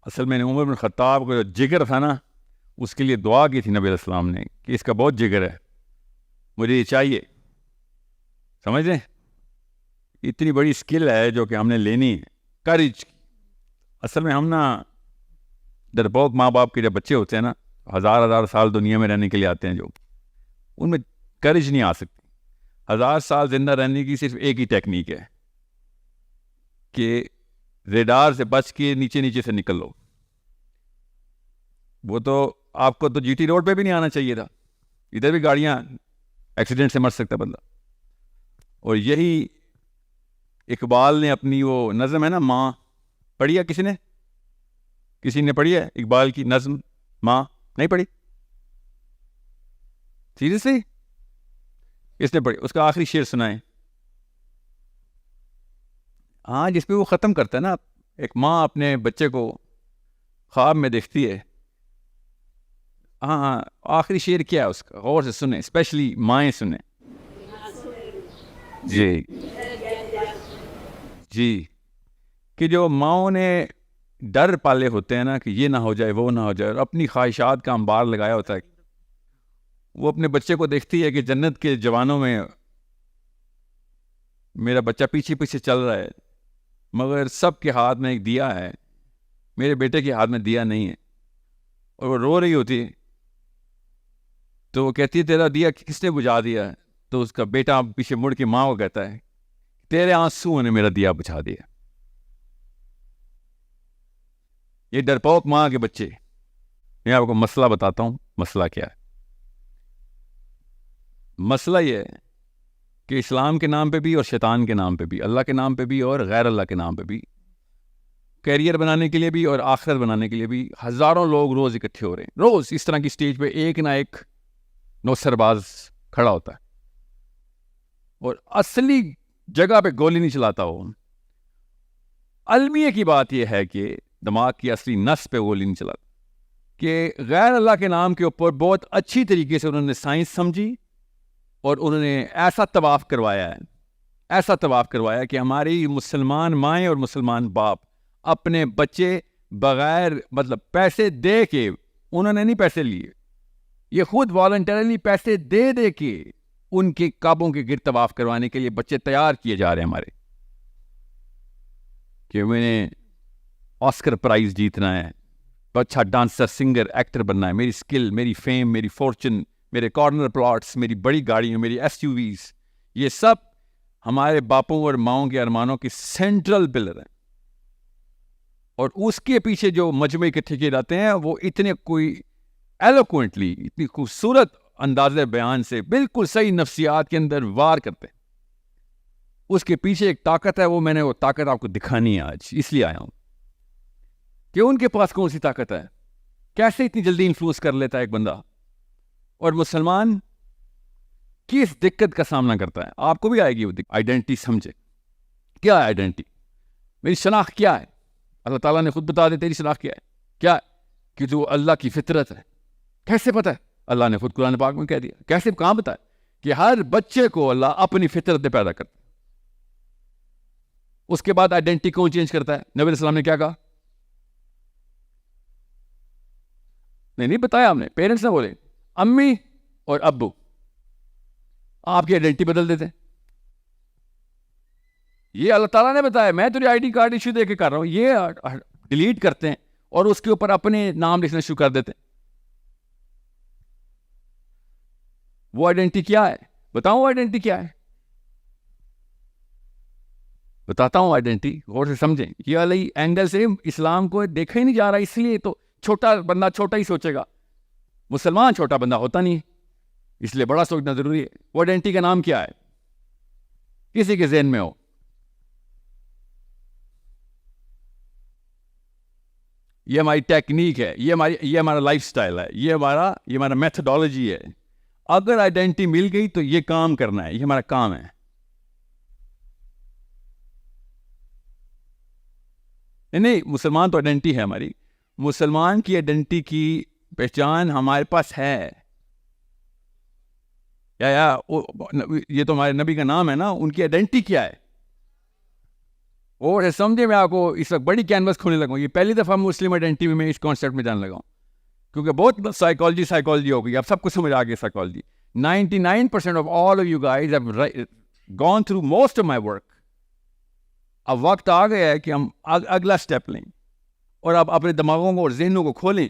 اصل میں عمر بن خطاب کا جو جگر تھا نا، اس کے لیے دعا کی تھی نبی علیہ السلام نے کہ اس کا بہت جگر ہے، مجھے یہ چاہیے. سمجھ رہے ہیں؟ اتنی بڑی اسکل ہے جو کہ ہم نے لینی ہے، کریج. اصل میں ہم نا ڈرپوک ماں باپ کے جب بچے ہوتے ہیں نا، ہزار سال دنیا میں رہنے کے لیے آتے ہیں، جو ان میں کریج نہیں آ سکتی. 1000 سال زندہ رہنے کی صرف ایک ہی ٹیکنیک ہے کہ ریڈار سے بچ کے نیچے سے نکل لو. وہ تو آپ کو تو جی ٹی روڈ پہ بھی نہیں آنا چاہیے تھا، ادھر بھی گاڑیاں ایکسیڈنٹ سے مر سکتا بندہ. اور یہی اقبال نے اپنی وہ نظم ہے نا ماں، پڑھی ہے کسی نے پڑھی ہے اقبال کی نظم ماں؟ نہیں پڑھی؟ سیریسلی؟ اس نے پڑھی؟ اس کا آخری شعر سنائیں. ہاں، جس پہ وہ ختم کرتا ہے نا، ایک ماں اپنے بچے کو خواب میں دیکھتی ہے. ہاں، آخری شعر کیا ہے اس کا؟ غور سے سنیں، اسپیشلی مائیں سنیں. جی کہ جو ماؤں نے ڈر پالے ہوتے ہیں نا کہ یہ نہ ہو جائے وہ نہ ہو جائے، اور اپنی خواہشات کا انبار لگایا ہوتا ہے، وہ اپنے بچے کو دیکھتی ہے کہ جنت کے جوانوں میں میرا بچہ پیچھے چل رہا ہے، مگر سب کے ہاتھ میں ایک دیا ہے، میرے بیٹے کے ہاتھ میں دیا نہیں ہے. اور وہ رو رہی ہوتی ہے تو وہ کہتی ہے تیرا دیا کس نے بجھا دیا؟ تو اس کا بیٹا پیچھے مڑ کے ماں کو کہتا ہے تیرے آنسو نے میرا دیا بجھا دیا. یہ ڈرپوک ماں کے بچے. میں آپ کو مسئلہ بتاتا ہوں. مسئلہ کیا ہے؟ مسئلہ یہ ہے کہ اسلام کے نام پہ بھی اور شیطان کے نام پہ بھی، اللہ کے نام پہ بھی اور غیر اللہ کے نام پہ بھی، کیریئر بنانے کے لیے بھی اور آخرت بنانے کے لیے بھی ہزاروں لوگ روز اکٹھے ہو رہے ہیں. روز اس طرح کی سٹیج پہ ایک نہ ایک نوسرباز کھڑا ہوتا ہے اور اصلی جگہ پہ گولی نہیں چلاتا. وہ المیہ کی بات یہ ہے کہ دماغ کی اصلی نس پہ گولی نہیں چلاتا، کہ غیر اللہ کے نام کے اوپر بہت اچھی طریقے سے انہوں نے سائنس سمجھی اور انہوں نے ایسا طواف کروایا کہ ہماری مسلمان مائیں اور مسلمان باپ اپنے بچے بغیر مطلب پیسے دے کے، انہوں نے نہیں پیسے لیے، یہ خود والنٹرلی پیسے دے کے ان کے کعبوں کے گرد طواف کروانے کے لیے بچے تیار کیے جا رہے ہیں ہمارے، کہ میں نے آسکر پرائز جیتنا ہے، اچھا ڈانسر سنگر ایکٹر بننا ہے، میری سکل، میری فیم، میری فورچن، میرے کارنر پلاٹس، میری بڑی گاڑیاں، میری ایس یو ویز، یہ سب ہمارے باپوں اور ماؤں کے ارمانوں کے سینٹرل پلر ہیں. اور اس کے پیچھے جو مجمع اکٹھے کیے جاتے ہیں وہ اتنے کوئی ایلوکوینٹلی، اتنی خوبصورت انداز بیان سے بالکل صحیح نفسیات کے اندر وار کرتے ہیں. اس کے پیچھے ایک طاقت ہے، وہ میں نے وہ طاقت آپ کو دکھانی ہے آج، اس لیے آیا ہوں کہ ان کے پاس کون سی طاقت ہے، کیسے اتنی جلدی انفلوئنس کر لیتا ہے ایک بندہ. اور مسلمان کس دقت کا سامنا کرتا ہے، آپ کو بھی آئے گی وہ آئیڈینٹی. سمجھے کیا ہے آئیڈینٹی؟ میری شناخت کیا ہے؟ اللہ تعالیٰ نے خود بتا دے تیری شناخت کیا ہے. کیا کہ تو اللہ کی فطرت ہے. کیسے پتہ ہے؟ اللہ نے خود قرآن پاک میں کہہ دیا. کیسے؟ کہاں بتایا کہ ہر بچے کو اللہ اپنی فطرت میں پیدا کرتا ہے. اس کے بعد آئیڈینٹی کون چینج کرتا ہے؟ نبی علیہ السلام نے کیا کہا؟ نہیں بتایا ہم نے، پیرنٹس نے بولے امی اور ابو آپ کی آئیڈینٹی بدل دیتے ہیں. یہ اللہ تعالیٰ نے بتایا، میں تیری I D card issue they کے کر رہا ہوں. یہ ڈیلیٹ کرتے ہیں اور اس کے اوپر اپنے نام لکھنا شروع کر دیتے ہیں. وہ آئیڈینٹی کیا ہے؟ بتاؤں وہ آئیڈینٹی کیا ہے؟ بتاتا ہوں آئیڈینٹی، غور سے سمجھیں. یہ علی اینگل سے اسلام کو دیکھا ہی نہیں جا رہا، اس لیے تو چھوٹا بندہ چھوٹا ہی سوچے گا. مسلمان چھوٹا بندہ ہوتا نہیں، اس لیے بڑا سوچنا ضروری ہے. وہ آئیڈینٹی کا نام کیا ہے؟ کسی کے ذہن میں ہو؟ یہ ہماری ٹیکنیک ہے، یہ ہمارا لائف سٹائل ہے، یہ ہمارا میتھڈالوجی ہے. اگر آئیڈینٹی مل گئی تو یہ کام کرنا ہے، یہ ہمارا کام ہے. نہیں، مسلمان تو آئیڈینٹی ہے ہماری. مسلمان کی آئیڈینٹی کی پہچان ہمارے پاس ہے. یہ تو ہمارے نبی کا نام ہے نا. ان کی آئیڈینٹی کیا ہے؟ اور سمجھے میں آپ کو اس وقت بڑی کینوس کھولنے لگا ہوں. یہ پہلی دفعہ مسلم آئیڈینٹی میں اس کانسیپٹ میں جانے لگا ہوں, کیونکہ بہت سائیکالوجی ہو گئی, اب سب کچھ سمجھ آ گئی psychology. 99% of all of you guys have gone through most of my work. اب وقت آ گیا ہے کہ ہم اگلا اسٹیپ لیں اور اب اپنے دماغوں کو اور ذہنوں کو کھولیں.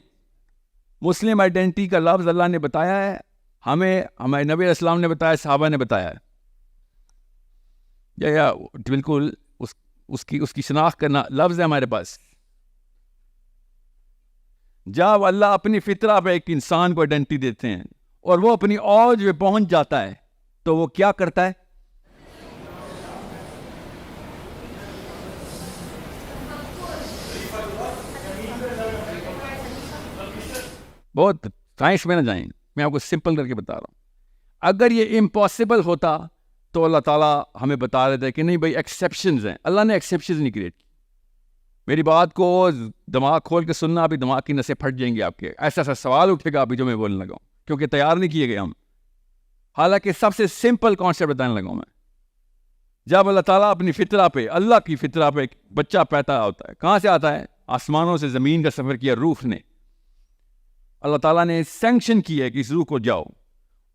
مسلم آئیڈینٹی کا لفظ اللہ نے بتایا ہے ہمیں, ہمارے نبی علیہ السلام نے بتایا, صحابہ نے بتایا ہے. یا بالکل اس کی شناخت کرنا لفظ ہے ہمارے پاس. جب اللہ اپنی فطرہ پہ ایک انسان کو آئیڈینٹی دیتے ہیں اور وہ اپنی اوج پہ پہنچ جاتا ہے تو وہ کیا کرتا ہے؟ بہت سائنس میں نہ جائیں, میں آپ کو سمپل کر کے بتا رہا ہوں. اگر یہ امپاسبل ہوتا تو اللہ تعالیٰ ہمیں بتا دیتا ہے کہ نہیں بھائی ایکسیپشنز ہیں. اللہ نے ایکسیپشنز نہیں کریٹ کی. میری بات کو دماغ کھول کے سننا, ابھی دماغ کی نسیں پھٹ جائیں گی آپ کے. ایسا ایسا سوال اٹھے گا ابھی جو میں بولنے لگا ہوں, کیونکہ تیار نہیں کیے گئے ہم. حالانکہ سب سے سمپل کانسیپٹ بتانے لگا ہوں میں. جب اللہ تعالیٰ اپنی فطرہ پہ, اللہ کی فطرہ پہ ایک بچہ پیدا ہوتا ہے, کہاں سے آتا ہے؟ آسمانوں سے زمین کا سفر کیا روح نے. اللہ تعالیٰ نے سینکشن کی ہے کہ اس روح کو جاؤ.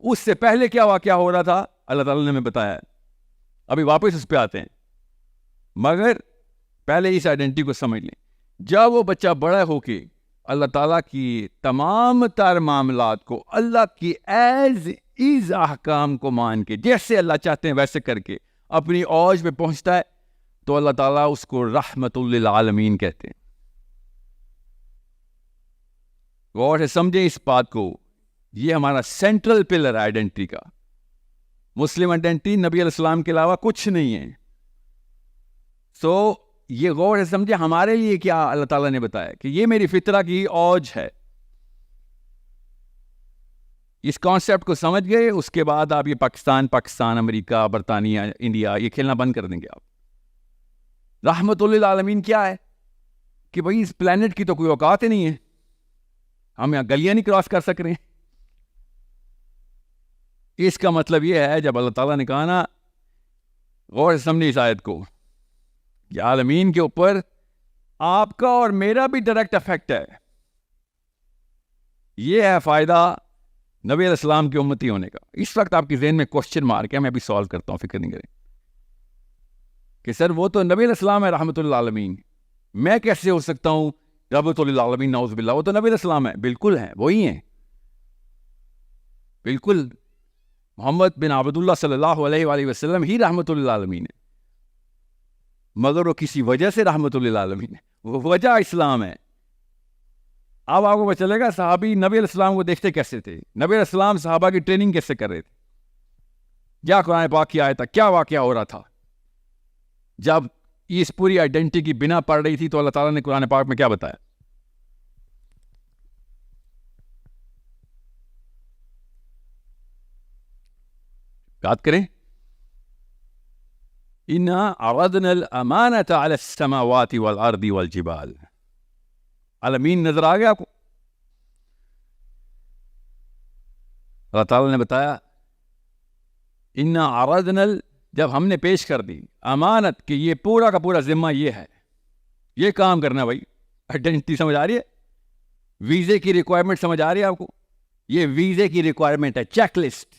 اس سے پہلے کیا واقعہ ہو رہا تھا اللہ تعالیٰ نے ہمیں بتایا ہے. ابھی واپس اس پہ آتے ہیں, مگر پہلے اس آئیڈینٹی کو سمجھ لیں. جب وہ بچہ بڑا ہو کے اللہ تعالیٰ کی تمام تر معاملات کو اللہ کی ایز از احکام کو مان کے, جیسے اللہ چاہتے ہیں ویسے کر کے اپنی اوج پہ پہنچتا ہے, تو اللہ تعالیٰ اس کو رحمت للعالمین کہتے ہیں. غور سے سمجھیں اس بات کو, یہ ہمارا سینٹرل پلر ہے آئیڈینٹی کا. مسلم آئیڈینٹی نبی علیہ السلام کے علاوہ کچھ نہیں ہے. سو یہ غور سے سمجھے ہمارے لیے کیا اللہ تعالیٰ نے بتایا کہ یہ میری فطرہ کی اوج ہے. اس کانسیپٹ کو سمجھ گئے, اس کے بعد آپ یہ پاکستان, امریکہ, برطانیہ, انڈیا, یہ کھیلنا بند کر دیں گے آپ. رحمت للعالمین کیا ہے کہ بھائی اس پلانٹ کی تو کوئی اوقات ہی نہیں ہے, ہم یہاں گلیاں نہیں کراس کر سک رہے ہیں. اس کا مطلب یہ ہے جب اللہ تعالیٰ نے کہا نا, غور سے سمجھے اس آیت کو, کہ عالمین کے اوپر آپ کا اور میرا بھی ڈائریکٹ افیکٹ ہے. یہ ہے فائدہ نبی علیہ السلام کے امتی ہونے کا. اس وقت آپ کے ذہن میں کوشچن مارک ہے, میں ابھی سالو کرتا ہوں, فکر نہیں کریں کہ سر وہ تو نبی علیہ السلام ہے رحمت للعالمین, میں کیسے ہو سکتا ہوں رحمت للعالمین؟ نعوذ باللہ, وہ تو نبی علیہ السلام ہے. بالکل ہے, وہی ہیں, بالکل. محمد بن عبداللہ صلی اللہ علیہ وآلہ وسلم ہی رحمت للعالمین ہے, مگر وہ کسی وجہ سے رحمت للعالمین ہے, وہ وجہ اسلام ہے. اب آپ کو پتہ چلے گا صحابی نبی علیہ السلام کو دیکھتے کیسے تھے, نبی علیہ السلام صحابہ کی ٹریننگ کیسے کر رہے تھے, کیا قرآن پاک کی آیت تھا, کیا واقعہ ہو رہا تھا. جب اس پوری آئیڈینٹی کی بنا پڑ رہی تھی تو اللہ تعالیٰ نے قرآن پاک میں کیا بتایا؟ یاد کریں, اِنَّا عَرَضْنَا الْأَمَانَةَ عَلَى السَّمَاوَاتِ وَالْأَرْضِ وَالْجِبَالِ. عالمین نظر آ گیا آپ کو؟ اللہ تعالیٰ نے بتایا اِنَّا عَرَضْنَا, جب ہم نے پیش کر دی امانت کہ یہ پورا کا پورا ذمہ یہ ہے, یہ کام کرنا. بھائی آئیڈینٹی سمجھ آ رہی ہے؟ ویزے کی ریکوائرمنٹ سمجھ آ رہی ہے آپ کو؟ یہ ویزے کی ریکوائرمنٹ ہے, چیک لسٹ,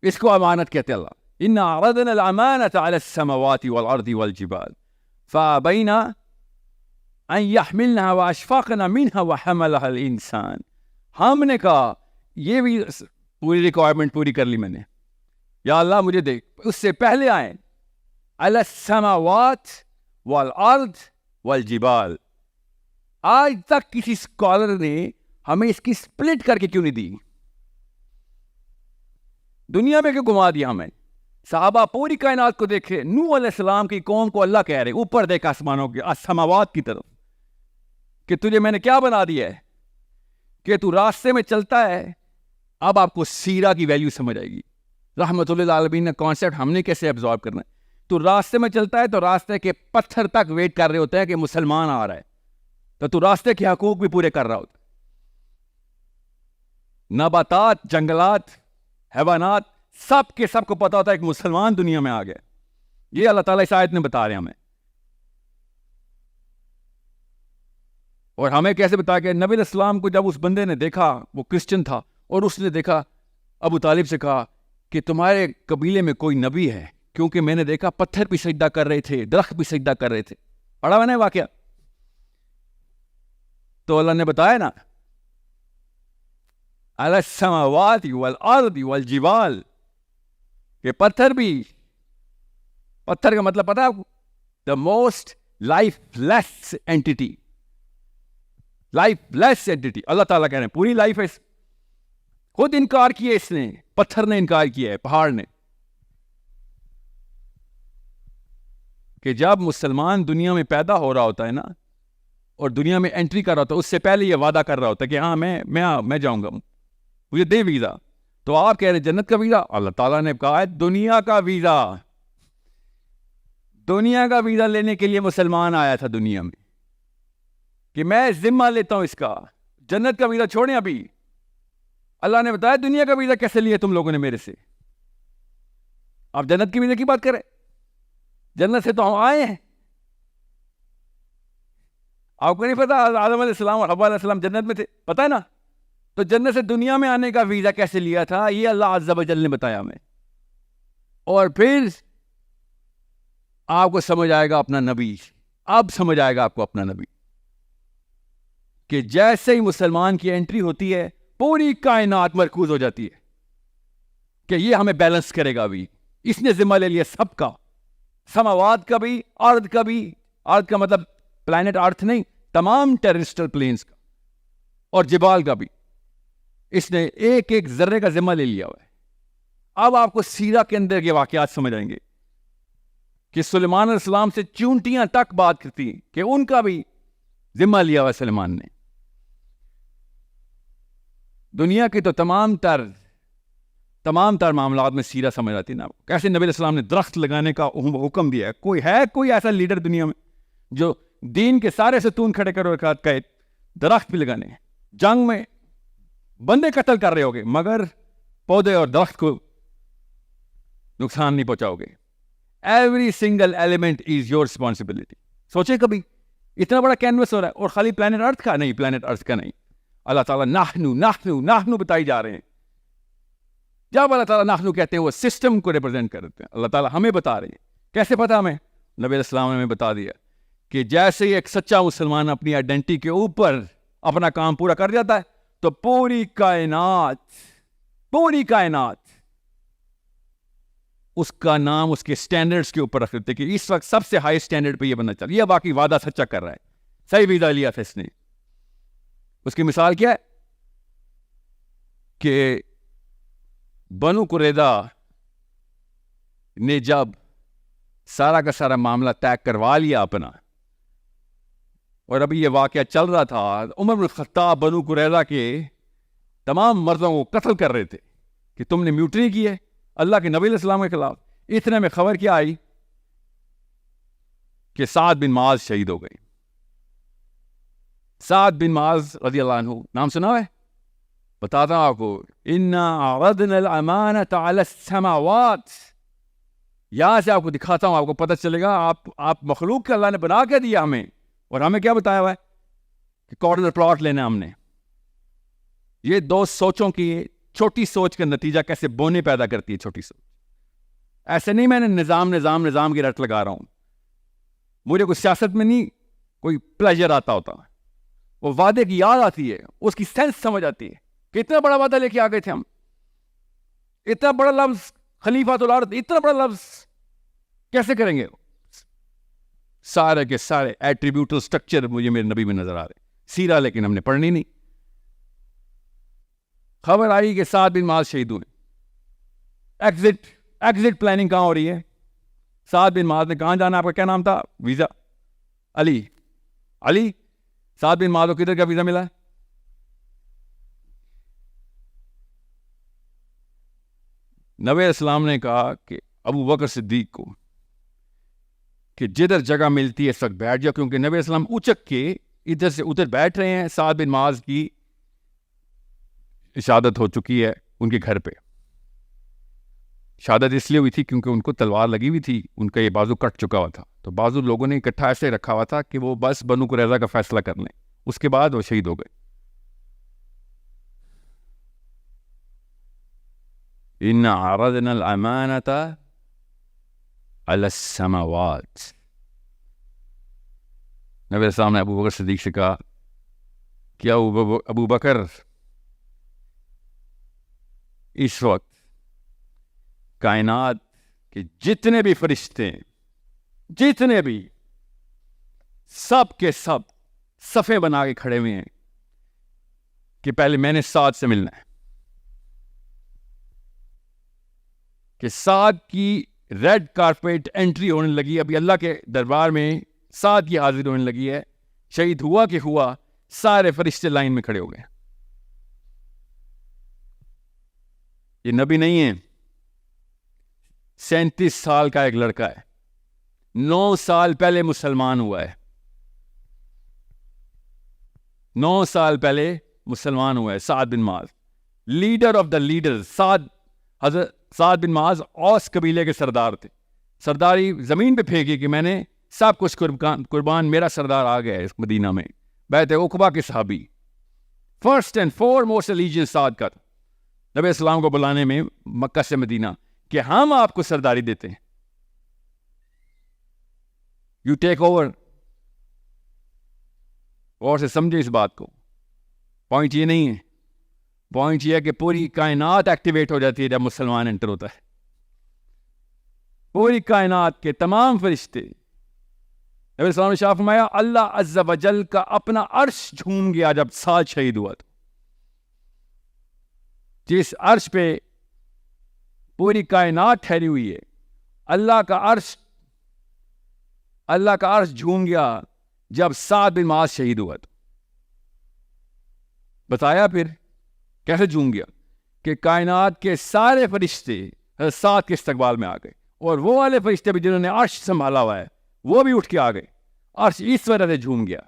اس کو امانت کہتے ہیں. اللہ إِنَّا عَرَضْنَا الْأَمَانَةَ عَلَى السَّمَاوَاتِ وَالْأَرْضِ وَالْجِبَالِ فَأَبَيْنَا أَن يَحْمِلْنَهَا وَأَشْفَقْنَا مِنْهَا وَحَمَلَهَا الْإِنسَانُ. ہم نے کہا یہ بھی پوری ریکوائرمنٹ پوری کر لی میں نے, یا اللہ مجھے دیکھ, اس سے پہلے آئیں عَلَى السَّمَاوَاتِ وَالْأَرْضِ وَالْجِبَالِ. آج تک کسی اسکالر نے ہمیں اس کی سپلٹ کر کے کیوں نہیں دی؟ دنیا میں کیوں گھما دیا ہمیں؟ صحابہ پوری کائنات کو دیکھے, نوح علیہ السلام کی قوم کو اللہ کہہ رہے اوپر دیکھ آسمانوں کے, السماوات کی طرف, کہ تجھے میں نے کیا بنا دیا ہے کہ تو راستے میں چلتا ہے. اب آپ کو سیرہ کی ویلیو سمجھ آئے گی. رحمت للعالمین نے کانسیپٹ ہم نے کیسے ابزارب کرنا ہے. تو راستے میں چلتا ہے تو راستے کے پتھر تک ویٹ کر رہے ہوتے ہیں کہ مسلمان آ رہا ہے, تو راستے کے حقوق بھی پورے کر رہا ہوتا ہے. نباتات, جنگلات, حیوانات, سب کے سب کو پتا ہوتا ہے کہ مسلمان دنیا میں آ گئے. یہ اللہ تعالیٰ اس آیت میں بتا رہے ہیں ہمیں. اور ہمیں کیسے بتا کہ نبی علیہ السلام کو جب اس بندے نے دیکھا, وہ کرسچن تھا, اور اس نے دیکھا ابو طالب سے کہا کہ تمہارے قبیلے میں کوئی نبی ہے, کیونکہ میں نے دیکھا پتھر بھی سجدہ کر رہے تھے, درخت بھی سجدہ کر رہے تھے. پڑھا میں نے واقعہ. تو اللہ نے بتایا نا, علی السماوات والارض والجبال, کہ پتھر بھی, پتھر کا مطلب پتا ہے آپ کو, the most lifeless entity, lifeless entity. اللہ تعالیٰ کہہ رہے ہیں پوری لائف ہے. خود انکار کیا اس نے, پتھر نے انکار کیا ہے, پہاڑ نے, کہ جب مسلمان دنیا میں پیدا ہو رہا ہوتا ہے نا, اور دنیا میں انٹری کر رہا ہوتا ہے, اس سے پہلے یہ وعدہ کر رہا ہوتا ہے کہ ہاں میں جاؤں گا, مجھے دے ویزا. تو آپ کہہ رہے ہیں جنت کا ویزا, اللہ تعالیٰ نے کہا ہے دنیا کا ویزا. دنیا کا ویزا لینے کے لیے مسلمان آیا تھا دنیا میں, کہ میں ذمہ لیتا ہوں اس کا. جنت کا ویزا چھوڑیں ابھی. اللہ نے بتایا دنیا کا ویزا کیسے لیا تم لوگوں نے میرے سے. آپ جنت کی ویزا کی بات کریں, جنت سے تو ہم آئے ہیں. آپ کو نہیں پتا آدم علیہ السلام اور حوا علیہ السلام جنت میں تھے, پتا ہے نا. تو جنت سے دنیا میں آنے کا ویزا کیسے لیا تھا, یہ اللہ عز و جل نے بتایا ہمیں. اور پھر آپ کو سمجھ آئے گا اپنا نبی, اب سمجھ آئے گا آپ کو اپنا نبی, کہ جیسے ہی مسلمان کی انٹری ہوتی ہے پوری کائنات مرکوز ہو جاتی ہے کہ یہ ہمیں بیلنس کرے گا. ابھی اس نے ذمہ لے لیا سب کا, سماوات کا بھی, ارض کا بھی. ارض کا مطلب پلانٹ ارتھ نہیں, تمام ٹیرسٹرل پلینز کا, اور جبال کا بھی. اس نے ایک ایک ذرے کا ذمہ لے لیا ہوا ہے. اب آپ کو سیرہ کے اندر کے واقعات سمجھ آئیں گے کہ سلیمان علیہ السلام سے چونٹیاں تک بات کرتی ہیں کہ ان کا بھی ذمہ لیا ہوا سلیمان نے. دنیا کے تو تمام تر معاملات میں سیرہ سمجھ آتی نا. کیسے نبی علیہ السلام نے درخت لگانے کا حکم دیا ہے. کوئی ایسا لیڈر دنیا میں جو دین کے سارے ستون کھڑے کرو کہ درخت بھی لگانے ہیں. جنگ میں بندے قتل کر رہے ہوگے مگر پودے اور درخت کو نقصان نہیں پہنچاؤ گے. Every single element is your responsibility. سوچے کبھی اتنا بڑا کینوس ہو رہا ہے, اور خالی پلانٹ ارتھ کا نہیں, پلانٹ ارتھ کا نہیں. اللہ تعالیٰ نحنو بتائی جا رہے ہیں. جب اللہ تعالیٰ نحنو کہتے ہیں وہ سسٹم کو ریپرزینٹ کرتے ہیں. اللہ تعالیٰ ہمیں بتا رہے ہیں. کیسے پتا ہمیں؟ نبی علیہ السلام نے ہمیں بتا دیا کہ جیسے ایک سچا مسلمان اپنی آئیڈینٹی کے اوپر اپنا کام پورا کر جاتا ہے تو پوری کائنات اس کا نام اس کے سٹینڈرڈز کے اوپر رکھ دیتے کہ اس وقت سب سے ہائی سٹینڈرڈ پہ یہ بننا چاہیے. یہ باقی وعدہ سچا کر رہا ہے, صحیح ویزا لیا تھا اس نے. اس کی مثال کیا ہے کہ بنو قریظہ نے جب سارا کا سارا معاملہ طے کروا لیا اپنا, اور ابھی یہ واقعہ چل رہا تھا, عمر بن الخطاب بنو قریظہ کے تمام مردوں کو قتل کر رہے تھے کہ تم نے میوٹنی کی ہے اللہ کے نبی علیہ السلام کے خلاف. اتنے میں خبر کیا آئی کہ سعد بن معاذ شہید ہو گئے. سعد بن معاذ رضی اللہ عنہ, نام سنا ہے؟ بتاتا ہوں آپ کو. انا عرضنا الامانۃ علی السماوات, یہاں سے آپ کو دکھاتا ہوں, آپ کو پتہ چلے گا آپ مخلوق کا اللہ نے بنا کے دیا ہمیں, اور ہمیں کیا بتایا ہوا ہے کہ کارنر پلاٹ لینا ہم نے. یہ دو سوچوں کی چھوٹی سوچ کا نتیجہ کیسے بونے پیدا کرتی ہے چھوٹی سوچ. ایسے نہیں میں نے نظام کی رٹ لگا رہا ہوں. مجھے کوئی سیاست میں نہیں کوئی پلیجر آتا ہوتا, وہ وعدے کی یاد آتی ہے, اس کی سینس سمجھ آتی ہے کہ اتنا بڑا وعدہ لے کے آ گئے تھے ہم. اتنا بڑا لفظ خلیفۃ الارض, اتنا بڑا لفظ کیسے کریں گے؟ سارے کے سارے ایٹریبیوٹل سٹرکچر مجھے میرے نبی میں نظر آ رہے. سیرہ لیکن ہم نے پڑھنی نہیں. خبر آئی کہ سعد بن معاذ شہید ہوئے. ایگزٹ پلاننگ کہاں ہو رہی ہے؟ سعد بن معاذ نے کہاں جانا؟ آپ کا کیا نام تھا؟ ویزا علی. سعد بن معاذ کو کدھر کا ویزا ملا ہے؟ نبی علیہ السلام نے کہا کہ ابو بکر صدیق کو کہ جدھر جگہ ملتی ہے اس وقت بیٹھ جاؤ, کیونکہ نبی علیہ السلام اچک کے ادھر سے ادھر بیٹھ رہے ہیں. سعد بن معاذ کی شہادت ہو چکی ہے ان کے گھر پہ. شہادت اس لیے ہوئی تھی کیونکہ ان کو تلوار لگی ہوئی تھی، ان کا یہ بازو کٹ چکا ہوا تھا، تو بازو لوگوں نے اکٹھا ایسے رکھا ہوا تھا کہ وہ بس بنو قریظہ کا فیصلہ کر لیں، اس کے بعد وہ شہید ہو گئے. ان عرضنا الامانۃ علی السماوات. نبی علیہ السلام نے ابو بکر صدیق سے کہا کہ ابو بکر اس وقت کائنات کے جتنے بھی فرشتے ہیں، جتنے بھی، سب کے سب صفیں بنا کے کھڑے ہوئے ہیں کہ پہلے میں نے سعد سے ملنا ہے، کہ سعد کی ریڈ کارپیٹ انٹری ہونے لگی. ابھی اللہ کے دربار میں سعد کی حاضر ہونے لگی ہے. شہید ہوا کہ ہوا، سارے فرشتے لائن میں کھڑے ہو گئے. یہ نبی نہیں ہے، 37 سال کا ایک لڑکا ہے، 9 سال پہلے مسلمان ہوا ہے، 9 سال پہلے مسلمان ہوا ہے. سعد بن معاذ، لیڈر آف دا لیڈر. حضرت سعد بن معاذ اوس قبیلے کے سردار تھے. سرداری زمین پہ پھینکی کہ میں نے سب کچھ قربان، میرا سردار آ گیا ہے اس مدینہ میں. بیعت عقبہ کے صحابی، first and four most allegiance سعد کا تھا. نبی السلام کو بلانے میں مکہ سے مدینہ کہ ہم آپ کو سرداری دیتے ہیں، یو ٹیک اوور. اور سے سمجھے اس بات کو. پوائنٹ یہ نہیں ہے، پوائنٹ یہ ہے کہ پوری کائنات ایکٹیویٹ ہو جاتی ہے جب مسلمان انٹر ہوتا ہے. پوری کائنات کے تمام فرشتے. نبی السلام نے شاہ فرمایا اللہ عز و جل کا اپنا عرش جھوم گیا جب سعد شہید ہوا تھا. جس عرش پہ پوری کائنات ٹھہری ہوئی ہے، اللہ کا عرش جھوم گیا جب سعد بن معاذ شہید ہوا تھا. بتایا پھر کیسے جھوم گیا کہ کائنات کے سارے فرشتے سعد کے استقبال میں آ گئے، اور وہ والے فرشتے بھی جنہوں نے عرش سنبھالا ہوا ہے وہ بھی اٹھ کے آ گئے. عرش اس وجہ سے جھوم گیا.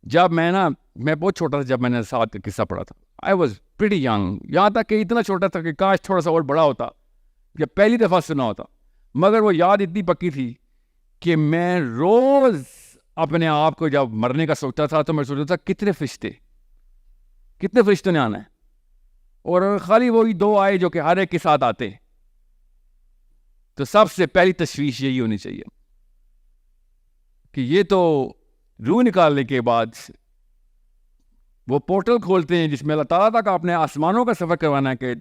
جب میں بہت چھوٹا تھا جب میں نے سعد کا قصہ پڑھا تھا. آئی واز پریٹی ینگ، یہاں تک کہ اتنا چھوٹا تھا کہ کاش تھوڑا سا اور بڑا ہوتا کہ پہلی دفعہ سنا ہوتا. مگر وہ یاد اتنی پکی تھی کہ میں روز اپنے آپ کو جب مرنے کا سوچتا تھا تو میں سوچتا تھا کتنے فرشتے نے آنا ہے، اور خالی وہی 2 آئے جو کہ ہر ایک کے ساتھ آتے. تو سب سے پہلی تشویش یہی ہونی چاہیے کہ یہ تو روح نکالنے کے بعد وہ پورٹل کھولتے ہیں جس میں اللہ تعالیٰ تک اپنے آسمانوں کا سفر کروانا ہے، کہ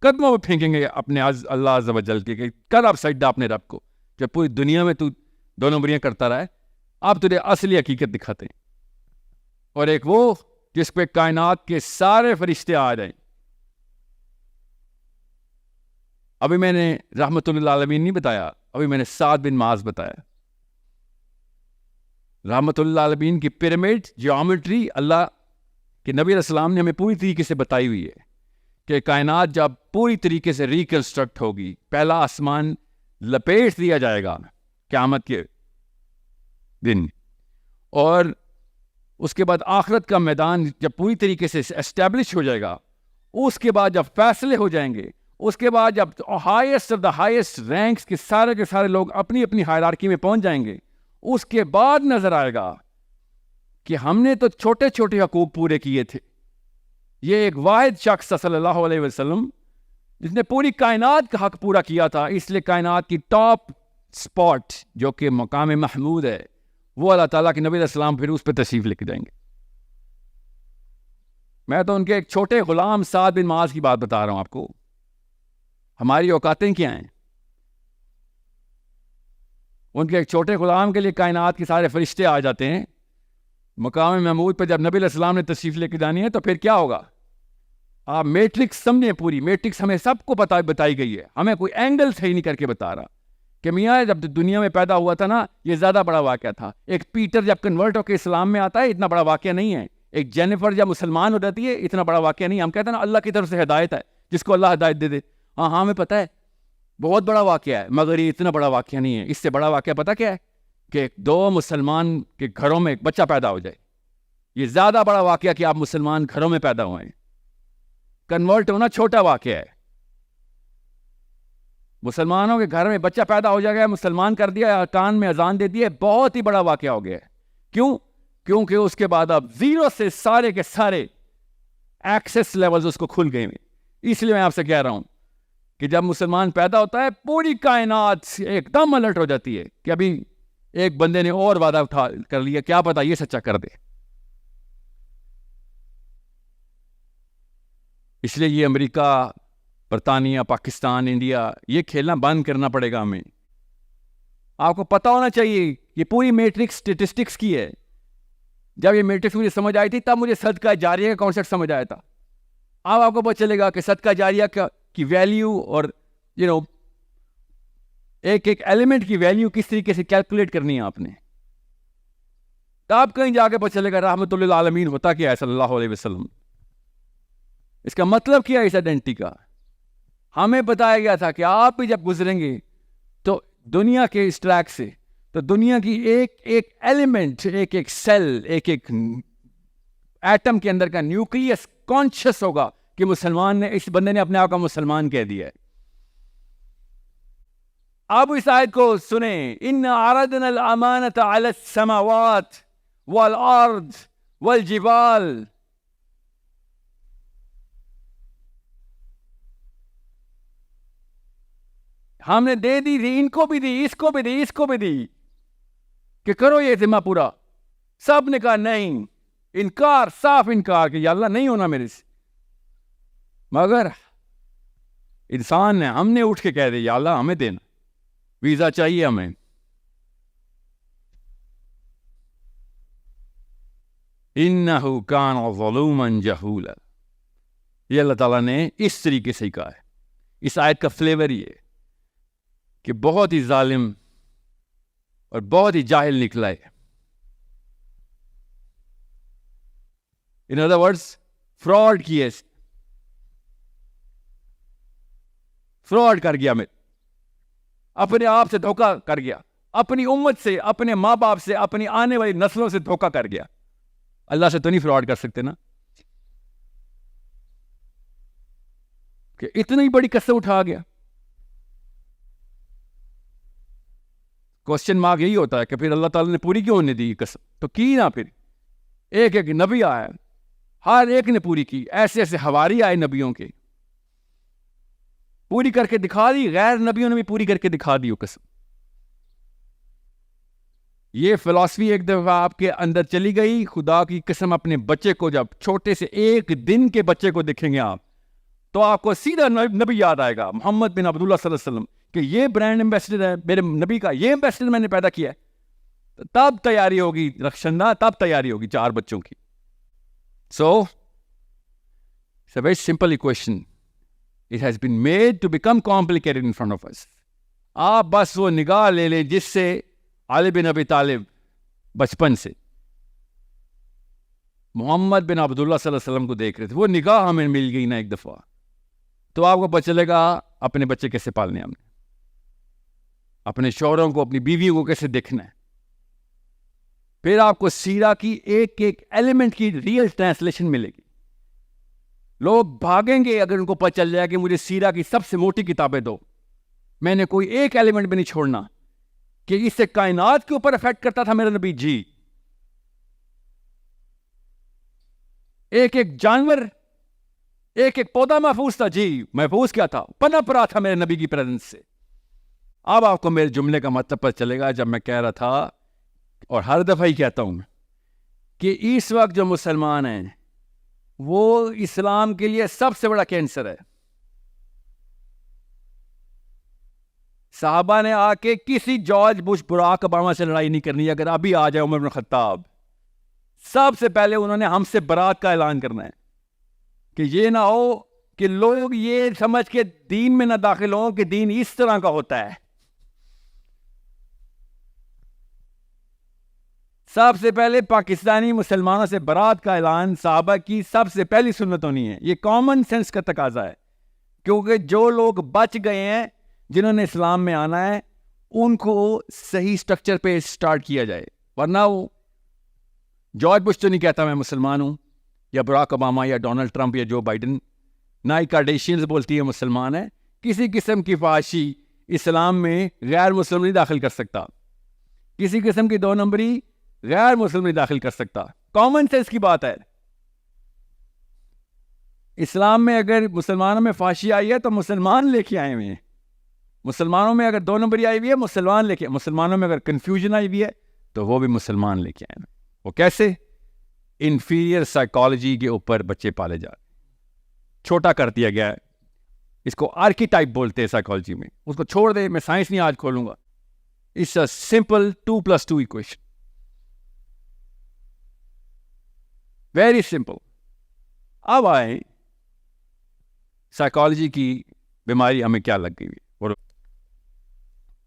قدموں پہ پھینکیں گے اپنے اللہ عز و جل کے کہ کر اب سجدہ اپنے رب کو. جب پوری دنیا میں تو 2 نمبریاں کرتا رہا ہے، اب تجھے اصلی حقیقت دکھاتے ہیں. اور ایک وہ جس پہ کائنات کے سارے فرشتے آ جائیں. ابھی میں نے رحمت اللہ عالمین نہیں بتایا، ابھی میں نے سعد بن معاذ بتایا. رحمت اللہ عالمین کی پیرامڈ جیومیٹری اللہ کے نبی علیہ السلام نے ہمیں پوری طریقے سے بتائی ہوئی ہے کہ کائنات جب پوری طریقے سے ریکنسٹرکٹ ہوگی، پہلا آسمان لپیٹ دیا جائے گا قیامت کے دن، اور اس کے بعد آخرت کا میدان جب پوری طریقے سے اسٹیبلش ہو جائے گا، اس کے بعد جب فیصلے ہو جائیں گے، اس کے بعد جب highest of the highest ranks کے سارے لوگ اپنی اپنی ہائرارکی میں پہنچ جائیں گے، اس کے بعد نظر آئے گا کہ ہم نے تو چھوٹے چھوٹے حقوق پورے کیے تھے. یہ ایک واحد شخص صلی اللہ علیہ وسلم جس نے پوری کائنات کا حق پورا کیا تھا. اس لیے کائنات کی ٹاپ سپاٹ جو کہ مقام محمود ہے، وہ اللہ تعالیٰ کے نبی علیہ السلام پھر اس پہ تشریف لے کے جائیں گے. میں تو ان کے ایک چھوٹے غلام سعد بن معاذ کی بات بتا رہا ہوں آپ کو. ہماری اوقاتیں کیا ہیں؟ ان کے ایک چھوٹے غلام کے لیے کائنات کے سارے فرشتے آ جاتے ہیں. مقام محمود پہ جب نبی علیہ السلام نے تشریف لے کے جانی ہے تو پھر کیا ہوگا؟ آپ میٹرکس سمجھیں، پوری میٹرکس ہمیں سب کو بتائی گئی ہے. ہمیں کوئی اینگل صحیح نہیں کر کے بتا رہا کہ میاں جب دنیا میں پیدا ہوا تھا نا، یہ زیادہ بڑا واقعہ تھا. ایک پیٹر جب کنورٹ ہو کے اسلام میں آتا ہے، اتنا بڑا واقعہ نہیں ہے. ایک جینیفر جب مسلمان ہو جاتی ہے، اتنا بڑا واقعہ نہیں. ہم کہتے ہیں نا اللہ کی طرف سے ہدایت ہے، جس کو اللہ ہدایت دے دے. ہاں ہمیں پتہ ہے بہت بڑا واقعہ ہے، مگر یہ اتنا بڑا واقعہ نہیں ہے. اس سے بڑا واقعہ پتہ کیا ہے؟ کہ 2 مسلمان کے گھروں میں ایک بچہ پیدا ہو جائے. یہ زیادہ بڑا واقعہ کہ آپ مسلمان گھروں میں پیدا ہوئے ہیں. کنورٹ ہونا چھوٹا واقعہ ہے. مسلمانوں کے گھر میں بچہ پیدا ہو جائے گا, مسلمان کر دیا, کان میں اذان دے دی ہے, بہت ہی بڑا واقعہ ہو گیا ہے. کیوں؟ کیونکہ اس کے بعد اب زیرو سے سارے کے سارے ایکسس لیولز اس کو کھل گئے ہیں. اس لیے میں آپ سے کہہ رہا ہوں کہ جب مسلمان پیدا ہوتا ہے پوری کائنات ایک دم الرٹ ہو جاتی ہے کہ ابھی ایک بندے نے اور وعدہ اٹھا کر لیا, کیا پتا یہ سچا کر دے. اس لیے یہ امریکہ, برطانیہ, پاکستان, انڈیا, یہ کھیلنا بند کرنا پڑے گا ہمیں. آپ کو پتا ہونا چاہیے یہ پوری میٹرکس اسٹیٹسٹکس کی ہے. جب یہ میٹرکس مجھے سمجھ آئی تھی تب مجھے صدقہ جاریہ کا کانسیپٹ سمجھ آیا تھا. اب آپ کو پتہ چلے گا کہ صدقہ جاریہ کی ویلیو اور ایک ایک ایلیمنٹ کی ویلیو کس طریقے سے کیلکولیٹ کرنی ہے آپ نے. تب کہیں جا کے پتہ چلے گا رحمت للعالمین ہوتا کیا ہے صلی اللہ علیہ وسلم. اس کا مطلب کیا ہے اس آئیڈینٹی کا؟ ہمیں بتایا گیا تھا کہ آپ بھی جب گزریں گے تو دنیا کے اس ٹریک سے, تو دنیا کی ایک ایک ایلیمنٹ, ایک ایک سیل, ایک ایک ایٹم کے اندر کا نیوکلیس کانشیس ہوگا کہ مسلمان نے, اس بندے نے اپنے آپ کا مسلمان کہہ دیا ہے. اب اس آیت کو سنیں, ان عرضنا الامانۃ علی السماوات والارض والجبال. ہم نے دے دی تھی, ان کو بھی دی, اس کو بھی دی, اس کو بھی دی کہ کرو یہ ذمہ پورا. سب نے کہا نہیں, انکار, صاف انکار کہ یا اللہ نہیں ہونا میرے سے. مگر انسان نے, ہم نے اٹھ کے کہہ دیا یا اللہ ہمیں دینا, ویزا چاہیے ہمیں. انہ کان ظلوما جہولا. یہ اللہ تعالیٰ نے اس طریقے سے ہی کہا ہے. اس آیت کا فلیور یہ ہے کہ بہت ہی ظالم اور بہت ہی جاہل نکلا ہے. ان ادر ورڈز فراڈ کیے, فراڈ کر گیا, میں اپنے آپ سے دھوکہ کر گیا, اپنی امت سے, اپنے ماں باپ سے, اپنی آنے والی نسلوں سے دھوکہ کر گیا. اللہ سے تو نہیں فراڈ کر سکتے نا, کہ اتنی بڑی قسم اٹھا گیا. کوشچن مارک یہی ہوتا ہے کہ پھر اللہ تعالیٰ نے پوری کیوں نہیں دی قسم؟ تو کی نا, پھر ایک ایک نبی آیا, ہر ایک نے پوری کی. ایسے ایسے حواری آئے نبیوں کے, پوری کر کے دکھا دی. غیر نبیوں نے بھی پوری کر کے دکھا دی وہ قسم. یہ فلسفی ایک دفعہ آپ کے اندر چلی گئی, خدا کی قسم اپنے بچے کو, جب چھوٹے سے ایک دن کے بچے کو دیکھیں گے آپ, تو آپ کو سیدھا نبی یاد آئے گا, محمد بن عبداللہ صلی اللہ علیہ وسلم, کہ یہ برانڈ ایمبیسڈر ہے میرے نبی کا, یہ ایمبیسڈر میں نے پیدا کیا ہے. تب تیاری ہوگی رخشندہ, تب تیاری ہوگی 4 بچوں کی. So it's a very simple equation. It has been made to become complicated in front of us. آپ بس وہ نگاہ لے لیں جس سے علی بن ابی طالب بچپن سے محمد بن عبداللہ صلی اللہ علیہ وسلم کو دیکھ رہے تھے. وہ نگاہ ہمیں مل گئی نا ایک دفعہ, تو آپ کو پتہ چلے گا اپنے بچے کیسے پالنے, ہم نے اپنے شوہروں کو, اپنی بیویوں کو کیسے دیکھنا ہے. پھر آپ کو سیرہ کی ایک ایک ایلیمنٹ کی ریئل ٹرانسلیشن ملے گی. لوگ بھاگیں گے اگر ان کو پتہ چل جائے کہ مجھے سیرہ کی سب سے موٹی کتابیں دو, میں نے کوئی ایک ایلیمنٹ بھی نہیں چھوڑنا کہ اس سے کائنات کے اوپر افیکٹ کرتا تھا میرا نبی. جی, ایک ایک جانور, ایک ایک پودا محفوظ تھا. جی, محفوظ کیا تھا؟ پنپ رہا تھا میرے نبی کی پریزنس سے. اب آپ کو میرے جملے کا مطلب پتہ چلے گا. جب میں کہہ رہا تھا, اور ہر دفعہ ہی کہتا ہوں, کہ اس وقت جو مسلمان ہیں وہ اسلام کے لیے سب سے بڑا کینسر ہے. صحابہ نے آ کے کسی جارج بش, براک اوباما سے لڑائی نہیں کرنی. اگر ابھی آ جائے عمر بن خطاب, سب سے پہلے انہوں نے ہم سے برات کا اعلان کرنا ہے, کہ یہ نہ ہو کہ لوگ یہ سمجھ کے دین میں نہ داخل ہوں کہ دین اس طرح کا ہوتا ہے. سب سے پہلے پاکستانی مسلمانوں سے برات کا اعلان صحابہ کی سب سے پہلی سنت ہونی ہے. یہ کامن سینس کا تقاضا ہے, کیونکہ جو لوگ بچ گئے ہیں, جنہوں نے اسلام میں آنا ہے, ان کو صحیح سٹرکچر پہ سٹارٹ کیا جائے. ورنہ وہ جارج بش تو نہیں کہتا میں مسلمان ہوں, یا براک اوباما, یا ڈونلڈ ٹرمپ, یا جو بائیڈن, نائی کارڈیشینز بولتی ہے مسلمان ہے. کسی قسم کی فحاشی اسلام میں غیر مسلم نہیں داخل کر سکتا. کسی قسم کی 2 نمبری غیر مسلم نہیں داخل کر سکتا. کامن سینس کی بات ہے. اسلام میں اگر مسلمانوں میں فحاشی آئی ہے تو مسلمان لے کے آئے ہوئے ہیں. مسلمانوں میں اگر 2 نمبری آئی ہوئی ہے مسلمان لے کے, مسلمانوں میں اگر کنفیوژن آئی ہوئی ہے تو وہ بھی مسلمان لے کے آئے ہوئے. وہ کیسے؟ انفیریئر سائیکالوجی کے اوپر بچے پالے جا رہے, چھوٹا کر دیا گیا ہے. اس کو آرکیٹائپ بولتے ہیں سائیکالوجی میں. اس کو چھوڑ دے, میں سائنس نہیں آج کھولوں گا. It's a simple 2+2 equation, very simple. اب آئے سائیکالوجی کی بیماری ہمیں کیا لگ گئی ہے. اور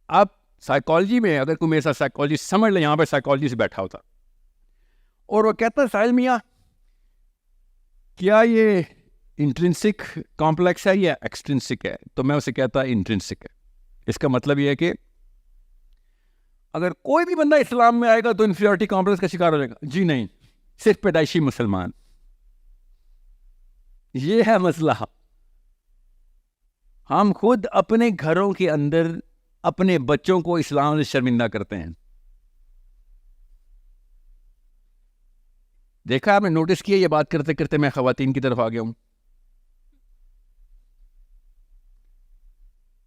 اب سائیکالوجی میں اگر کوئی میرے ساتھ سائیکالوجی سمجھ لے, یہاں پہ سائیکالوجی سے بیٹھا ہوتا اور وہ کہتا ہے ساحل میاں کیا یہ انٹرنسک کمپلیکس ہے یا ایکسٹرنسک ہے, تو میں اسے کہتا انٹرنسک ہے. اس کا مطلب یہ ہے کہ اگر کوئی بھی بندہ اسلام میں آئے گا تو انفیریورٹی کمپلیکس کا شکار ہو جائے گا. جی نہیں, صرف پیدائشی مسلمان. یہ ہے مسئلہ. ہم خود اپنے گھروں کے اندر اپنے بچوں کو اسلام سے شرمندہ کرتے ہیں. دیکھا آپ نے, نوٹس کیا, یہ بات کرتے کرتے میں خواتین کی طرف آ گیا ہوں.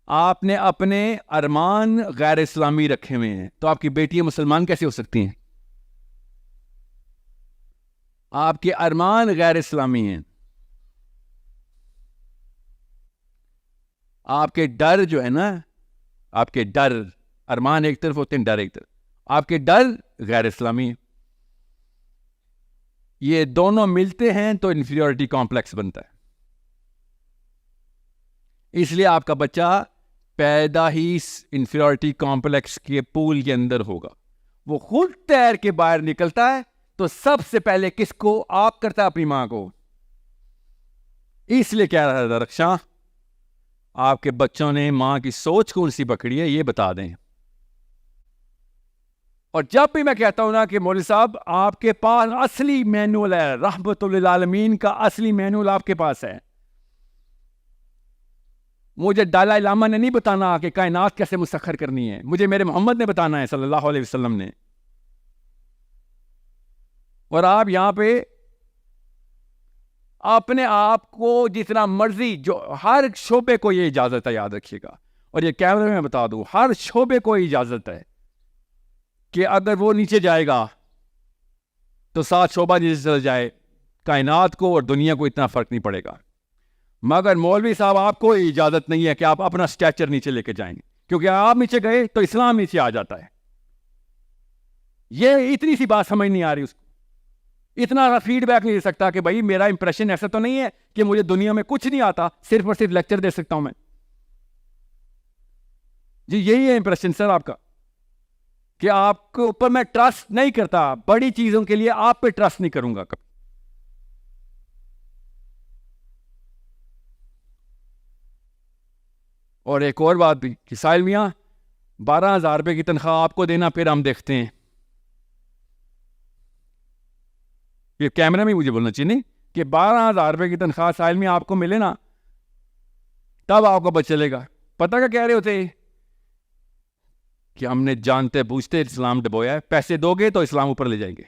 آپ نے اپنے ارمان غیر اسلامی رکھے ہوئے ہیں تو آپ کی بیٹیاں مسلمان کیسے ہو سکتی ہیں؟ آپ کے ارمان غیر اسلامی ہیں. آپ کے ڈر جو ہے نا, آپ کے ڈر, ارمان ایک طرف ہوتے ہیں, ڈر ایک طرف. آپ کے ڈر غیر اسلامی ہیں. یہ دونوں ملتے ہیں تو انفیریورٹی کمپلیکس بنتا ہے. اس لیے آپ کا بچہ پیدا ہی انفیریورٹی کمپلیکس کے پول کے اندر ہوگا. وہ خود تیر کے باہر نکلتا ہے تو سب سے پہلے کس کو آگ کرتا ہے؟ اپنی ماں کو. اس لیے کہہ رہا تھا رکشا, آپ کے بچوں نے ماں کی سوچ کون سی پکڑی ہے یہ بتا دیں. اور جب بھی میں کہتا ہوں نا کہ مولوی صاحب آپ کے پاس اصلی مینول ہے, رحمت للعالمین کا اصلی مینول آپ کے پاس ہے, مجھے دلائی لاما نے نہیں بتانا کہ کائنات کیسے مسخر کرنی ہے, مجھے میرے محمد نے بتانا ہے صلی اللہ علیہ وسلم نے. اور آپ یہاں پہ اپنے آپ کو جتنا مرضی, جو ہر شعبے کو یہ اجازت ہے, یاد رکھیے گا, اور یہ کیمرے میں بتا دوں, ہر شعبے کو اجازت ہے کہ اگر وہ نیچے جائے گا تو 7 شعبہ نیچے چل جائے, کائنات کو اور دنیا کو اتنا فرق نہیں پڑے گا. مگر مولوی صاحب آپ کو اجازت نہیں ہے کہ آپ اپنا سٹیچر نیچے لے کے جائیں, کیونکہ آپ نیچے گئے تو اسلام نیچے آ جاتا ہے. یہ اتنی سی بات سمجھ نہیں آ رہی اس کو. اتنا فیڈ بیک نہیں دے سکتا کہ بھائی میرا امپریشن ایسا تو نہیں ہے کہ مجھے دنیا میں کچھ نہیں آتا, صرف اور صرف لیکچر دے سکتا ہوں میں. جی یہی ہے امپریشن سر آپ کا, کہ آپ کے اوپر میں ٹرسٹ نہیں کرتا, بڑی چیزوں کے لیے آپ پہ ٹرسٹ نہیں کروں گا کبھی. اور ایک اور بات بھی کہ ساحل میاں 12,000 روپے کی تنخواہ آپ کو دینا, پھر ہم دیکھتے ہیں. یہ کیمرہ میں مجھے بولنا چاہیے نہیں کہ 12,000 روپے کی تنخواہ ساحل میں آپ کو ملے نا, تب آپ کا بچہ چلے گا. پتہ کیا کہہ رہے ہوتے کہ ہم نے جانتے بوجھتے اسلام ڈبویا ہے, پیسے دو گے تو اسلام اوپر لے جائیں گے.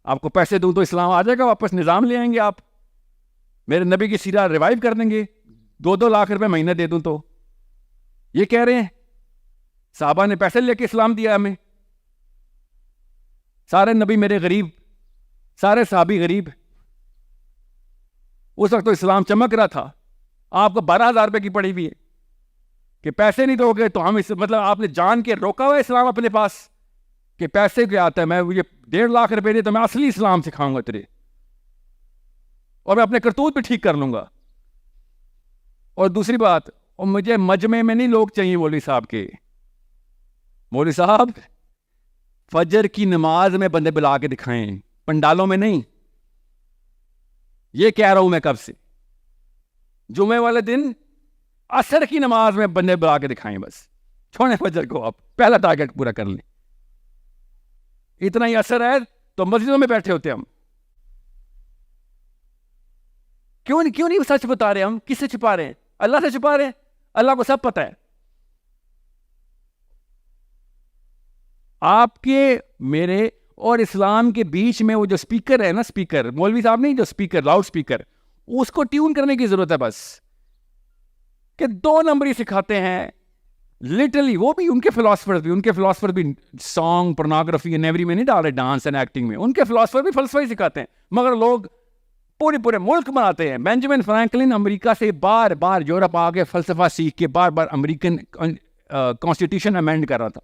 آپ کو پیسے دوں تو اسلام آ جائے گا واپس, نظام لے آئیں گے آپ, میرے نبی کی سیرت ریوائیو کر دیں گے. 2 لاکھ روپے مہینہ دے دوں تو یہ کہہ رہے ہیں. صحابہ نے پیسے لے کے اسلام دیا ہمیں. سارے نبی میرے غریب, سارے صحابی غریب. اس وقت تو اسلام چمک رہا تھا, آپ کو 12,000 روپے کی پڑی ہوئی ہے کہ پیسے نہیں دو گے تو ہم اس, مطلب آپ نے جان کے روکا ہوا اسلام اپنے پاس کہ پیسے کیا آتا ہے, میں یہ 1.5 لاکھ روپے دے تو میں اصلی اسلام سکھاؤں گا تیرے, اور میں اپنے کرتوت بھی ٹھیک کر لوں گا. اور دوسری بات, اور مجھے مجمع میں نہیں لوگ چاہیے مولوی صاحب کے. مولوی صاحب فجر کی نماز میں بندے بلا کے دکھائیں, پنڈالوں میں نہیں. یہ کہہ رہا ہوں میں کب سے, جمعے والے دن عصر کی نماز میں بندے بلا کے دکھائیں, بس چھوڑیں فجر کو, آپ پہلا ٹارگیٹ پورا کر لیں. اتنا ہی اثر ہے تو مسجدوں میں بیٹھے ہوتے ہم. کیوں نہیں سچ بتا رہے؟ ہم کس سے چھپا رہے ہیں؟ اللہ سے چھپا رہے ہیں؟ اللہ کو سب پتہ ہے. آپ کے میرے اور اسلام کے بیچ میں وہ جو اسپیکر ہے نا، اسپیکر مولوی صاحب نہیں، جو اسپیکر لاؤڈ اسپیکر، اس کو ٹیون کرنے کی ضرورت ہے بس. کہ 2 نمبر سکھاتے ہیں لٹرلی. وہ بھی ان کے فلاسفر بھی سانگ پورنوگرافی اینڈ ایوری میں نہیں ڈال رہے، ڈانس اینڈ ایکٹنگ میں. ان کے فلاسفر بھی فلسفہ ہی سکھاتے ہیں، مگر لوگ پورے ملک بناتے ہیں. بینجامن فرینکلن امریکہ سے بار بار یورپ آ کے فلسفہ سیکھ کے بار بار امریکن کانسٹیٹیوشن امینڈ کر رہا تھا.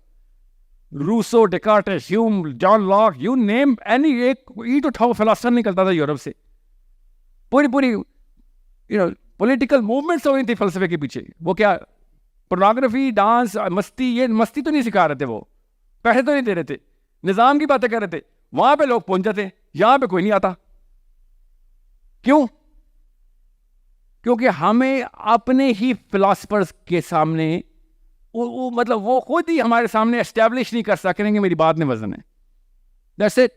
Rousseau, Descartes, Hume, John Locke, you name any, ایک اینٹ اٹھاؤ فلاسفر نکلتا تھا یورپ سے. پوری پولیٹیکل موومنٹس ہوئی تھی فلسفے کے پیچھے. وہ کیا پورنوگرافی، ڈانس، مستی، یہ مستی تو نہیں سکھا رہے تھے، وہ پیسے تو نہیں دے رہے تھے، نظام کی باتیں کر رہے تھے. وہاں پہ لوگ پہنچ جاتے، یہاں پہ کوئی نہیں آتا. کیوں؟ کیونکہ ہمیں اپنے ہی فلاسفرز کے سامنے مطلب وہ خود ہی ہمارے سامنے اسٹیبلش نہیں کر سک رہے کہ میری بات میں وزن ہے. That's it.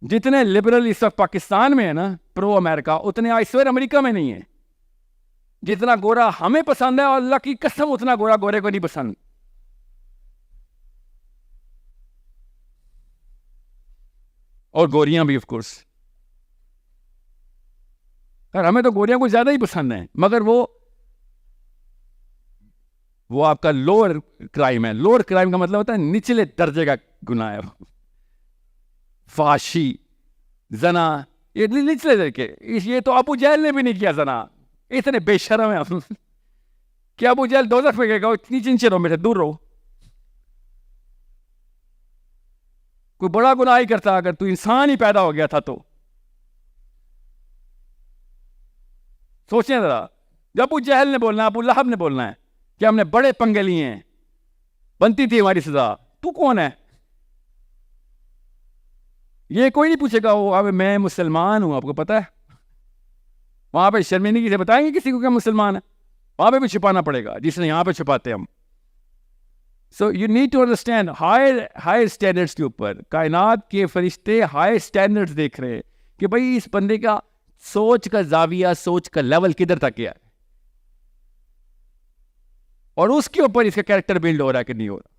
جتنے لبرل اس وقت پاکستان میں ہے نا، پرو امریکہ، اتنے آئسور امریکہ میں نہیں ہے. جتنا گورا ہمیں پسند ہے، اور اللہ کی قسم اتنا گورا گورے کو نہیں پسند. اور گوریاں بھی آف کورس. ہمیں تو گوریاں کو زیادہ ہی پسند ہیں، مگر وہ آپ کا لوور کرائم ہے. لوور کرائم کا مطلب ہوتا ہے نچلے درجے کا گناہ ہے. فحاشی، زنا، یہ نچلے درجے کے. یہ تو ابو جہل نے بھی نہیں کیا زنا. اتنے بے شرم ہیں کہ ابو جہل دوزخ میں گئے گا. نیچے رہو، میرے دور رہو. کوئی بڑا گناہ ہی کرتا اگر تو انسان ہی پیدا ہو گیا تھا تو. سوچیں ذرا، جب ابو جہل نے بولنا ہے، ابو لہب نے بولنا ہے کہ ہم نے بڑے پنگے لیے ہیں، بنتی تھی ہماری سزا. تو کون ہے؟ یہ کوئی نہیں پوچھے گا. وہ میں مسلمان ہوں، آپ کو پتا ہے. وہاں پہ شرمندگی سے بتائیں گے کسی کو کہ مسلمان ہے؟ وہاں پہ بھی چھپانا پڑے گا جس نے یہاں پہ چھپاتے ہم. So you need to understand higher standards کے اوپر کائنات کے فرشتے ہائر اسٹینڈرڈس دیکھ رہے ہیں کہ بھائی اس بندے کا سوچ کا زاویہ، سوچ کا لیول کدھر تک ہے، اور اس کے اوپر اس کا کیریکٹر بلڈ ہو رہا ہے کہ نہیں ہو رہا.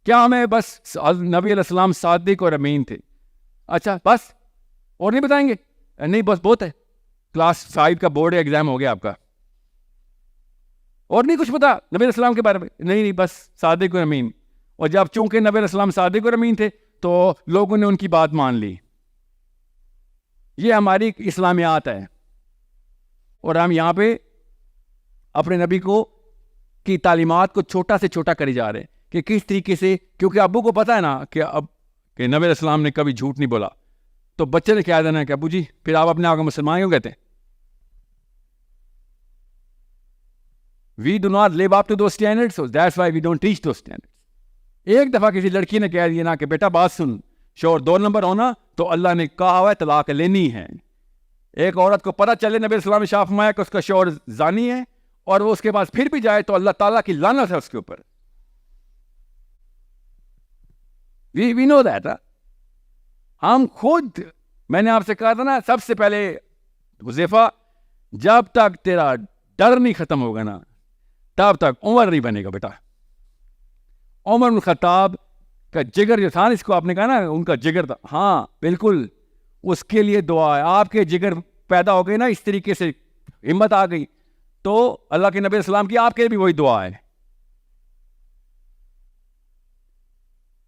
کیا ہمیں بس نبی علیہ السلام صادق اور امین تھے، اچھا بس، اور نہیں بتائیں گے؟ نہیں بس بہت ہے. کلاس 5 کا بورڈ ایگزام ہو گیا آپ کا، اور نہیں کچھ پتا نبی علیہ السلام کے بارے میں؟ نہیں بس صادق اور امین. اور جب چونکہ نبی علیہ السلام صادق اور امین تھے تو لوگوں نے ان کی بات مان لی. یہ ہماری اسلامیات ہے. اور ہم یہاں پہ اپنے نبی کی تعلیمات کو چھوٹا سے چھوٹا کرے جا رہے ہیں کہ کس طریقے سے. کیونکہ ابو کو پتا ہے نا کہ نبی علیہ السلام نے کبھی جھوٹ نہیں بولا، تو بچے نے کیا دینا ہے کہ ابو جی پھر آپ اپنے آپ کو مسلمان کیوں کہتے ہیں؟ We do not live up to those standards, so that's why we don't teach those standards. ایک دفعہ کسی لڑکی نے کہہ دیا نا کہ بیٹا بات سن، شوہر 2 نمبر ہونا تو اللہ نے کہا ہوا ہے طلاق لینی ہے. ایک عورت کو پتہ چلے نبی اسلام نے شاف فرمایا کہ اس کا شوہر زانی ہے، اور وہ اس کے پاس پھر بھی جائے تو اللہ تعالیٰ کی لعنت ہے اس کے اوپر. We know that. ہم خود، میں نے آپ سے کہا تھا نا سب سے پہلے حذیفہ، جب تک تیرا ڈر نہیں ختم ہوگا نا تب تک عمر نہیں بنے گا بیٹا. عمر بن خطاب کا جگر جو تھا نا، اس کو آپ نے کہا نا ان کا جگر تھا، ہاں بالکل، اس کے لیے دعا ہے. آپ کے جگر پیدا ہو گئے نا اس طریقے سے، ہمت آ گئی، تو اللہ کے نبی السلام کی آپ کے بھی وہی دعا ہے.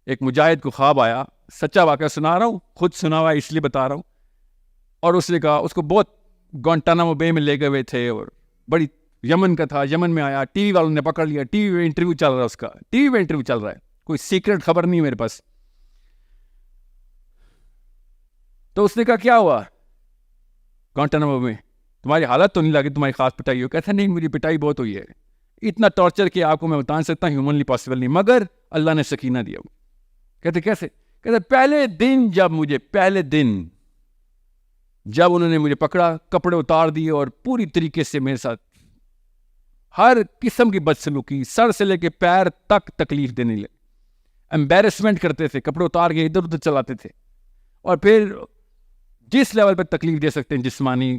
ایک مجاہد کو خواب آیا، سچا واقعہ سنا رہا ہوں، خود سنا ہوا اس لیے بتا رہا ہوں. اور اس نے کہا، اس کو بہت گوانٹانامو بے میں لے گئے ہوئے تھے، اور بڑی یمن کا تھا. یمن میں آیا، ٹی وی والوں نے پکڑ لیا، ٹی وی میں انٹرویو چل رہا ہے، اس کا ٹی وی میں انٹرویو چل رہا ہے، کوئی سیکرٹ خبر نہیں میرے پاس. تو اس نے کہا کیا ہوا گوانٹانامو میں، تمہاری حالت تو نہیں لگی تمہاری خاص پٹائی ہو؟ کہتا نہیں میری پٹائی بہت ہوئی ہے، اتنا ٹارچر کیا آپ کو میں بتا نہیں سکتا، ہیومنلی پاسبل نہیں، مگر اللہ نے سکینہ دیا. کہتے کیسے؟ کہتے پہلے دن جب انہوں نے مجھے پکڑا، کپڑے اتار دیے اور پوری طریقے سے میرے ساتھ ہر قسم کی بدسلوکی، سر سے لے کے پیر تک تکلیف دینے لگے، امبیرسمنٹ کرتے تھے، کپڑے اتار کے ادھر ادھر چلاتے تھے. اور پھر جس لیول پہ تکلیف دے سکتے ہیں جسمانی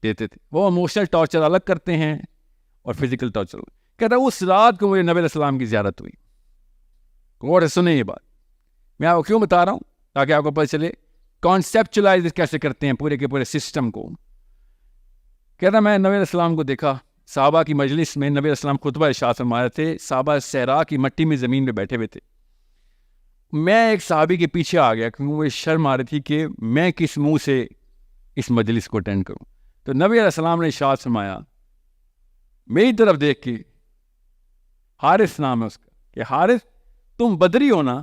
دیتے تھے. وہ ایموشنل ٹارچر الگ کرتے ہیں اور فزیکل ٹارچر. کہتا ہے اس رات کو مجھے نبی علیہ السلام کی زیارت ہوئی. غور سے سنیں یہ بات, میں آپ کو کیوں بتا رہا ہوں, تاکہ آپ کو پتہ چلے کانسیپچلائز کیسے کرتے ہیں پورے کے پورے سسٹم کو. کہتا میں نبی علیہ السلام کو دیکھا صحابہ کی مجلس میں. نبی علیہ السلام خطبہ ارشاد فرما رہے تھے, صحابہ صحرا کی مٹی میں زمین پہ بیٹھے ہوئے تھے. میں ایک صحابی کے پیچھے آ گیا کیونکہ مجھے شرم آ رہی تھی کہ میں کس منہ سے اس مجلس کو اٹینڈ کروں. تو نبی علیہ السلام نے ارشاد فرمایا میری طرف دیکھ کے, حارث نام ہے اس کا, کہ حارث تم بدری ہو نا,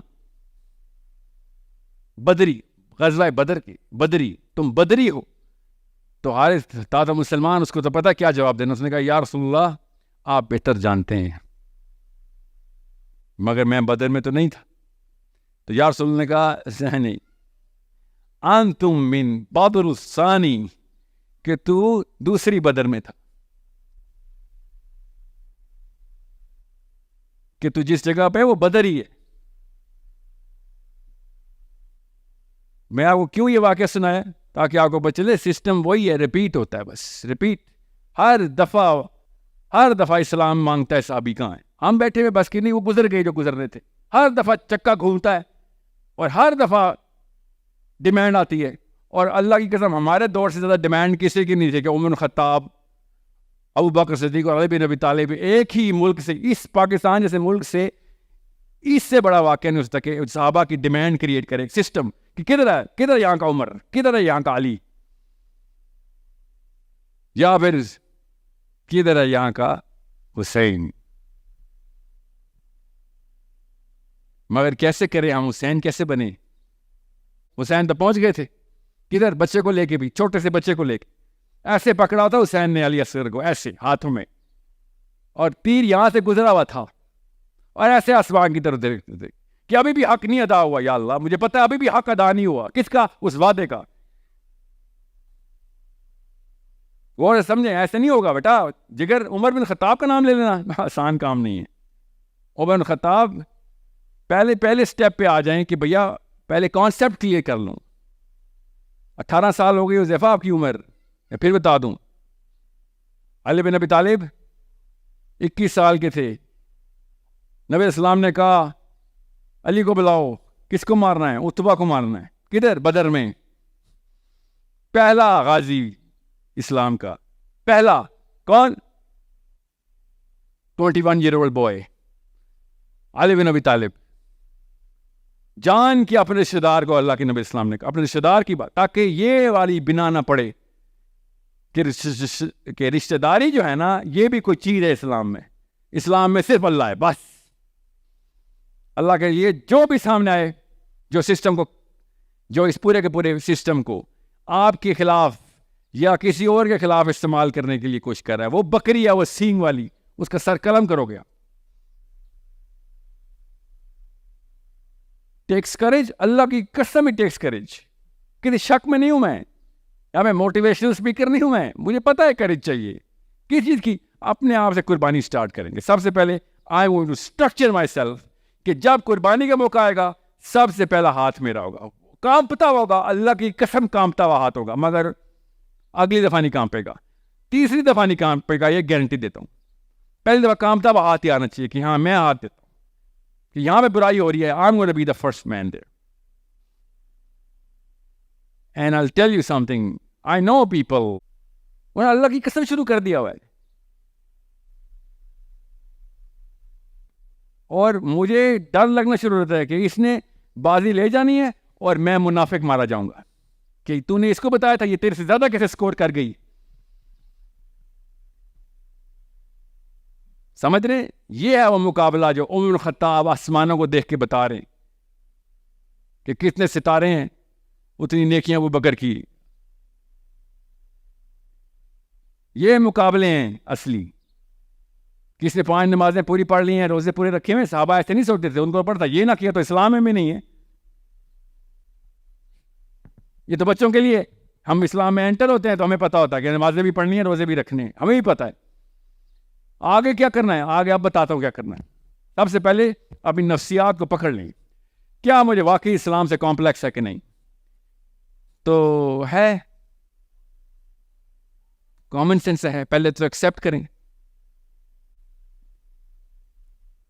بدری غزوہ بدر کی بدری, تم بدری ہو. تو حارث تھا مسلمان, اس کو تو پتہ کیا جواب دینا. اس نے کہا یا رسول اللہ آپ بہتر جانتے ہیں, مگر میں بدر میں تو نہیں تھا. تو یا رسول اللہ نے کہا نہیں, انتم من بدر الثانی, کہ تو دوسری بدر میں تھا, کہ تو جس جگہ پہ وہ بدر ہی ہے. میں آپ کو کیوں یہ واقعہ سنایا, تاکہ آپ کو پتہ چلے سسٹم وہی ہے, ریپیٹ ہوتا ہے, بس ریپیٹ. ہر دفعہ اسلام مانگتا ہے صحابی کہاں ہے. ہم بیٹھے ہوئے بس کی نہیں, وہ گزر گئے جو گزرنے تھے. ہر دفعہ چکا گھومتا ہے اور ہر دفعہ ڈیمانڈ آتی ہے. اور اللہ کی قسم ہمارے دور سے زیادہ ڈیمانڈ کسی کی نہیں تھی کہ عمر خطاب, ابو بکر صدیق اور علی بن ابی طالب ایک ہی ملک سے, اس پاکستان جیسے ملک سے اس سے بڑا واقعہ نہیں ہو سکتا کہ صحابہ کی ڈیمانڈ کریٹ کرے ایک سسٹم کہ کدھر یہاں کا عمر, کدھر ہے یہاں کا علی, یا پھر کدھر ہے یہاں کا حسین. مگر کیسے کریں ہم, حسین کیسے بنے؟ حسین تو پہنچ گئے تھے کدھر, بچے کو لے کے, بھی چھوٹے سے بچے کو لے کے ایسے پکڑا تھا حسین نے علی اصغر کو ایسے ہاتھوں میں, اور تیر یہاں سے گزرا ہوا تھا, اور ایسے آسمان کی طرف دیکھتے تھے کہ ابھی بھی حق نہیں ادا ہوا. یا اللہ مجھے پتا ہے ابھی بھی حق ادا نہیں ہوا. کس کا؟ اس وعدے کا. غور سے سمجھیں, ایسے نہیں ہوگا بیٹا. جگر عمر بن خطاب کا نام لے لینا آسان کام نہیں ہے. عمر بن خطاب پہلے سٹیپ پہ آ جائیں کہ بھیا پہلے کانسیپٹ کلیئر کر لوں. 18 سال ہو گئی حذیفہ آپ کی عمر, میں پھر بتا دوں. علی بن ابی طالب 21 سال کے تھے. نبی علیہ السلام نے کہا علی کو بلاؤ. کس کو مارنا ہے؟ عتبہ کو مارنا ہے. کدھر؟ بدر میں. پہلا غازی اسلام کا, پہلا کون؟ 21 year old boy علی بن ابی طالب. جان کی اپنے رشتہ دار کو, اللہ کے نبی اسلام نے کہا اپنے رشتہ دار کی بات, تاکہ یہ والی بنا نہ پڑے کہ رشتہ داری جو ہے نا یہ بھی کوئی چیز ہے اسلام میں. اسلام میں صرف اللہ ہے بس. اللہ کے یہ جو بھی سامنے آئے, جو سسٹم کو, جو اس پورے کے پورے سسٹم کو آپ کے خلاف یا کسی اور کے خلاف استعمال کرنے کے لیے کوشش کر رہا ہے, وہ بکری ہے, وہ سینگ والی, اس کا سر قلم کرو گیا. ٹیکس کریج, اللہ کی قسم ہی ٹیکس کریج. کسی شک میں نہیں ہوں میں, یا میں موٹیویشنل اسپیکر نہیں ہوں میں. مجھے پتا ہے کریج چاہیے کس چیز کی. اپنے آپ سے قربانی سٹارٹ کریں گے. سب سے پہلے I want to structure myself کہ جب قربانی کا موقع آئے گا سب سے پہلا ہاتھ میرا ہوگا. کانپتا ہوگا, اللہ کی قسم کانپتا ہوا ہاتھ ہوگا, مگر اگلی دفعہ نہیں کانپے گا, تیسری دفعہ نہیں کانپے گا, یہ گارنٹی دیتا ہوں. پہلی دفعہ کانپتا ہوا ہاتھ ہی آنا چاہیے کہ ہاں میں ہاتھ دیتا ہوں کہ یہاں پہ برائی ہو رہی ہے. I'm going to be the first man there. And I'll tell you something. I know people. انہوں نے اللہ کی قسم شروع کر دیا ہوا ہے. اور مجھے ڈر لگنا شروع ہوتا ہے کہ اس نے بازی لے جانی ہے اور میں منافق مارا جاؤں گا کہ تو نے اس کو بتایا تھا یہ تیرے سے زیادہ کیسے سکور کر گئی. سمجھ رہے؟ یہ ہے وہ مقابلہ جو عمر بن خطاب آسمانوں کو دیکھ کے بتا رہے ہیں کہ کتنے ستارے ہیں اتنی نیکیاں ابو بکر کی. یہ مقابلے ہیں اصلی. کس نے 5 نمازیں پوری پڑھ لی ہیں, روزے پورے رکھے ہوئے, صحابہ ایسے نہیں سوچتے تھے, ان کو پڑھتا یہ نہ کیا تو اسلام میں بھی نہیں ہے. یہ تو بچوں کے لیے, ہم اسلام میں انٹر ہوتے ہیں تو ہمیں پتا ہوتا ہے کہ نمازیں بھی پڑھنی ہیں, روزے بھی رکھنے ہیں, ہمیں بھی پتا ہے. آگے کیا کرنا ہے, آگے اب بتاتا ہوں کیا کرنا ہے. سب سے پہلے اپنی نفسیات کو پکڑ لیں, کیا مجھے واقعی اسلام سے کمپلیکس ہے کہ نہیں. تو ہے, کامن سینس ہے, پہلے تو ایکسیپٹ کریں,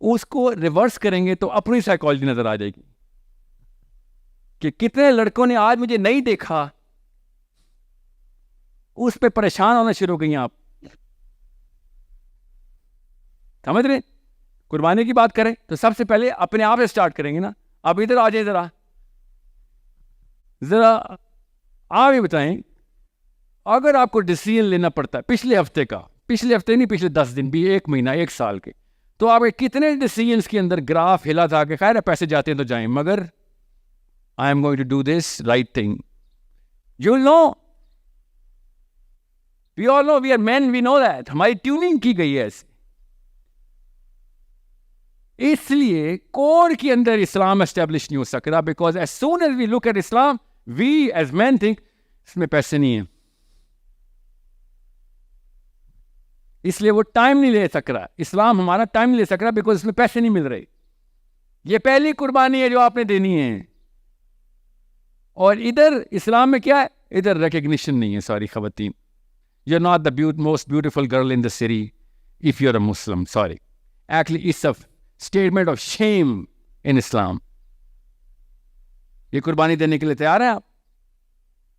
اس کو ریورس کریں گے تو اپنی سائیکالوجی نظر آ جائے گی کہ کتنے لڑکوں نے آج مجھے نہیں دیکھا, اس پہ پریشان ہونا شروع ہو گئی ہیں. آپ سمجھ رہے؟ قربانی کی بات کریں تو سب سے پہلے اپنے آپ سے سٹارٹ کریں گے نا. آپ ادھر آ جائیں, ذرا آپ یہ بتائیں, اگر آپ کو ڈیسیژن لینا پڑتا ہے پچھلے ہفتے کا, پچھلے ہفتے نہیں, پچھلے 10 دن بھی, 1 مہینہ, 1 سال کے, تو آپ کتنے ڈیسیژنس کے اندر گراف ہلا تھا کہ خیر ہے پیسے جاتے ہیں تو جائیں, مگر I am going to do this right thing. You will know. We all know, we are men, we know that. ہماری ٹیوننگ کی گئی ہے ایسے. اس لیے کور کے اندر اسلام اسٹیبلش نہیں ہو سکتا, because as soon as we look at Islam, we as men think اس میں پیسے نہیں ہیں, اس لیے وہ ٹائم نہیں لے سک رہا. اسلام ہمارا ٹائم نہیں لے سک رہا بیکاز اس میں پیسے نہیں مل رہے. یہ پہلی قربانی ہے جو آپ نے دینی ہے. اور ادھر اسلام میں کیا ہے, ادھر ریکگنیشن نہیں ہے. سوری خواتین, you are not the most beautiful girl in the city if you are a Muslim. Sorry, actually it's a statement of shame in Islam. یہ قربانی دینے کے لیے تیار ہیں آپ؟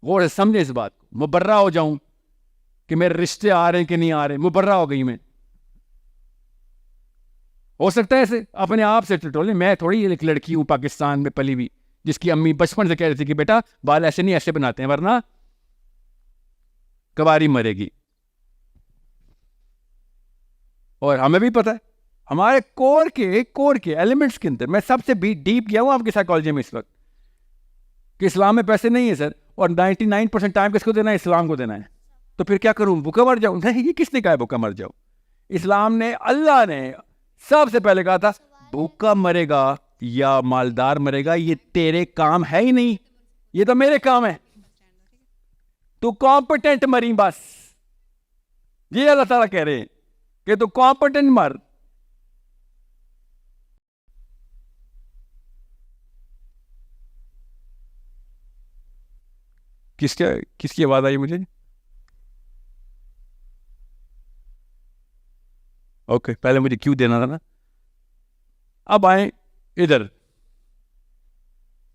غور سے سمجھیں اس بات کو. مبرہ ہو جاؤں کہ میرے رشتے آ رہے ہیں کہ نہیں آ رہے, مبرہ ہو گئی میں. ہو سکتا ہے ایسے اپنے آپ سے ٹٹولے, میں تھوڑی ایک لڑکی ہوں پاکستان میں پلی ہوئی جس کی امی بچپن سے کہہ رہی تھی کہ بیٹا بال ایسے نہیں ایسے بناتے ہیں ورنہ کباری مرے گی. اور ہمیں بھی پتہ ہے ہمارے کور کے ایلیمنٹس کے اندر, میں سب سے ڈیپ گیا ہوں آپ کی سائیکالوجی میں اس وقت, کہ اسلام میں پیسے نہیں ہیں سر, اور 99% ٹائم کس کو دینا ہے؟ اسلام کو دینا ہے. تو پھر کیا کروں, بھوکا مر جاؤں؟ نہیں, یہ کس نے کہا ہے بھوکا مر جاؤ؟ اسلام نے, اللہ نے سب سے پہلے کہا تھا بھوکا مرے گا یا مالدار مرے گا یہ تیرے کام ہے ہی نہیں, یہ تو میرے کام ہے. تو کمپٹنٹ مری بس, یہ اللہ تعالیٰ کہہ رہے ہیں کہ تو کمپٹنٹ مر. کس کی آواز آئی مجھے؟ اوکے, پہلے مجھے کیوں دینا تھا نا. اب آئیں ادھر,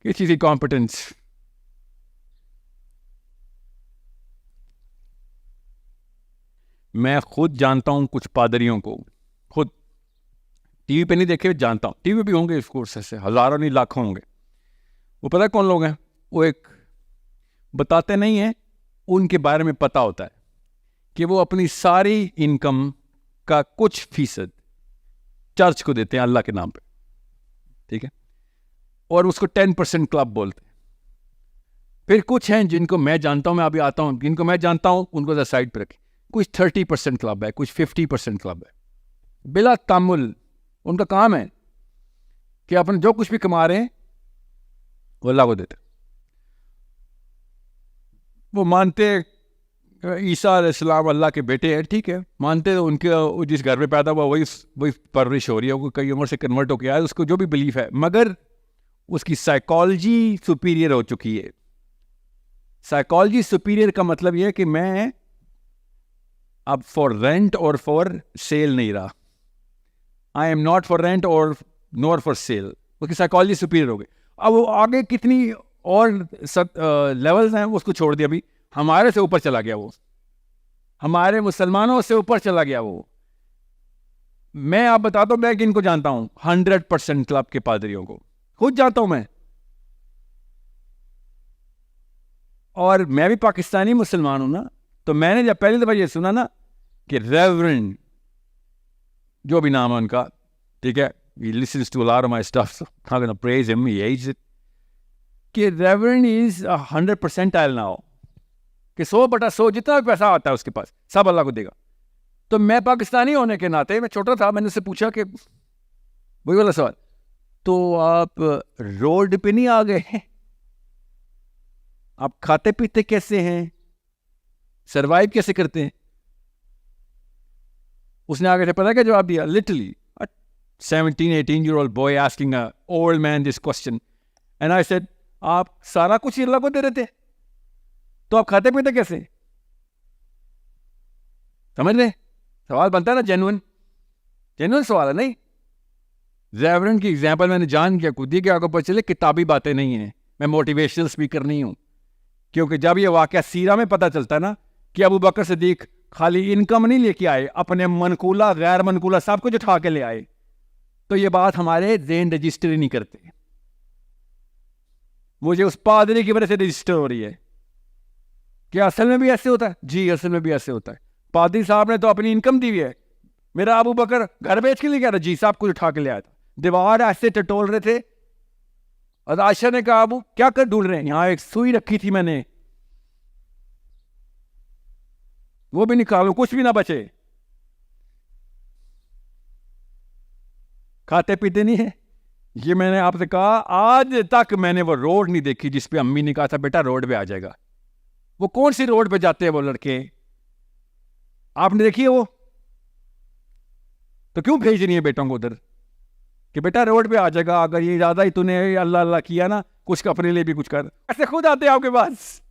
کس چیز کی کمپٹنس. میں خود جانتا ہوں کچھ پادریوں کو, خود ٹی وی پہ نہیں دیکھے, جانتا ہوں. ٹی وی پہ بھی ہوں گے اس کورس سے, ہزاروں نہیں لاکھوں ہوں گے. وہ پتہ کون لوگ ہیں؟ وہ ایک بتاتے نہیں ہیں, ان کے بارے میں پتہ ہوتا ہے کہ وہ اپنی ساری انکم کا کچھ فیصد چرچ کو دیتے ہیں اللہ کے نام پہ, ٹھیک ہے, اور اس کو 10% کلب بولتے ہیں. پھر کچھ ہیں جن کو میں جانتا ہوں, میں ابھی آتا ہوں, جن کو میں جانتا ہوں ان کو سائڈ پہ رکھیں. کچھ 30% کلب ہے, کچھ 50% کلب ہے, بلا تعمل. ان کا کام ہے کہ اپنے جو کچھ بھی کما رہے ہیں وہ اللہ کو دیتے. وہ مانتے عیسیٰ علیہ السلام اللہ کے بیٹے ہیں, ٹھیک ہے, مانتے ان کے جس گھر میں پیدا ہوا وہی پرورش ہو رہی ہے, وہ کئی عمر سے کنورٹ ہو کے آیا, اس کو جو بھی بلیف ہے, مگر اس کی سائیکالوجی سپیریئر ہو چکی ہے. سائیکالوجی سپیریئر کا مطلب یہ ہے کہ میں اب فار رینٹ اور فار سیل نہیں رہا. I am not for rent اور نور فار سیل. اس کی سائیکالوجی سپیریئر ہو گئی. اب وہ آگے کتنی اور لیولز ہیں اس کو چھوڑ دیا. ابھی ہمارے سے اوپر چلا گیا, وہ ہمارے مسلمانوں سے اوپر چلا گیا. وہ میں آپ بتاتا ہوں, میں کن کو جانتا ہوں, 100% کلب کے پادریوں کو خود جانتا ہوں میں. اور میں بھی پاکستانی مسلمان ہوں نا, تو میں نے جب پہلی دفعہ یہ سنا نا کہ ریورنڈ جو بھی نام ہے ان کا, ٹھیک ہے, he listens to a lot of my stuff, so I'm not going to praise him, he hates it, کہ ریورنڈ is 100% now, کہ 100/100 جتنا بھی پیسہ آتا ہے اس کے پاس سب اللہ کو دے گا. تو میں پاکستانی ہونے کے ناطے, میں چھوٹا تھا, میں نے اس سے پوچھا کہ وہی والا سوال, تو آپ روڈ پہ نہیں آ گئے ہیں, آپ کھاتے پیتے کیسے ہیں, سروائیو کیسے کرتے ہیں؟ اس نے آگے سے پتا کیا جواب دیا, literally 17-18-year-old boy asking an old man this question, and I said, آپ سارا کچھ اللہ کو دے رہے تھے. تو آپ کھاتے پیتے کیسے؟ سمجھ لیں سوال بنتا ہے نا، جینوئن سوال ہے. نہیں ریورنڈ کی ایگزامپل میں نے جان کیا خود دی کہ آپ کو پتہ چلے کتابی باتیں نہیں ہیں، میں موٹیویشنل اسپیکر نہیں ہوں. کیونکہ جب یہ واقعہ سیرہ میں پتہ چلتا ہے نا کہ ابو بکر صدیق خالی انکم نہیں لے کے آئے، اپنے منقولہ غیر منقولہ سب کچھ اٹھا کے لے آئے، تو یہ بات ہمارے ذہن رجسٹر ہی نہیں کرتے. مجھے اس پادری کی وجہ سے رجسٹر ہو رہی ہے. کیا اصل میں بھی ایسے ہوتا ہے؟ جی اصل میں بھی ایسے ہوتا ہے. پادری صاحب نے تو اپنی انکم دی ہوئی ہے. میرا ابو بکر گھر بیچ کے لے گیا تھا، جی سب کچھ اٹھا کے لے آیا تھا. دیوار ایسے ٹٹول رہے تھے، اور عائشہ نے کہا ابو کیا کر ڈھونڈ رہے ہیں؟ یہاں ایک سوئی رکھی تھی میں نے، وہ بھی نکالو کچھ بھی نہ بچے. کھاتے پیتے نہیں ہے. یہ میں نے آپ سے کہا آج تک میں نے وہ روڈ نہیں دیکھی جس پہ امی نے کہا تھا بیٹا روڈ پہ آ جائے گا. وہ کون سی روڈ پہ جاتے ہیں وہ لڑکے؟ آپ نے دیکھی ہے وہ؟ تو کیوں بھیج رہی ہیں بیٹوں کو ادھر کہ بیٹا روڈ پہ آ جائے گا؟ اگر یہ زیادہ ہی تو نے اللہ اللہ کیا نا، کچھ اپنے لیے بھی کچھ کر. ایسے خود آتے ہیں آپ کے پاس.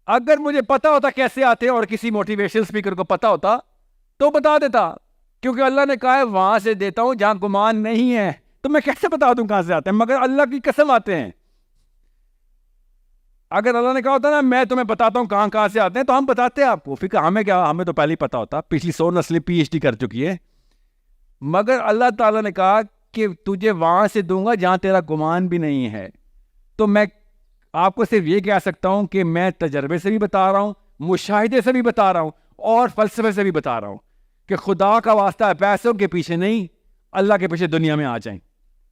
اگر مجھے پتا ہوتا کیسے آتے اور کسی موٹیویشن اسپیکر کو پتا ہوتا تو بتا دیتا، کیونکہ اللہ نے کہا ہے وہاں سے دیتا ہوں جہاں گمان نہیں ہے. تو میں کیسے بتا دوں کہاں سے آتے ہیں؟ مگر اللہ کی قسم آتے ہیں. اگر اللہ نے کہا ہوتا نا میں تمہیں بتاتا ہوں کہاں کہاں سے آتے ہیں تو ہم بتاتے ہیں آپ کو. فکر ہمیں کیا، ہمیں تو پہلے ہی پتا ہوتا، پچھلی 100 نسلیں PhD کر چکی ہے. مگر اللہ تعالیٰ نے کہا کہ تجھے وہاں سے دوں گا جہاں تیرا گمان بھی نہیں ہے. تو میں آپ کو صرف یہ کہہ سکتا ہوں کہ میں تجربے سے بھی بتا رہا ہوں، مشاہدے سے بھی بتا رہا ہوں، اور فلسفے سے بھی بتا رہا ہوں کہ خدا کا واسطہ ہے پیسوں کے پیچھے نہیں، اللہ کے پیچھے دنیا میں آ جائیں.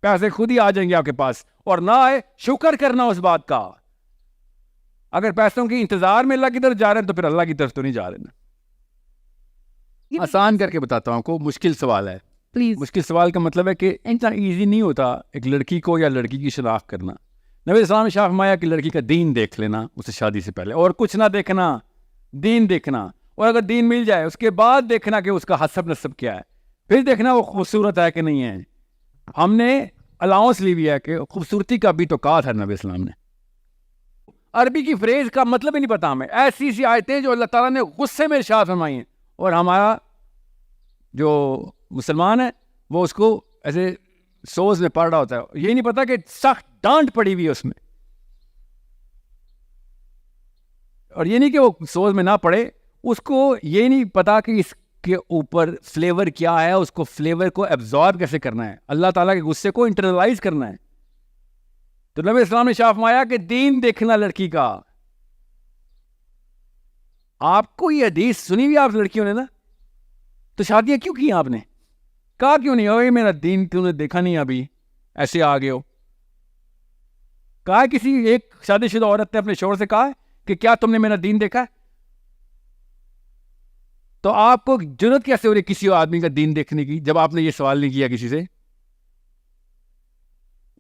پیسے خود ہی آ جائیں گے آپ کے پاس، اور نہ آئے شکر کرنا اس بات کا. اگر پیسوں کے انتظار میں اللہ کی طرف جا رہے ہیں تو پھر اللہ کی طرف تو نہیں جا رہے نا. آسان کر کے بتاتا ہوں آپ کو، مشکل سوال ہے پلیز. مشکل سوال کا مطلب ہے کہ اتنا ایزی نہیں ہوتا ایک لڑکی کو یا لڑکی کی شناخت کرنا. نبی اسلام نے شاہ فرمایا کہ لڑکی کا دین دیکھ لینا اسے شادی سے پہلے، اور کچھ نہ دیکھنا، دین دیکھنا. اور اگر دین مل جائے اس کے بعد دیکھنا کہ اس کا حسب نسب کیا ہے، پھر دیکھنا وہ خوبصورت ہے کہ نہیں ہے. ہم نے الاؤنس لی ہوئی ہے کہ خوبصورتی کا بھی تو کہا تھا نبی اسلام نے. عربی کی فریز کا مطلب ہی نہیں پتا ہمیں. ایسی سی آیتیں جو اللہ تعالیٰ نے غصے میں ارشاد فرمائی ہیں، اور ہمارا جو مسلمان ہے وہ اس کو ایسے سوز میں پڑھ رہا ہوتا ہے. یہ نہیں پتا کہ سخت ڈانٹ پڑی ہوئی ہے اس میں. اور یہ نہیں کہ وہ سوز میں نہ پڑے، اس کو یہ نہیں پتا کہ اس کے اوپر فلیور کیا ہے، اس کو فلیور کو ایبزارب کیسے کرنا ہے، اللہ تعالیٰ کے غصے کو انٹرنلائز کرنا ہے. تو نبی اسلام نے شاہ فرمایا کہ دین دیکھنا لڑکی کا. آپ کو یہ حدیث سنی ہوئی آپ لڑکیوں نے نا، تو شادیاں کیوں کی آپ نے؟ کہا کیوں نہیں ہوئے میرا دین تم نے دیکھا نہیں، ابھی ایسے آ گئے ہو؟ کہا کسی ایک شادی شدہ عورت نے اپنے شوہر سے کہا کہ کیا تم نے میرا دین دیکھا ہے؟ تو آپ کو جرت کیسے ہو رہی کسی آدمی کا دین دیکھنے کی جب آپ نے یہ سوال نہیں کیا کسی سے؟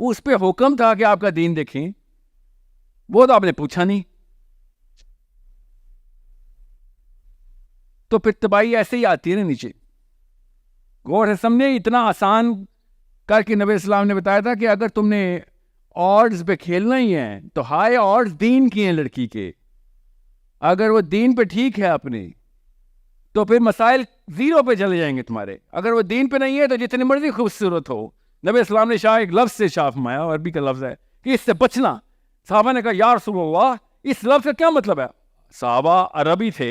اس پہ حکم تھا کہ آپ کا دین دیکھیں، وہ تو آپ نے پوچھا نہیں. تو پھر تباہی ایسے ہی آتی ہے نا نیچے. غور سے سمجھے، اتنا آسان کر کے نبی اسلام نے بتایا تھا کہ اگر تم نے آڈز پہ کھیلنا ہی ہے تو ہائی آڈز دین کی ہیں لڑکی کے. اگر وہ دین پہ ٹھیک ہے اپنے، تو پھر مسائل زیرو پہ چلے جائیں گے تمہارے. اگر وہ دین پہ نہیں ہے تو جتنی مرضی خوبصورت ہو. نبی اسلام نے ایک لفظ سے شاہ فرمایا، عربی کا لفظ ہے، کہ اس سے بچنا. صحابہ نے کہا یا رسول اللہ اس لفظ کا کیا مطلب ہے؟ صحابہ عربی تھے،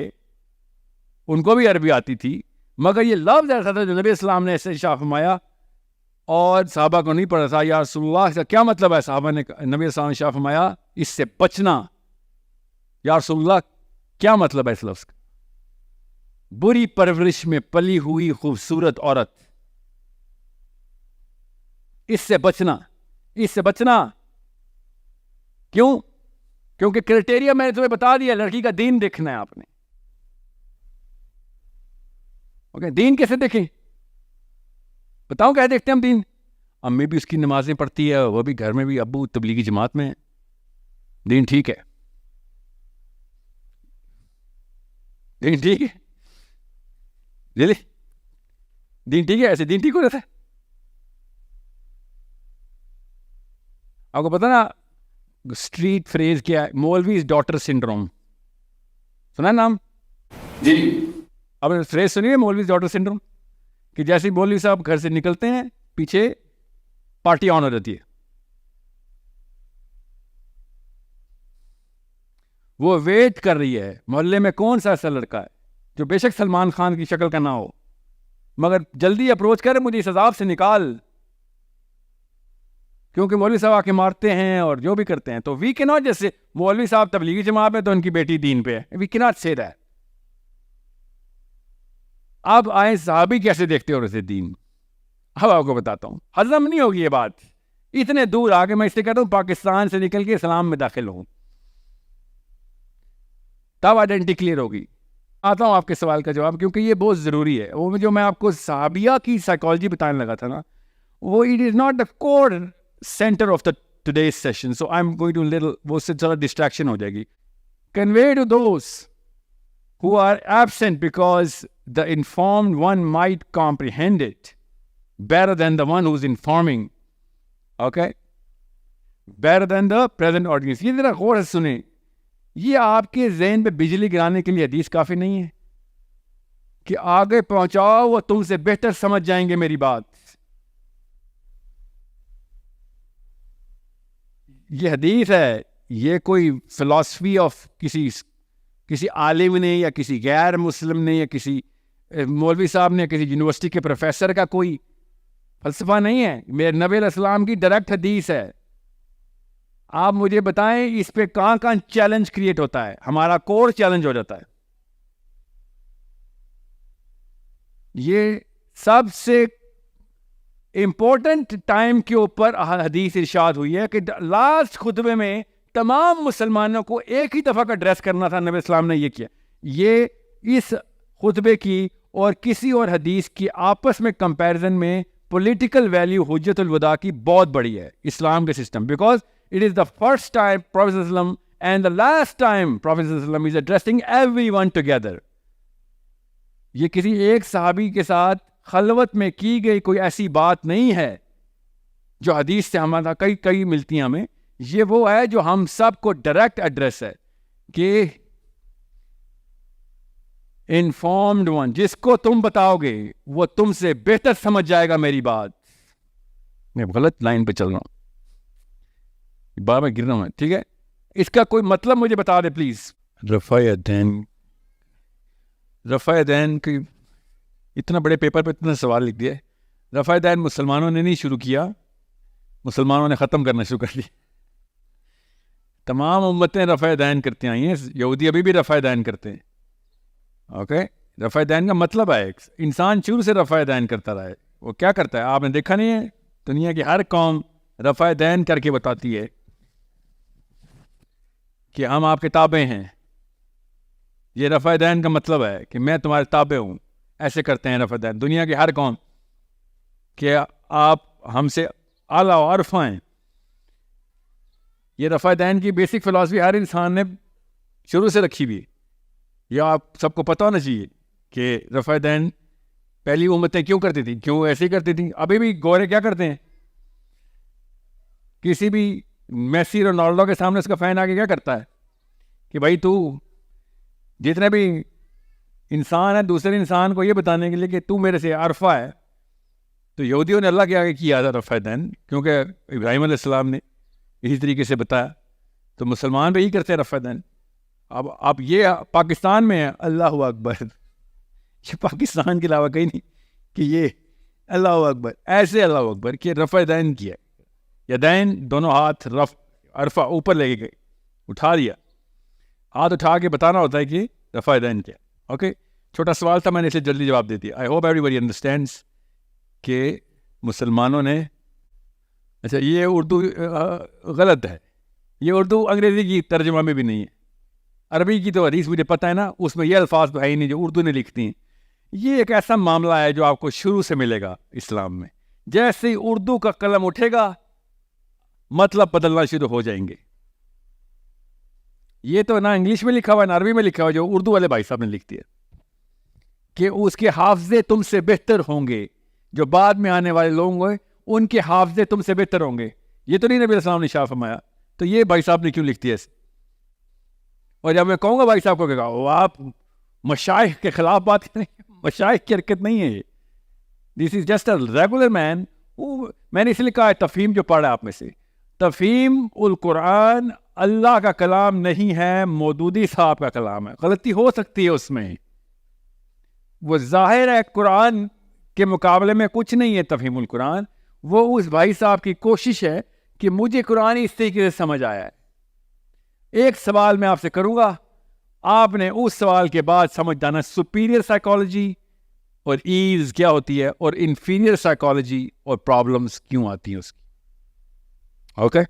ان کو بھی عربی آتی تھی، مگر یہ لفظ ایسا تھا جو نبی اسلام نے ایسے شاہ فرمایا اور صحابہ کو نہیں پڑھا تھا. یا رسول اللہ اس کا کیا مطلب ہے؟ صحابہ نے نبی اسلام نے شاہ فرمایا اس سے بچنا. یا رسول اللہ کیا مطلب ہے اس لفظ کا؟ بری پرورش میں پلی ہوئی خوبصورت عورت، اس سے بچنا. اس سے بچنا کیوں؟ کیونکہ کرائٹیریا میں نے تمہیں بتا دیا، لڑکی کا دین دیکھنا ہے آپ نے. اوکے، دین کیسے دیکھیں؟ بتاؤں کیا دیکھتے ہیں ہم دین؟ امی بھی اس کی نمازیں پڑھتی ہے، وہ بھی گھر میں بھی، ابو تبلیغی جماعت میں ہے، دین ٹھیک ہے. دین ٹھیک ہے ریلی؟ دین ٹھیک ہے؟ ایسے دین ٹھیک ہو جاتا ہے؟ آپ کو پتا نا اسٹریٹ فریز کیا ہے, مولویز ڈاٹر سنڈروم, سنا نام جی؟ اب فریز سنیے مولویز ڈاٹر سنڈروم, کہ جیسے مولوی صاحب گھر سے نکلتے ہیں پیچھے پارٹی آن ہو جاتی ہے. وہ ویٹ کر رہی ہے محلے میں کون سا ایسا لڑکا ہے جو بے شک سلمان خان کی شکل کا نہ ہو, مگر جلدی اپروچ کر مجھے اس عذاب سے نکال, کیونکہ مولوی صاحب آ کے مارتے ہیں اور جو بھی کرتے ہیں. تو وی کی ناٹ, جیسے مولوی صاحب تبلیغی جماعت میں تو ان کی بیٹی دین پہ ہے, وی کی ناٹ سے دیٹ. اب آئے صحابی کیسے دیکھتے ہو رہے دین, اب آپ کو بتاتا ہوں. ہضم نہیں ہوگی یہ بات, اتنے دور آ کے میں اس سے کہتا ہوں پاکستان سے نکل کے اسلام میں داخل ہوں, تب آئیڈینٹی کلیئر ہوگی. آتا ہوں آپ کے سوال کا جواب, کیونکہ یہ بہت ضروری ہے. وہ جو میں آپ کو صحابیہ کی سائیکالوجی بتانے لگا تھا نا, وہ it is not the core centre of the today's session, so I am going to little, وہ سے ذرا ڈسٹریکشن ہو جائے گی. Convey to those who are absent, because the informed one might comprehend it better than the one who's informing. Okay? Better than the present audience. یہ ذرا غور سے سنیں, یہ آپ کے ذہن پہ بجلی گرانے کے لیے حدیث کافی نہیں ہے کہ آگے پہنچاؤ وہ تم سے بہتر سمجھ جائیں گے میری بات. یہ حدیث ہے, یہ کوئی فلسفی آف کسی عالم نے یا کسی غیر مسلم نے یا کسی مولوی صاحب نے یا کسی یونیورسٹی کے پروفیسر کا کوئی فلسفہ نہیں ہے. میرے نبی علیہ السلام کی ڈائریکٹ حدیث ہے. آپ مجھے بتائیں اس پہ کہاں کہاں چیلنج کریٹ ہوتا ہے, ہمارا کور چیلنج ہو جاتا ہے. یہ سب سے امپورٹنٹ ٹائم کے اوپر حدیث ارشاد ہوئی ہے کہ لاسٹ خطبے میں تمام مسلمانوں کو ایک ہی دفعہ کا ایڈریس کرنا تھا. نبی اسلام نے یہ کیا. یہ اس خطبے کی اور کسی اور حدیث کی آپس میں کمپیریزن میں پولیٹیکل ویلیو حجت الوداع کی بہت بڑی ہے اسلام کے system, because it is the first time Prophet ﷺ and the last time Prophet ﷺ is addressing everyone together. یہ کسی ایک صحابی کے ساتھ خلوت میں کی گئی کوئی ایسی بات نہیں ہے جو حدیث سے ہمارا کئی ملتی ہیں ہمیں. یہ وہ ہے جو ہم سب کو ڈائریکٹ ایڈریس ہے کہ انفارمڈ ون, جس کو تم بتاؤ گے وہ تم سے بہتر سمجھ جائے گا میری بات. میں غلط لائن پہ چل رہا ہوں, بار میں گر رہا ہوں, ٹھیک ہے. اس کا کوئی مطلب مجھے بتا دے پلیز. رفع دین کی اتنا بڑے پیپر پہ اتنا سوال لکھ دیا. رفع دین مسلمانوں نے نہیں شروع کیا, مسلمانوں نے ختم کرنا شروع کر دیا. تمام امتیں رفع دین کرتی آئی ہیں, یہودی ابھی بھی رفع دین کرتے ہیں. اوکے, رفع دین کا مطلب ہے انسان شروع سے رفع دین کرتا رہا ہے. وہ کیا کرتا ہے آپ نے دیکھا نہیں ہے, دنیا کی ہر قوم رفع دین کر کے بتاتی ہے کہ ہم آپ کے تابع ہیں. یہ رفع دین کا مطلب ہے کہ میں تمہارے تابع ہوں. ایسے کرتے ہیں رفع دین دنیا کی ہر قوم, کہ آپ ہم سے اعلیٰ و عرفہ ہیں. یہ رفع دین کی بیسک فلسفی ہر انسان نے شروع سے رکھی ہوئی. یہ آپ سب کو پتہ ہونا چاہیے کہ رفع دین پہلی امتیں کیوں کرتی تھیں, کیوں ایسے ہی کرتی تھیں. ابھی بھی گورے کیا کرتے ہیں, کسی بھی میسی رونالڈو کے سامنے اس کا فین آگے کیا کرتا ہے کہ بھائی تو جتنے بھی انسان ہے دوسرے انسان کو یہ بتانے کے لیے کہ تو میرے سے عرفہ ہے. تو یہودیوں نے اللہ کے آگے کیا تھا رفع دین, کیونکہ ابراہیم علیہ السلام نے اسی طریقے سے بتایا. تو مسلمان بھی یہی کرتے ہیں رفع دین. اب یہ پاکستان میں ہے, اللہ اکبر, یہ پاکستان کے علاوہ کہیں نہیں کہ یہ اللہ اکبر, ایسے اللہ اکبر کہ رفع دین کیا. یا دین دونوں ہاتھ عرفہ اوپر لے گئے, اٹھا لیا, ہاتھ اٹھا کے بتانا ہوتا ہے کہ رفع دین کیا. اوکے, چھوٹا سوال تھا, میں نے اسے جلدی جواب دے دیا. I hope everybody understands کہ مسلمانوں نے, اچھا یہ اردو غلط ہے, یہ اردو انگریزی کی ترجمہ میں بھی نہیں ہے. عربی کی تو حدیث مجھے پتہ ہے نا, اس میں یہ الفاظ تو ہے ہی نہیں جو اردو نے لکھتی ہیں. یہ ایک ایسا معاملہ ہے جو آپ کو شروع سے ملے گا اسلام میں. جیسے ہی اردو کا قلم اٹھے گا مطلب بدلنا شروع ہو جائیں گے. یہ تو نہ انگلش میں لکھا ہوا ہے نہ عربی میں لکھا ہوا, جو اردو والے بھائی صاحب نے لکھ دیا کہ اس کے حافظے تم سے بہتر ہوں گے, جو بعد میں آنے والے لوگ ہیں ان کے حافظے تم سے بہتر ہوں گے. یہ تو نہیں نبی علیہ السلام نے شاہ فرمایا. تو یہ بھائی صاحب نے کیوں لکھ دیا؟ اور جب میں کہوں گا بھائی صاحب کو کہ آپ مشائخ کے خلاف بات کریں، مشائخ کی حرکت نہیں ہے یہ. دس از جسٹ اے ریگولر مین. میں نے اس لیے کہا ہے تفہیم جو پڑھا آپ میں سے، تفہیم القرآن اللہ کا کلام نہیں ہے، مودودی صاحب کا کلام ہے. غلطی ہو سکتی ہے اس میں، وہ ظاہر ہے قرآن کے مقابلے میں کچھ نہیں ہے تفہیم القرآن. وہ اس بھائی صاحب کی کوشش ہے کہ مجھے قرآن اس طریقے سے سمجھ آیا ہے. ایک سوال میں آپ سے کروں گا، آپ نے اس سوال کے بعد سمجھ جانا سپیریئر سائیکالوجی اور ایز کیا ہوتی ہے، اور انفیریئر سائیکالوجی اور پرابلمس کیوں آتی ہیں اس کی. اوکے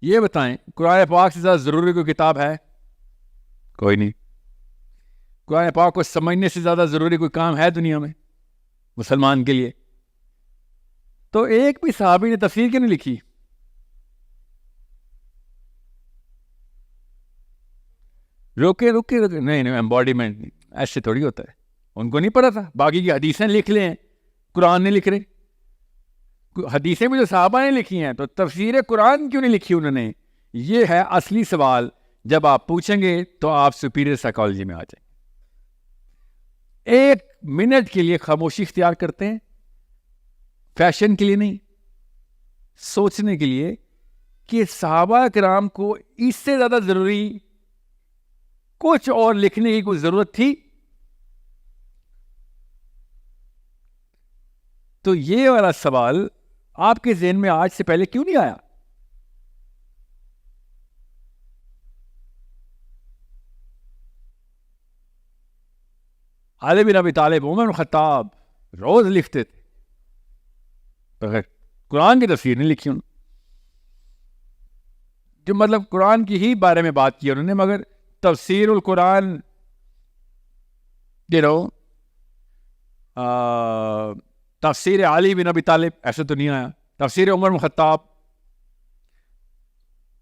یہ بتائیں، قرآن پاک سے زیادہ ضروری کوئی کتاب ہے؟ کوئی نہیں. قرآن پاک کو سمجھنے سے زیادہ ضروری کوئی کام ہے دنیا میں مسلمان کے لیے؟ تو ایک بھی صحابی نے تفسیر کیوں نہیں لکھی؟ روکے نہیں ایمبوڈیمنٹ ایسے تھوڑی ہوتا ہے. ان کو نہیں پتا تھا، باقی کی حدیثیں لکھ لیں، قرآن نہیں لکھ رہے. حدیثیں بھی جو صحابہ نے لکھی ہیں، تو تفسیر قرآن کیوں نہیں لکھی انہوں نے؟ یہ ہے اصلی سوال. جب آپ پوچھیں گے تو آپ سپیریئر سائیکالوجی میں آ جائیں. ایک منٹ کے لیے خاموشی اختیار کرتے ہیں، فیشن کے لیے نہیں، سوچنے کے لیے کہ صحابہ کرام کو اس سے زیادہ ضروری کچھ اور لکھنے کی کوئی ضرورت تھی؟ تو یہ والا سوال آپ کے ذہن میں آج سے پہلے کیوں نہیں آیا؟ علی بن ابی طالب، عمر بن خطاب روز لکھتے تھے، بغیر قرآن کی تفسیر نہیں لکھی انہوں نے. جو مطلب قرآن کی ہی بارے میں بات کی انہوں نے، مگر تفسیر القرآن تفسیر علی بن ابی طالب ایسے تو نہیں آیا. تفسیر عمر بن خطاب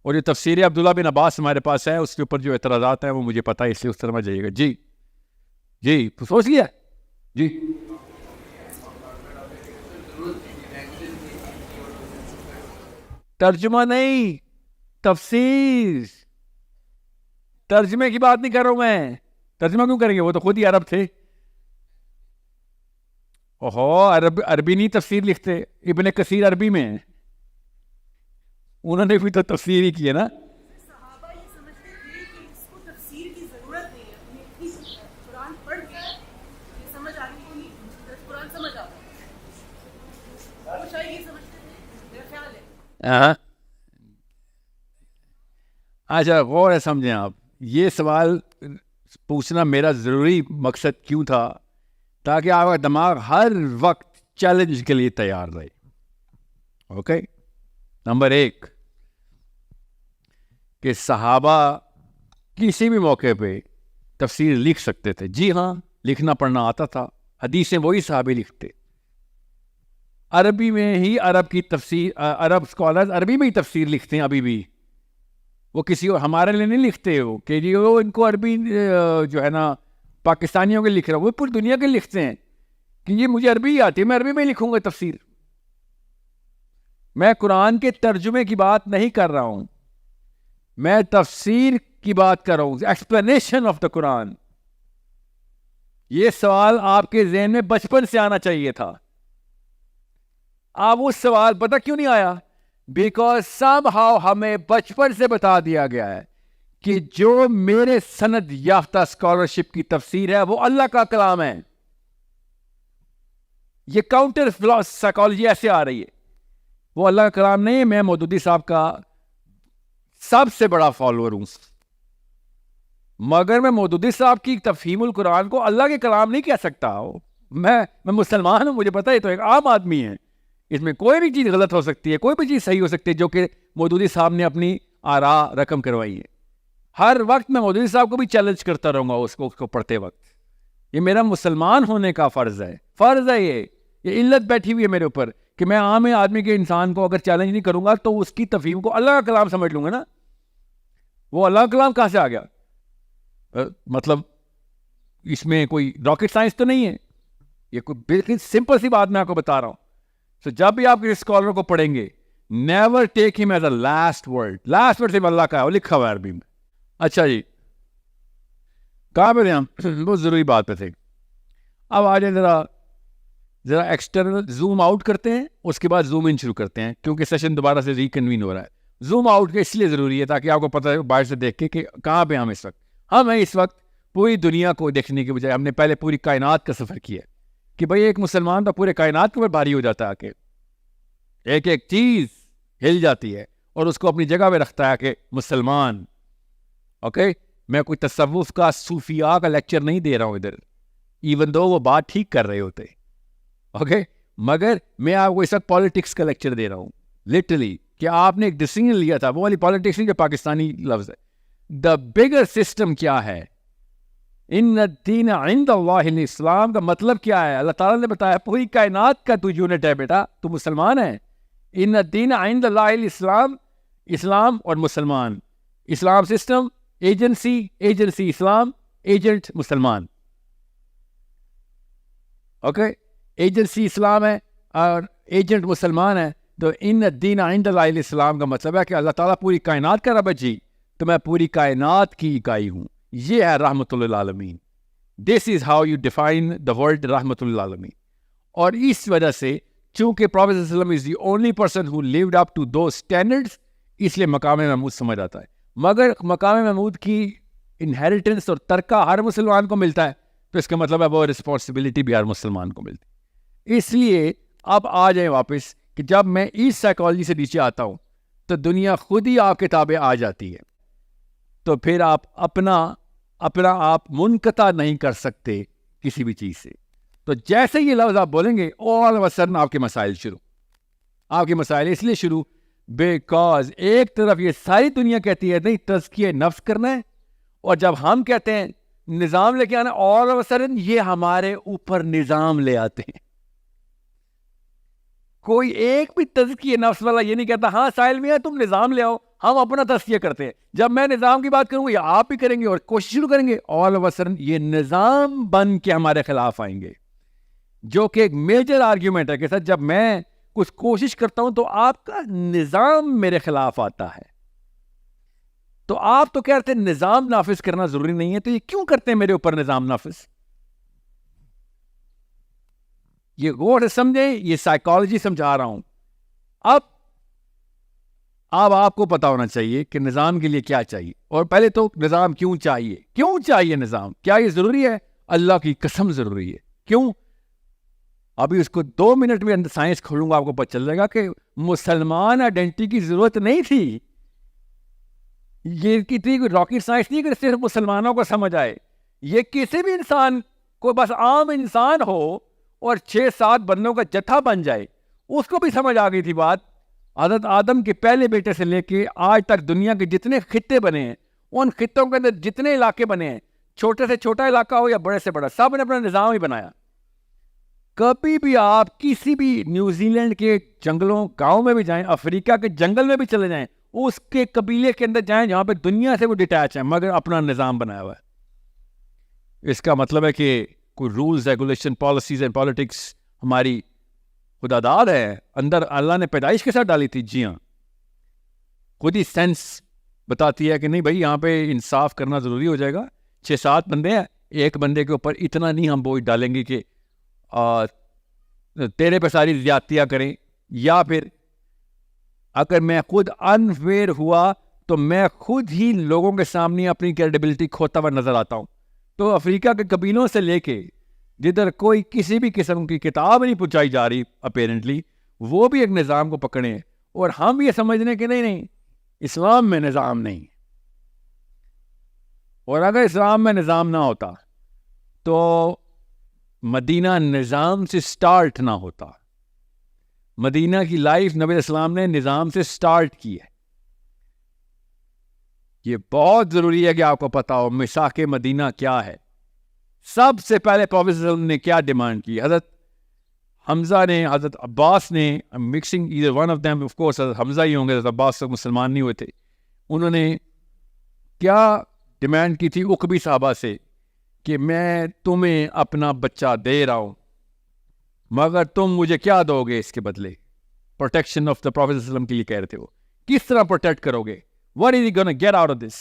اور یہ تفسیر عبداللہ بن عباس ہمارے پاس ہے، اس کے اوپر جو اعتراضات ہیں وہ مجھے پتہ ہے، اس لیے اس طرح جائیے گا. جی سوچ لیا جی. ترجمہ نہیں، تفسیر. ترجمے کی بات نہیں کر رہا ہوں میں. ترجمہ کیوں کریں گے؟ وہ تو خود ہی عرب تھے. عربی نہیں تفسیر لکھتے. ابن کثیر عربی میں ہیں، انہوں نے بھی تو تفسیر ہی کی ہے نا. صحابہ یہ سمجھتے تھے کہ اس کو تفسیر کی ضرورت نہیں ہے، قرآن پڑھ کے یہ سمجھ آنے کو نہیں، قرآن سمجھ آتا ہے. وہ شاید یہ سمجھتے تھے، میرا خیال ہے. اچھا غور ہے، سمجھیں آپ. یہ سوال پوچھنا میرا ضروری مقصد کیوں تھا؟ تاکہ آپ کا دماغ ہر وقت چیلنج کے لیے تیار رہے. اوکے نمبر 1 کہ صحابہ کسی بھی موقع پہ تفسیر لکھ سکتے تھے. جی ہاں، لکھنا پڑھنا آتا تھا. حدیثیں وہی صحابی لکھتے. عربی میں ہی عرب کی تفسیر، عرب اسکالرز عربی میں ہی تفسیر لکھتے ہیں ابھی بھی. وہ کسی اور ہمارے لیے نہیں لکھتے ہو کہ جی وہ ان کو عربی جو ہے نا پاکستانیوں کے لکھ رہا. وہ پوری دنیا کے لکھتے ہیں کہ یہ مجھے عربی ہی آتی ہے، میں عربی میں لکھوں گا تفسیر. میں قرآن کے ترجمے کی بات نہیں کر رہا ہوں، میں تفسیر کی بات کر رہا ہوں، ایکسپلینیشن آف دا قرآن. یہ سوال آپ کے ذہن میں بچپن سے آنا چاہیے تھا. آپ وہ سوال پتہ کیوں نہیں آیا؟ بیکاز سم ہاؤ ہمیں بچپن سے بتا دیا گیا ہے کہ جو میرے سند یافتہ اسکالرشپ کی تفسیر ہے وہ اللہ کا کلام ہے. یہ کاؤنٹر سائیکالوجی ایسے آ رہی ہے، وہ اللہ کا کلام نہیں ہے. میں مودودی صاحب کا سب سے بڑا فالوور ہوں، مگر میں مودودی صاحب کی تفہیم القرآن کو اللہ کے کلام نہیں کہہ سکتا. میں مسلمان ہوں، مجھے پتہ ہے، تو ایک عام آدمی ہے. اس میں کوئی بھی چیز غلط ہو سکتی ہے، کوئی بھی چیز صحیح ہو سکتی ہے جو کہ مودودی صاحب نے اپنی آراء رقم کروائی ہے. ہر وقت میں مودودی صاحب کو بھی چیلنج کرتا رہوں گا اس کو پڑھتے وقت. یہ میرا مسلمان ہونے کا فرض ہے. یہ علت بیٹھی ہوئی ہے میرے اوپر کہ میں عام آدمی کے انسان کو اگر چیلنج نہیں کروں گا تو اس کی تفہیم کو اللہ کا کلام سمجھ لوں گا نا. وہ اللہ کا کلام کہاں سے آ گیا؟ مطلب اس میں کوئی راکٹ سائنس تو نہیں ہے. یہ کوئی بالکل سمپل سی بات میں آپ کو بتا رہا ہوں. تو جب بھی آپ کسی اسکالر کو پڑھیں گے نیور ٹیک ہم as a last word. Last word صرف اللہ کا ہے, وہ لکھا ہوا ہے عربی میں. اچھا جی, کہاں پہ تھے ہم؟ بہت ضروری بات پہ تھے. اب آ جائیں ذرا ایکسٹرنل زوم آؤٹ کرتے ہیں, اس کے بعد زوم ان شروع کرتے ہیں, کیونکہ سیشن دوبارہ سے ریکنوین ہو رہا ہے. زوم آؤٹ کے اس لیے ضروری ہے تاکہ آپ کو پتہ ہے باہر سے دیکھ کے کہ کہاں پہ ہم اس وقت. ہم ہیں اس وقت پوری دنیا کو دیکھنے کے بجائے ہم نے پہلے پوری کائنات کا سفر کیا کہ بھئی ایک مسلمان تو پورے کائنات کے اوپر بھاری ہو جاتا ہے کہ ایک ایک چیز ہل جاتی ہے اور اس کو اپنی جگہ پہ رکھتا ہے کہ مسلمان. اوکے, میں کوئی تصوف کا صوفیاء کا لیکچر نہیں دے رہا ہوں ادھر, ایون دو وہ بات ٹھیک کر رہے ہوتے. اوکے, مگر میں آپ کو اس وقت پالیٹکس کا لیکچر دے رہا ہوں لٹرلی, کہ آپ نے ایک ڈیسیژن لیا تھا, وہ والی پالیٹکس نہیں جو پاکستانی لفظ ہے. دا بگر سسٹم کیا ہے؟ ان الدین عند اللہ الاسلام کا مطلب کیا ہے؟ اللہ تعالیٰ نے بتایا پوری کائنات کا تو یونٹ ہے بیٹا, تو مسلمان ہے. ان الدین عند اللہ الاسلام, اسلام اور مسلمان. اسلام سسٹم, ایجنسی اسلام, ایجنٹ مسلمان. اوکے, ایجنسی اسلام ہے اور ایجنٹ مسلمان ہے. تو ان الدین عند اللہ الاسلام کا مطلب ہے کہ اللہ تعالیٰ پوری کائنات کا رب ہے جی, تو میں پوری کائنات کی اکائی ہوں. یہ ہے رحمت للعالمین. This is how you define the word رحمت للعالمین. اور اس وجہ سے چونکہ پروفیٹ صلی اللہ علیہ وسلم is the only person who lived up to those standards, اس لیے مقام محمود سمجھ آتا ہے. مگر مقام محمود کی انہیریٹنس اور ترکہ ہر مسلمان کو ملتا ہے, تو اس کا مطلب ہے وہ رسپانسبلٹی بھی ہر مسلمان کو ملتی ہے. اس لیے اب آ جائیں واپس کہ جب میں اس سائیکالوجی سے نیچے آتا ہوں تو دنیا خود ہی آپ کے تابع آ جاتی ہے. تو پھر آپ اپنا آپ منقطع نہیں کر سکتے کسی بھی چیز سے. تو جیسے یہ لفظ آپ بولیں گے آل آف اے سڈن آپ کے مسائل شروع. آپ کے مسائل اس لیے شروع بیکاز ایک طرف یہ ساری دنیا کہتی ہے نہیں تزکیہ نفس کرنا ہے, اور جب ہم کہتے ہیں نظام لے کے آنا, آل آف اے سڈن یہ ہمارے اوپر نظام لے آتے ہیں. کوئی ایک بھی تزکیہ نفس والا یہ نہیں کہتا ہاں سائل میں ہے تم نظام لے آؤ, ہم اپنا تزکیہ کرتے ہیں. جب میں نظام کی بات کروں گا یا آپ بھی کریں گے اور کوشش شروع کریں گے, آل آف اے سڈن یہ نظام بن کے ہمارے خلاف آئیں گے, جو کہ ایک میجر آرگیومنٹ ہے کہ سر جب میں کچھ کوشش کرتا ہوں تو آپ کا نظام میرے خلاف آتا ہے. تو آپ تو کہتے ہیں نظام نافذ کرنا ضروری نہیں ہے, تو یہ کیوں کرتے ہیں میرے اوپر نظام نافذ؟ یہ غور سے سمجھیں, یہ سائیکالوجی سمجھا رہا ہوں. اب آپ کو پتا ہونا چاہیے کہ نظام کے لیے کیا چاہیے, اور پہلے تو نظام کیوں چاہیے نظام, کیا یہ ضروری ہے؟ اللہ کی قسم ضروری ہے. کیوں؟ ابھی اس کو 2 منٹ میں سائنس کھولوں گا, آپ کو پتہ چل جائے گا کہ مسلمان آئیڈینٹی کی ضرورت نہیں تھی. یہ کتنی کوئی راکٹ سائنس نہیں کہ صرف مسلمانوں کو سمجھ آئے. یہ کسی بھی انسان کو, بس عام انسان ہو اور 6-7 بندوں کا جتھا بن جائے, اس کو بھی سمجھ آ گئی تھی بات. حضرت آدم کے پہلے بیٹے سے لے کے آج تک دنیا کے جتنے خطے بنے ہیں, ان خطوں کے اندر جتنے علاقے بنے ہیں, چھوٹے سے چھوٹا علاقہ ہو یا بڑے سے بڑا, سب نے اپنا نظام ہی بنایا. کبھی بھی آپ کسی بھی نیوزی لینڈ کے جنگلوں گاؤں میں بھی جائیں, افریقہ کے جنگل میں بھی چلے جائیں, اس کے قبیلے کے اندر جائیں جہاں پہ دنیا سے وہ ڈیٹیچ ہیں مگر اپنا نظام بنایا ہوا ہے. اس کا مطلب ہے کہ کوئی rules, regulation, policies and politics ہماری خدا داد ہے, اندر اللہ نے پیدائش کے ساتھ ڈالی تھی. جی ہاں, خود ہی سینس بتاتی ہے کہ نہیں بھائی یہاں پہ انصاف کرنا ضروری ہو جائے گا. 6-7 بندے ہیں, ایک بندے کے اوپر اتنا نہیں ہم بوجھ ڈالیں گے کہ تیرے پہ ساری زیادتیاں کریں, یا پھر اگر میں خود انفیئر ہوا تو میں خود ہی لوگوں کے سامنے اپنی کریڈیبلٹی کھوتا ہوا نظر آتا ہوں. تو افریقہ کے قبیلوں سے لے کے جدھر کوئی کسی بھی قسم کی کتاب نہیں پہنچائی جا رہی اپیرنٹلی, وہ بھی ایک نظام کو پکڑے, اور ہم یہ سمجھنے کہ نہیں اسلام میں نظام نہیں. اور اگر اسلام میں نظام نہ ہوتا تو مدینہ نظام سے سٹارٹ نہ ہوتا. مدینہ کی لائف نبی اسلام نے نظام سے سٹارٹ کی ہے. یہ بہت ضروری ہے کہ آپ کو پتا ہو میثاق مدینہ کیا ہے. سب سے پہلے پروفیٹ صلی اللہ علیہ وسلم نے کیا ڈیمانڈ کی؟ حضرت حمزہ نے, حضرت عباس نے, mixing either one of them, of course حضرت حمزہ ہی ہوں گے, حضرت عباس تک مسلمان نہیں ہوئے تھے. انہوں نے کیا ڈیمانڈ کی تھی عقبی صحابہ سے کہ میں تمہیں اپنا بچہ دے رہا ہوں, مگر تم مجھے کیا دو گے اس کے بدلے؟ پروٹیکشن آف دا پروفیٹ صلی اللہ علیہ وسلم کے لیے کہہ رہے تھے. وہ کس طرح پروٹیکٹ کرو گے؟ What is gonna get out of this?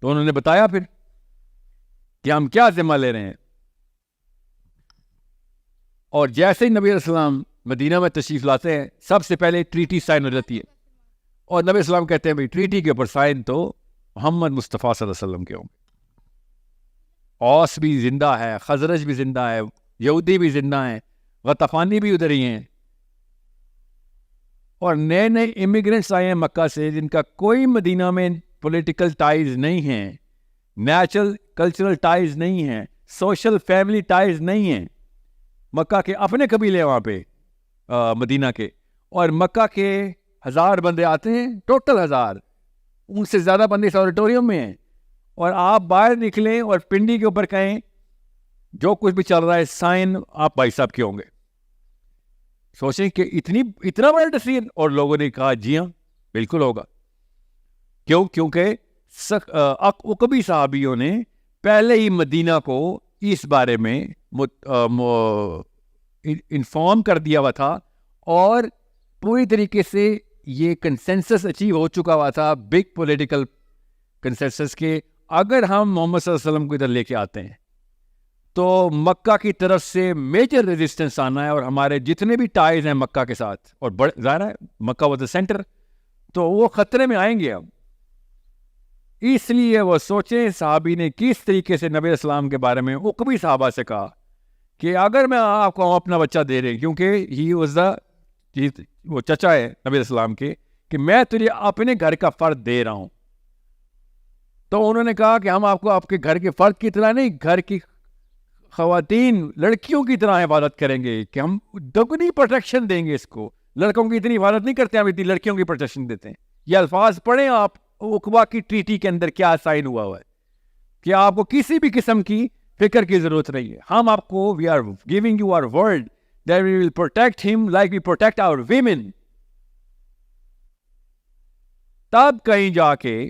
تو انہوں نے بتایا پھر کہ ہم کیا ذمہ لے رہے ہیں. اور جیسے ہی نبی علیہ السلام مدینہ میں تشریف لاتے ہیں سب سے پہلے ٹریٹی سائن ہو جاتی ہے, اور نبی علیہ السلام کہتے ہیں بھائی ٹریٹی کے اوپر سائن تو محمد مصطفیٰ صلی اللہ علیہ وسلم کے ہوں گے. اوس بھی زندہ ہے, خزرج بھی زندہ ہے, یہودی بھی زندہ ہیں, غطفانی بھی ادھر ہی ہیں, اور نئے نئے امیگرینٹس آئے ہیں مکہ سے جن کا کوئی مدینہ میں پولیٹیکل ٹائز نہیں ہیں, نیچرل کلچرل ٹائز نہیں ہیں, سوشل فیملی ٹائز نہیں ہیں. مکہ کے اپنے قبیلے وہاں پہ مدینہ کے, اور مکہ کے 1000 بندے آتے ہیں, ٹوٹل 1000, ان سے زیادہ بندے اس آڈیٹوریم میں ہیں, اور آپ باہر نکلیں اور پنڈی کے اوپر کہیں جو کچھ بھی چل رہا ہے سائن آپ بھائی صاحب کے ہوں گے. سوچیں کہ اتنا بڑا ڈیسیژن, اور لوگوں نے کہا جی ہاں بالکل ہوگا. کیوں؟ کیونکہ عقبی صحابیوں نے پہلے ہی مدینہ کو اس بارے میں انفارم کر دیا ہوا تھا, اور پوری طریقے سے یہ کنسنسس اچیو ہو چکا ہوا تھا, بگ پولیٹیکل کنسنسس کے اگر ہم محمد صلی اللہ علیہ وسلم کو ادھر لے کے آتے ہیں تو مکہ کی طرف سے میجر ریزسٹنس آنا ہے, اور ہمارے جتنے بھی ٹائز ہیں مکہ کے ساتھ, اور ظاہر ہے مکہ واز دا سینٹر, تو وہ خطرے میں آئیں گے. اب اس لیے وہ سوچیں صحابی نے کس طریقے سے نبی السلام کے بارے میں عقبی صحابہ سے کہا کہ اگر میں آپ کو اپنا بچہ دے رہے, کیونکہ ہی واز دا, وہ چچا ہے نبی السلام کے, کہ میں تجھے اپنے گھر کا فرد دے رہا ہوں. تو انہوں نے کہا کہ ہم آپ کو آپ کے گھر کے فرد کی طرح نہیں, گھر کی خواتین لڑکیوں کی طرح حفاظت کریں گے, کہ ہم دگنی پروٹیکشن دیں گے اس کو. لڑکوں کی اتنی حفاظت نہیں کرتے, ہم اتنی لڑکیوں کی پروٹیکشن دیتے ہیں. یہ الفاظ پڑھیں آپ, عقبہ کی ٹریٹی کے اندر کیا سائن ہوا ہے کہ آپ کو کسی بھی قسم کی فکر کی ضرورت نہیں ہے. ہم آپ کو we are giving you our word that we will protect ہم like we protect our women. تب کہیں جا کے,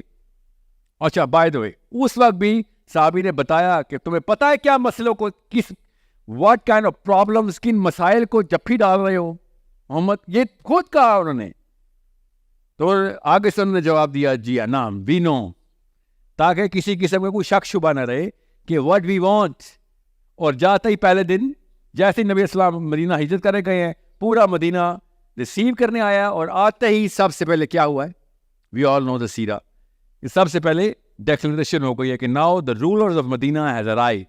اچھا بائی دا وے, اس وقت بھی صحابی نے بتایا کہ تمہیں پتا ہے کیا مسئلوں کو, کس واٹ کائنڈ آف پرابلمس, کن مسائل کو جپھی ڈال رہے ہو محمد, یہ خود کہا انہوں نے. تو آگے سے انہوں نے جواب دیا جی نام وی نو, تاکہ کسی قسم کا کوئی شک شبہ نہ رہے کہ واٹ وی وانٹ. اور جاتے ہی پہلے دن جیسے نبی اسلام مدینہ ہجرت کرنے گئے ہیں, پورا مدینہ ریسیو کرنے آیا, اور آتے ہی سب سے پہلے کیا ہوا ہے, وی آل نو دا سیرہ, سب سے پہلے ڈیکلریشن ہو گئی ہے کہ now the rulers of Medina has arrived,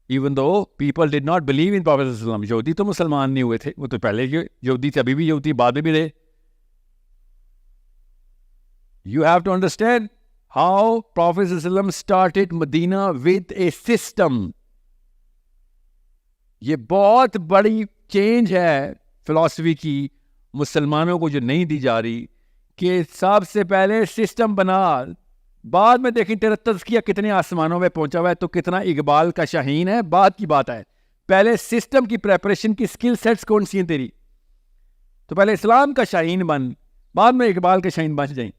even though people did not believe in prophet صلی اللہ علیہ وسلم. یہودی تو مسلمان نہیں ہوئے تھے, وہ تو پہلے یہودی تھے, ابھی بھی یہودی, بعد میں بھی رہے. You have to understand how Prophet ﷺ started Medina with a system. یہ بہت بڑی چینج ہے فلسفی کی مسلمانوں کو جو نہیں دی جا رہی, کہ سب سے پہلے سسٹم بنا, بعد میں دیکھیں تیرا تزکیہ کتنے آسمانوں میں پہنچا ہوا ہے, تو کتنا اقبال کا شاہین ہے, بعد کی بات ہے. پہلے سسٹم کی پریپریشن کی سکل سیٹس کون سی ہیں تیری, تو پہلے اسلام کا شاہین بن, بعد میں اقبال کے شاہین بن جائیں.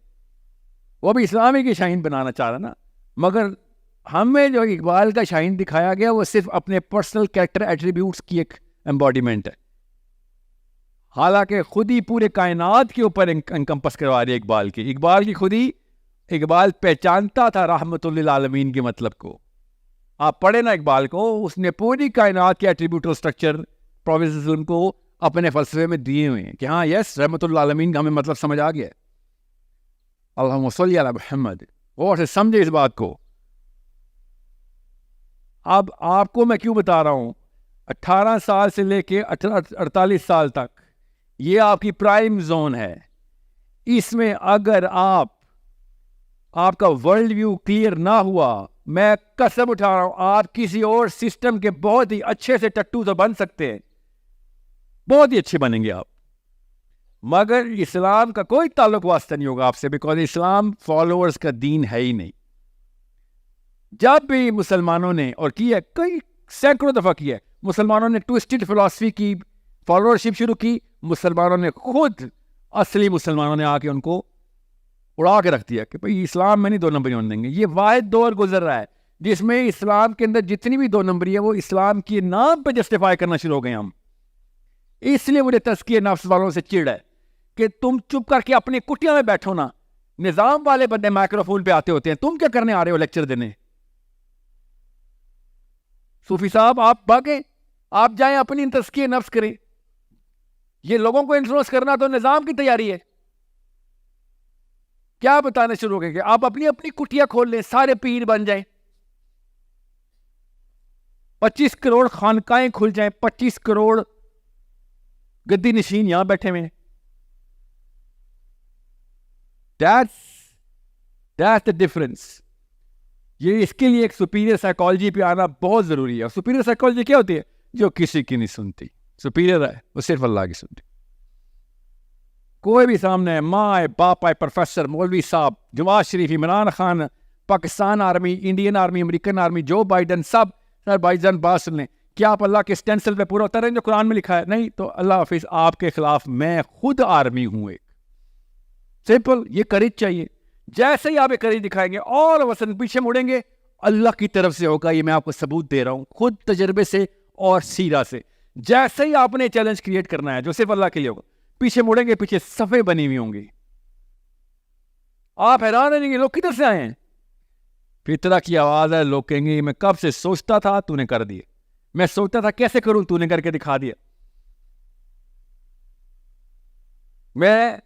وہ بھی اسلامی کی شاہین بنانا چاہ رہا نا, مگر ہمیں جو اقبال کا شاہین دکھایا گیا وہ صرف اپنے پرسنل کریکٹر ایٹریبیوٹس کی ایک ایمبوڈیمنٹ ہے, حالانکہ خود ہی پورے کائنات کے اوپر انکمپس کروا رہی ہے اقبال کی. اقبال کی خود ہی, اقبال پہچانتا تھا رحمت للعالمین کے مطلب کو. آپ پڑھیں نا اقبال کو, اس نے پوری کائنات کے ایٹریبیوٹل اسٹرکچر پروفیٹ صلی اللہ علیہ وسلم کو اپنے فلسفے میں دیے ہوئے ہیں کہ ہاں یس رحمت للعالمین کا ہمیں مطلب سمجھ آ گیا ہے. اللہم صلی علی محمد, اور سے سمجھے اس بات کو. اب آپ کو میں کیوں بتا رہا ہوں, 18 سال سے لے کے 48 سال تک یہ آپ کی پرائم زون ہے. اس میں اگر آپ کا ورلڈ ویو کلیئر نہ ہوا, میں قسم اٹھا رہا ہوں آپ کسی اور سسٹم کے بہت ہی اچھے سے ٹٹو تو بن سکتے ہیں, بہت ہی اچھے بنیں گے آپ, مگر اسلام کا کوئی تعلق واسطہ نہیں ہوگا آپ سے, بیکاز اسلام فالوورز کا دین ہے ہی نہیں. جب بھی مسلمانوں نے, اور کیا کئی سینکڑوں دفعہ کیا ہے, مسلمانوں نے ٹوسٹڈ فلسفی کی فالوورشپ شروع کی, مسلمانوں نے خود اصلی مسلمانوں نے آ کے ان کو اڑا کے رکھ دیا کہ بھئی اسلام میں نہیں 2 نمبری ہونے دیں گے. یہ واحد دور گزر رہا ہے جس میں اسلام کے اندر جتنی بھی 2 نمبری ہے وہ اسلام کے نام پہ جسٹیفائی کرنا شروع ہو گئے. ہم اس لیے مجھے تزکیہ نفس والوں سے چڑ ہے کہ تم چپ کر کے اپنی کٹیاں میں بیٹھو نا. نظام والے بندے مائکروفون پہ آتے ہوتے ہیں, تم کیا کرنے آ رہے ہو لیکچر دینے؟ صوفی صاحب آپ بھاگیں, آپ جائیں اپنی تزکیہ نفس کریں. یہ لوگوں کو انفلوئنس کرنا تو نظام کی تیاری ہے. کیا بتانا شروع کریں کہ آپ اپنی اپنی کٹیاں کھول لیں, سارے پیر بن جائیں, 25 کروڑ خانقاہیں کھل جائیں, 25 کروڑ گدی نشین یہاں بیٹھے ہوئے. That's the difference. یہ اس کے لیے ایک سپیریئر سائیکالوجی پہ آنا بہت ضروری ہے. سپیریئر سائیکالوجی کیا ہوتی ہے؟ جو کسی کی نہیں سنتی. سپیریئر ہے وہ صرف اللہ کی سنتی. کوئی بھی سامنے ہے, ماں ہے, باپ ہے, پروفیسر, مولوی صاحب, Nawaz Sharif, Imran Khan, Pakistan army, Indian army, American army, Joe Biden, سب سر بھائی جان بات سن لیں. کیا آپ اللہ کے سٹینسل پہ پورا اتر رہے ہیں جو قرآن میں لکھا ہے؟ نہیں. تو اللہ حافظ, آپ کے خلاف میں خود آرمی ہوں. ایک سمپل یہ کریج چاہیے. جیسے ہی آپ یہ کریج دکھائیں گے اور وسن پیچھے مڑیں گے, اللہ کی طرف سے ہوگا. یہ میں آپ کو ثبوت دے رہا ہوں خود تجربے سے اور سیرہ سے. جیسے ہی آپ نے چیلنج کریٹ کرنا ہے جو صرف اللہ کے لیے ہوگا, پیچھے مڑیں گے, پیچھے صفحے بنی ہوئی ہوں گی. آپ حیران رہیں گے لوگ کدھر سے آئے ہیں. فطرہ کی آواز ہے. لوگ کہیں گے میں کب سے سوچتا تھا, تو نے کر دیا. میں سوچتا تھا کیسے کروں, تو نے کر کے دکھا دیا. میں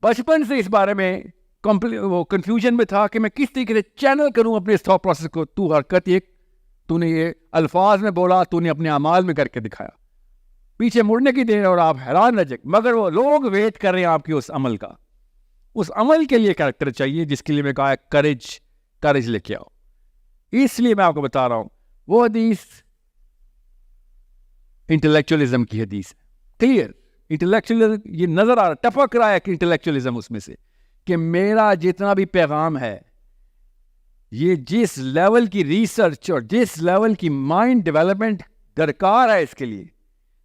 بچپن سے اس بارے میں وہ کنفیوژن میں تھا کہ میں کس طریقے سے چینل کروں اپنے اس تھاٹ پروسیس کو. تو حرکت ایک, تو نے یہ الفاظ میں بولا, تو نے اپنے اعمال میں کر کے دکھایا. پیچھے مڑنے کی دیر اور آپ حیران رہ جائیں. مگر وہ لوگ ویٹ کر رہے ہیں آپ کی اس عمل کا. اس عمل کے لیے کریکٹر چاہیے جس کے لیے میں کہا ہے کریج لے کے آؤ. اس لیے میں آپ کو بتا رہا ہوں وہ حدیث انٹلیکچولیزم کی حدیث ہے. کلیئر انٹلیکچولیزم یہ نظر آ رہا, ٹپک رہا ہے کہ انٹلیکچولیزم اس میں سے, کہ میرا جتنا بھی پیغام ہے یہ جس لیول کی ریسرچ اور جس لیول کی مائنڈ ڈیولپمنٹ درکار ہے اس کے لیے,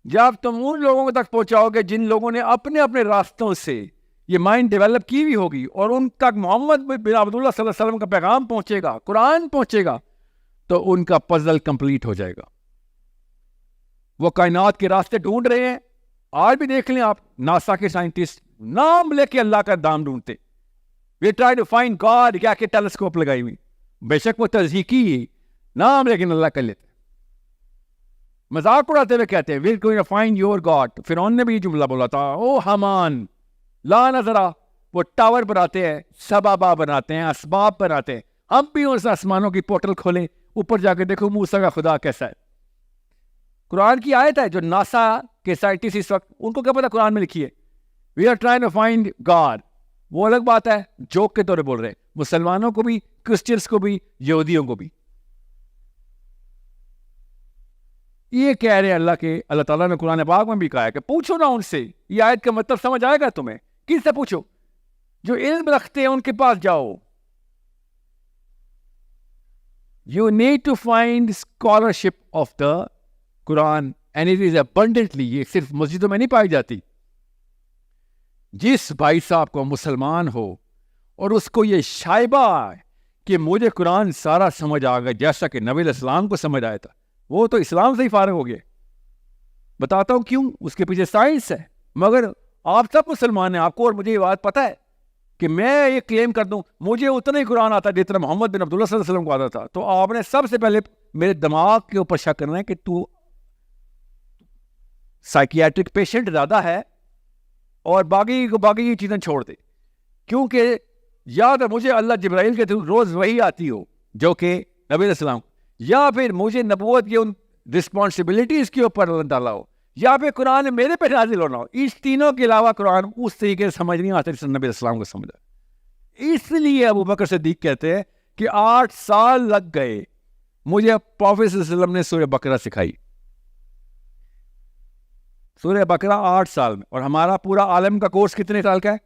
جب تم ان لوگوں تک پہنچاؤ گے جن لوگوں نے اپنے اپنے راستوں سے یہ مائنڈ ڈیولپ کی ہوئی ہوگی, اور ان تک محمد بن عبداللہ صلی اللہ علیہ وسلم کا پیغام پہنچے گا, قرآن پہنچے گا, تو ان کا پزل کمپلیٹ ہو جائے گا. وہ کائنات کے راستے ڈھونڈ رہے ہیں. آج بھی دیکھ لیں آپ, ناسا کے سائنٹسٹ نام لے کے اللہ کا دام ڈھونڈتے. We try to find God, کیا کہ ٹیلیسکوپ لگائی ہوئی. بے شک وہ تزہیقی نام لیکن اللہ کر لیتے. مذاق اڑاتے ہوئے کہتے ہیں we're going to find your God. فرعون نے بھی یہ جملہ بولا تھا, او حمان لا نظرا. وہ ٹاور بناتے ہیں, سبابا بناتے ہیں, اسباب بناتے ہیں. ہم بھی اس آسمانوں کی پورٹل کھولیں, اوپر جا کے دیکھو موسیٰ کا خدا کیسا ہے. قرآن کی آیت ہے جو ناسا کے سائنٹسٹ اس وقت, ان کو کیا پتا قرآن میں لکھی ہے we are trying to find God. وہ الگ بات ہے, جوک کے طور پہ بول رہے ہیں, مسلمانوں کو بھی, کرسچنس کو بھی, یہودیوں کو بھی. یہ کہہ رہے ہیں اللہ تعالیٰ نے قرآن پاک میں بھی کہا ہے کہ پوچھو نا ان سے, یہ آیت کا مطلب سمجھ آئے گا تمہیں. کس سے پوچھو؟ جو علم رکھتے ہیں ان کے پاس جاؤ. You need to find scholarship of the Quran and it is abundantly. یہ صرف مسجدوں میں نہیں پائی جاتی. جس بھائی صاحب کو مسلمان ہو اور اس کو یہ شائبہ ہے کہ مجھے قرآن سارا سمجھ آ گیا جیسا کہ نبی علیہ السلام کو سمجھ آیا تھا, وہ تو اسلام سے ہی فارغ ہو گئے. بتاتا ہوں کیوں, اس کے پیچھے سائنس ہے. مگر آپ سب مسلمان ہیں, آپ کو اور مجھے یہ بات پتہ ہے کہ میں یہ کلیم کر دوں مجھے اتنا ہی قرآن آتا ہے جتنا محمد بن عبداللہ صلی اللہ علیہ وسلم کو آتا تھا, تو آپ نے سب سے پہلے میرے دماغ کے اوپر شک کرنا ہے کہ تو سائیکیاٹرک پیشنٹ زیادہ ہے اور باقی چیزیں چھوڑ دے. کیونکہ یاد ہے مجھے اللہ جبرائیل کے تھرو روز وہی آتی ہو جو کہ نبی علیہ السلام, یا پھر مجھے نبوت کی ان رسپانسبلٹیز کے اوپر اللہ ڈالا ہو, یا پھر قرآن میرے پہ نازل ہونا ہو. اس تینوں کے علاوہ قرآن اس طریقے سے سمجھ نہیں آتا جس نبی علیہ السلام کو سمجھا. اس لیے ابو بکر صدیق کہتے ہیں کہ 8 سال لگ گئے مجھے پروفیٹ صلی اللہ علیہ وسلم نے سورہ بقرہ سکھائی. سورہ بقرہ 8 سال میں, اور ہمارا پورا عالم کا کورس کتنے سال کا ہے؟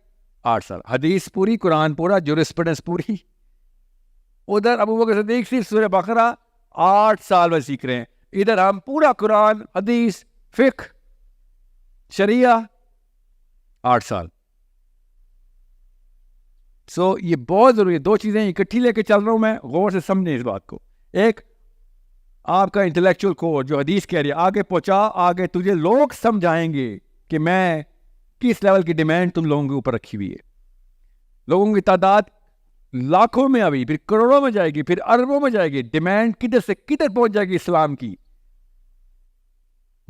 8 سال. حدیث پوری, قرآن پورا, جورسپروڈنس پوری. ادھر ابو بکر صدیق صرف سورہ بقرہ 8 سال میں سیکھ رہے ہیں. ادھر ہم پورا قرآن, حدیث, فقہ, شریعہ 8 سال. سو یہ بہت ضروری ہے. 2 چیزیں اکٹھی لے کے چل رہا ہوں میں, غور سے سمجھیں اس بات کو. ایک آپ کا انٹلیکچوئل کوڈ جو حدیث کہہ رہی ہے آگے پہنچا, آگے تجھے لوگ سمجھائیں گے کہ میں کس لیول کی ڈیمانڈ تم لوگوں کے اوپر رکھی ہوئی ہے. لوگوں کی تعداد لاکھوں میں ابھی, پھر کروڑوں میں جائے گی, پھر اربوں میں جائے گی. ڈیمانڈ کدھر سے کدھر پہنچ جائے گی اسلام کی,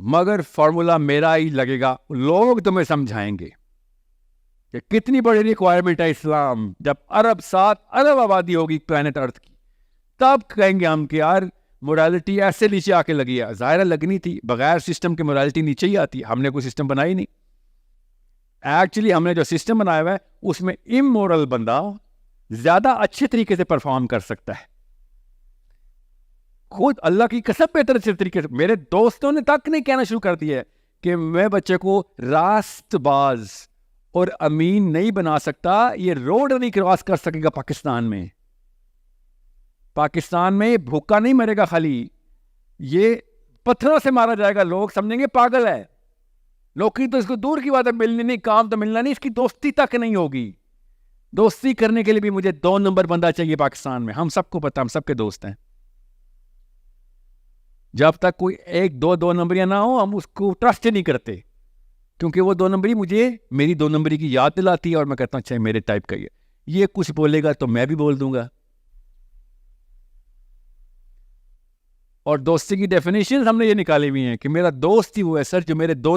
مگر فارمولا میرا ہی لگے گا. لوگ تمہیں سمجھائیں گے کہ کتنی بڑی ریکوائرمنٹ ہے اسلام. جب 7 ارب آبادی ہوگی پلانٹ ارتھ کی, تب کہیں گے ہم کہ یار مورالٹی ایسے نیچے آ کے لگی ہے. ظاہر لگنی تھی, بغیر سسٹم کے مورالٹی نیچے ہی آتی. ہم نے کوئی سسٹم بنائی نہیں. ایکچولی ہم نے جو سسٹم بنایا ہوا ہے اس میں امورل بندہ زیادہ اچھے طریقے سے پرفارم کر سکتا ہے. خود اللہ کی قسم بہتر اچھے طریقے سے. میرے دوستوں نے تک نہیں کہنا شروع کر دیا ہے کہ میں بچے کو راست باز اور امین نہیں بنا سکتا, یہ روڈ نہیں کراس کر سکے گا پاکستان میں. پاکستان میں بھوکا نہیں مرے گا خالی, یہ پتھروں سے مارا جائے گا. لوگ سمجھیں گے پاگل ہے. نوکری تو اس کو دور کی بات ہے, ملنی نہیں, کام تو ملنا نہیں, اس کی دوستی تک نہیں ہوگی. دوستی کرنے کے لیے بھی مجھے 2 نمبر بندہ چاہیے پاکستان میں. ہم سب کو پتہ, ہم سب کے دوست ہیں. جب تک کوئی 1-2 نمبریاں نہ ہو ہم اس کو ٹرسٹ نہیں کرتے, کیونکہ وہ 2 نمبری مجھے میری 2 نمبری کی یاد دلاتی ہے, اور میں کہتا ہوں اچھا میرے ٹائپ کا ہی ہے. یہ کچھ بولے گا تو میں بھی بول دوں گا. اور دوستی کی ڈیفینیشن ہم نے یہ نکالی ہوئی ہیں کہ میرا دوست ہی وہ ہے سر جو میرے 2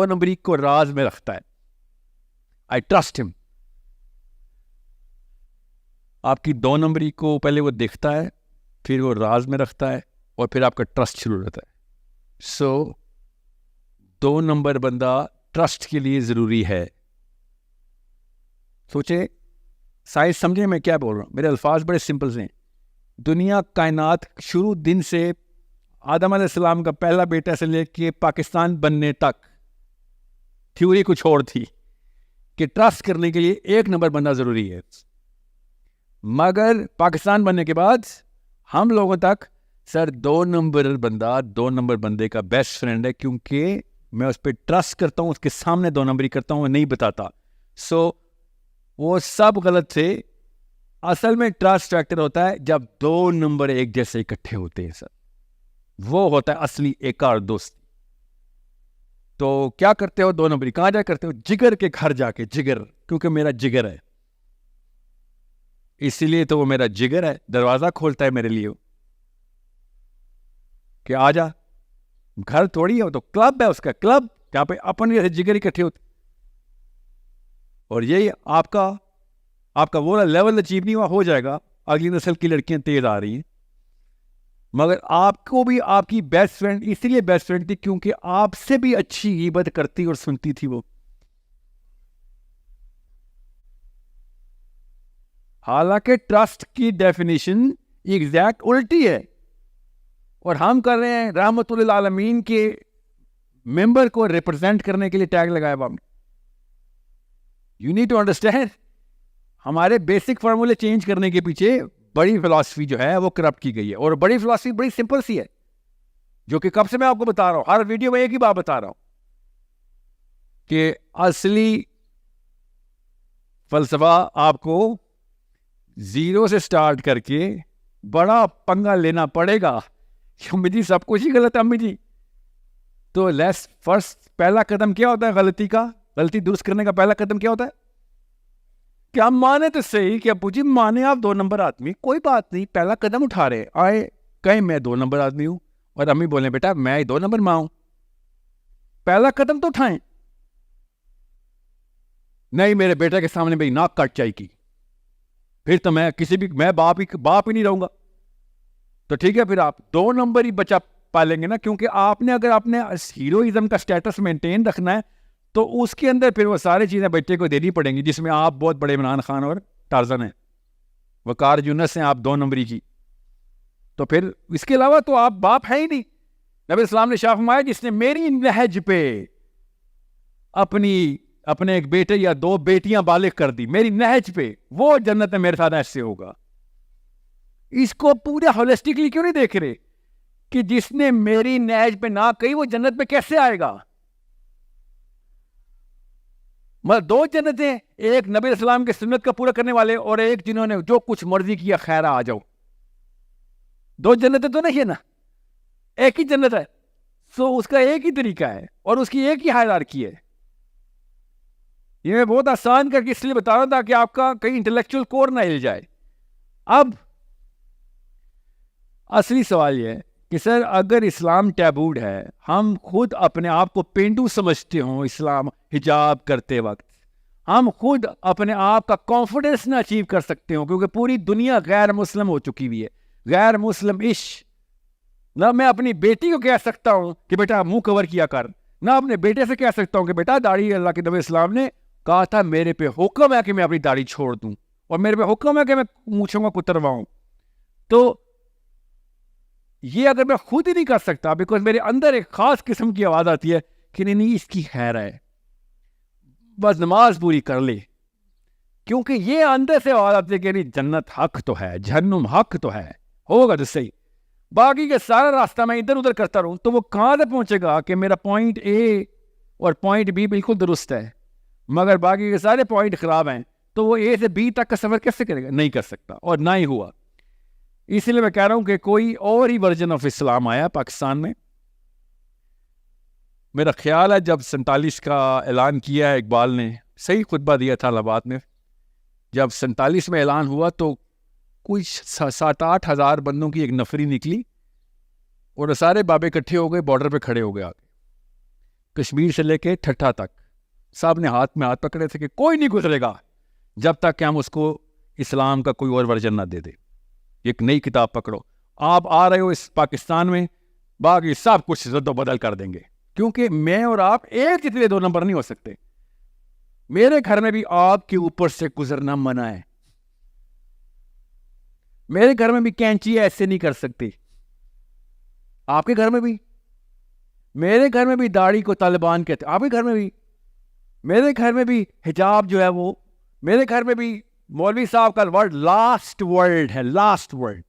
نمبری کو راز میں رکھتا ہے. آئی ٹرسٹ ہم. آپ کی 2 نمبری کو پہلے وہ دیکھتا ہے, پھر وہ راز میں رکھتا ہے, اور پھر آپ کا ٹرسٹ شروع ہوتا ہے. سو 2 نمبر بندہ ٹرسٹ کے لیے ضروری ہے. سوچے, سائنس سمجھے میں کیا بول رہا ہوں. میرے الفاظ بڑے سمپل ہیں. دنیا کائنات شروع دن سے آدم علیہ السلام کا پہلا بیٹا سے لے کے پاکستان بننے تک تھیوری کچھ اور تھی کہ ٹرسٹ کرنے کے لیے 1 نمبر بندہ ضروری ہے. مگر پاکستان بننے کے بعد ہم لوگوں تک سر 2 نمبر بندے کا بیسٹ فرینڈ ہے, کیونکہ میں اس پہ ٹرسٹ کرتا ہوں, اس کے سامنے 2 نمبری کرتا ہوں, وہ نہیں بتاتا. سو وہ سب غلط تھے. اصل میں ٹرسٹ فیکٹر ہوتا ہے جب 2 نمبر ایک جیسے اکٹھے ہوتے ہیں سر, وہ ہوتا ہے اصلی ایک اور دوست. تو کیا کرتے ہو 2 نمبری, کہاں جا کرتے ہو, جگر کے گھر جا کے. جگر, کیونکہ میرا جگر ہے, اسی لیے تو وہ میرا جگر ہے, دروازہ کھولتا ہے میرے لیے کہ آ جا. گھر تھوڑی ہے, وہ تو کلب ہے اس کا, کلب جہاں پہ اپنے جگر اکٹھے ہوتے. اور یہی آپ کا وہ لیول اچیو نہیں ہوا, ہو جائے گا. اگلی نسل کی لڑکیاں تیز آ رہی ہیں, مگر آپ کو بھی آپ کی بیسٹ فرینڈ اس لیے بیسٹ فرینڈ تھی کیونکہ آپ سے بھی اچھی غیبت کرتی اور سنتی تھی وہ. حالانکہ ٹرسٹ کی ڈیفینیشن ایگزیکٹ الٹی ہے, اور ہم کر رہے ہیں رحمت للعالمین کے ممبر کو ریپرزینٹ کرنے کے لیے ٹیگ لگایا ہوا. یو نیڈ ٹو انڈرسٹینڈ, ہمارے بیسک فارمولے چینج کرنے کے پیچھے بڑی فلاسفی جو ہے وہ کرپٹ کی گئی ہے. اور بڑی فلاسفی بڑی سمپل سی ہے, جو کہ کب سے میں آپ کو بتا رہا ہوں, ہر ویڈیو میں ایک ہی بات بتا رہا ہوں کہ اصلی فلسفہ آپ کو 0 سے سٹارٹ کر کے بڑا پنگا لینا پڑے گا. امی جی سب کچھ ہی غلط ہے امی جی. تو لیس فرسٹ پہلا قدم کیا ہوتا ہے غلطی درست کرنے کا پہلا قدم کیا ہوتا ہے کہ آپ مانے تو صحیح کہ ابو جی مانے آپ 2 نمبر آدمی, کوئی بات نہیں, پہلا قدم اٹھا رہے آئے کہیں میں 2 نمبر آدمی ہوں, اور امی بولیں بیٹا میں 2 نمبر ماں ہوں, پہلا قدم تو اٹھائیں. نہیں میرے بیٹے کے سامنے بھائی ناک کاٹ چاہیے کی, پھر تو میں باپ ہی نہیں رہوں گا. تو ٹھیک ہے, پھر آپ 2 نمبر ہی بچہ پالیں گے نا, کیونکہ آپ نے اگر اپنے ہیروئزم کا سٹیٹس مینٹین رکھنا ہے تو اس کے اندر پھر وہ ساری چیزیں بچے کو دینی پڑیں گی, جس میں آپ بہت بڑے عمران خان اور ٹارزن ہیں, وقار یونس ہیں آپ 2 نمبری کی. تو پھر اس کے علاوہ تو آپ باپ ہیں ہی نہیں. نبی اسلام نے شاہ فرمایا جس نے میری نہج پہ اپنے ایک بیٹے یا 2 بیٹیاں بالغ کر دی میری نہج پہ, وہ جنت میں میرے ساتھ ایسے ہوگا. اس کو پورے ہولسٹکلی کیوں نہیں دیکھ رہے کہ جس نے میری نہج پہ نہ کہی وہ جنت میں کیسے آئے گا؟ مطلب 2 جنتیں, ایک نبی اسلام کے سنت کا پورا کرنے والے, اور ایک جنہوں نے جو کچھ مرضی کیا خیر آ جاؤ. 2 جنتیں تو نہیں ہے نا. ایک ہی جنت ہے. سو اس کا ایک ہی طریقہ ہے اور اس کی ایک ہی ہائرارکی ہے. یہ میں بہت آسان کر کے اس لیے بتا رہا تھا کہ آپ کا کہیں انٹلیکچوئل کور نہ ہل جائے. اب اصلی سوال یہ ہے کہ سر اگر اسلام ٹیبوڈ ہے, ہم خود اپنے آپ کو پینڈو سمجھتے ہوں اسلام حجاب کرتے وقت, ہم خود اپنے آپ کا کانفیڈنس نہ اچیو کر سکتے ہوں کیونکہ پوری دنیا غیر مسلم ہو چکی ہوئی ہے, غیر مسلم عشق. نہ میں اپنی بیٹی کو کہہ سکتا ہوں کہ بیٹا منہ کور کیا کر, نہ اپنے بیٹے سے کہہ سکتا ہوں کہ بیٹا داڑھی, اللہ کے نبی اسلام نے کہا تھا میرے پہ حکم ہے کہ میں اپنی داڑھی چھوڑ دوں اور میرے پہ حکم ہے کہ میں مونچھوں کو کترواؤں. تو یہ اگر میں خود ہی نہیں کر سکتا بیکاز میرے اندر ایک خاص قسم کی آواز آتی ہے کہ نہیں اس کی خیر ہے, بس نماز پوری کر لے, کیونکہ یہ اندر سے آواز آتی ہے کہ نہیں جنت حق تو ہے, جہنم حق تو ہے, ہوگا تو صحیح. باقی کا سارا راستہ میں ادھر ادھر کرتا رہوں تو وہ کہاں سے پہنچے گا کہ میرا پوائنٹ اے اور پوائنٹ بی بالکل درست ہے مگر باقی کے سارے پوائنٹ خراب ہیں, تو وہ اے سے بی تک کا سفر کیسے کرے گا؟ نہیں کر سکتا اور نہ ہی ہوا. اس لیے میں کہہ رہا ہوں کہ کوئی اور ہی ورژن آف اسلام آیا پاکستان میں. میرا خیال ہے جب 47 کا اعلان کیا ہے اقبال نے, صحیح خطبہ دیا تھا الہباد میں, جب 47 میں اعلان ہوا تو کوئی 7-8 ہزار بندوں کی ایک نفری نکلی اور سارے بابے اکٹھے ہو گئے, بارڈر پہ کھڑے ہو گئے آگے, کشمیر سے لے کے ٹھٹھا تک سب نے ہاتھ میں ہاتھ پکڑے تھے کہ کوئی نہیں گزرے گا جب تک کہ ہم اس کو اسلام کا کوئی اور ورژن نہ دے دے, ایک نئی کتاب پکڑو. آپ آ رہے ہو اس پاکستان میں, باقی سب کچھ رد و بدل کر دیں گے, کیونکہ میں اور آپ ایک جتنے 2 نمبر نہیں ہو سکتے. میرے گھر میں بھی آپ کے اوپر سے گزرنا منع ہے, میرے گھر میں بھی کینچی ایسے نہیں کر سکتی, آپ کے گھر میں بھی, میرے گھر میں بھی داڑھی کو طالبان کہتے, آپ کے گھر میں بھی, میرے گھر میں بھی حجاب جو ہے وہ, میرے گھر میں بھی مولوی صاحب کا ورڈ لاسٹ ورڈ ہے, لاسٹ ورڈ.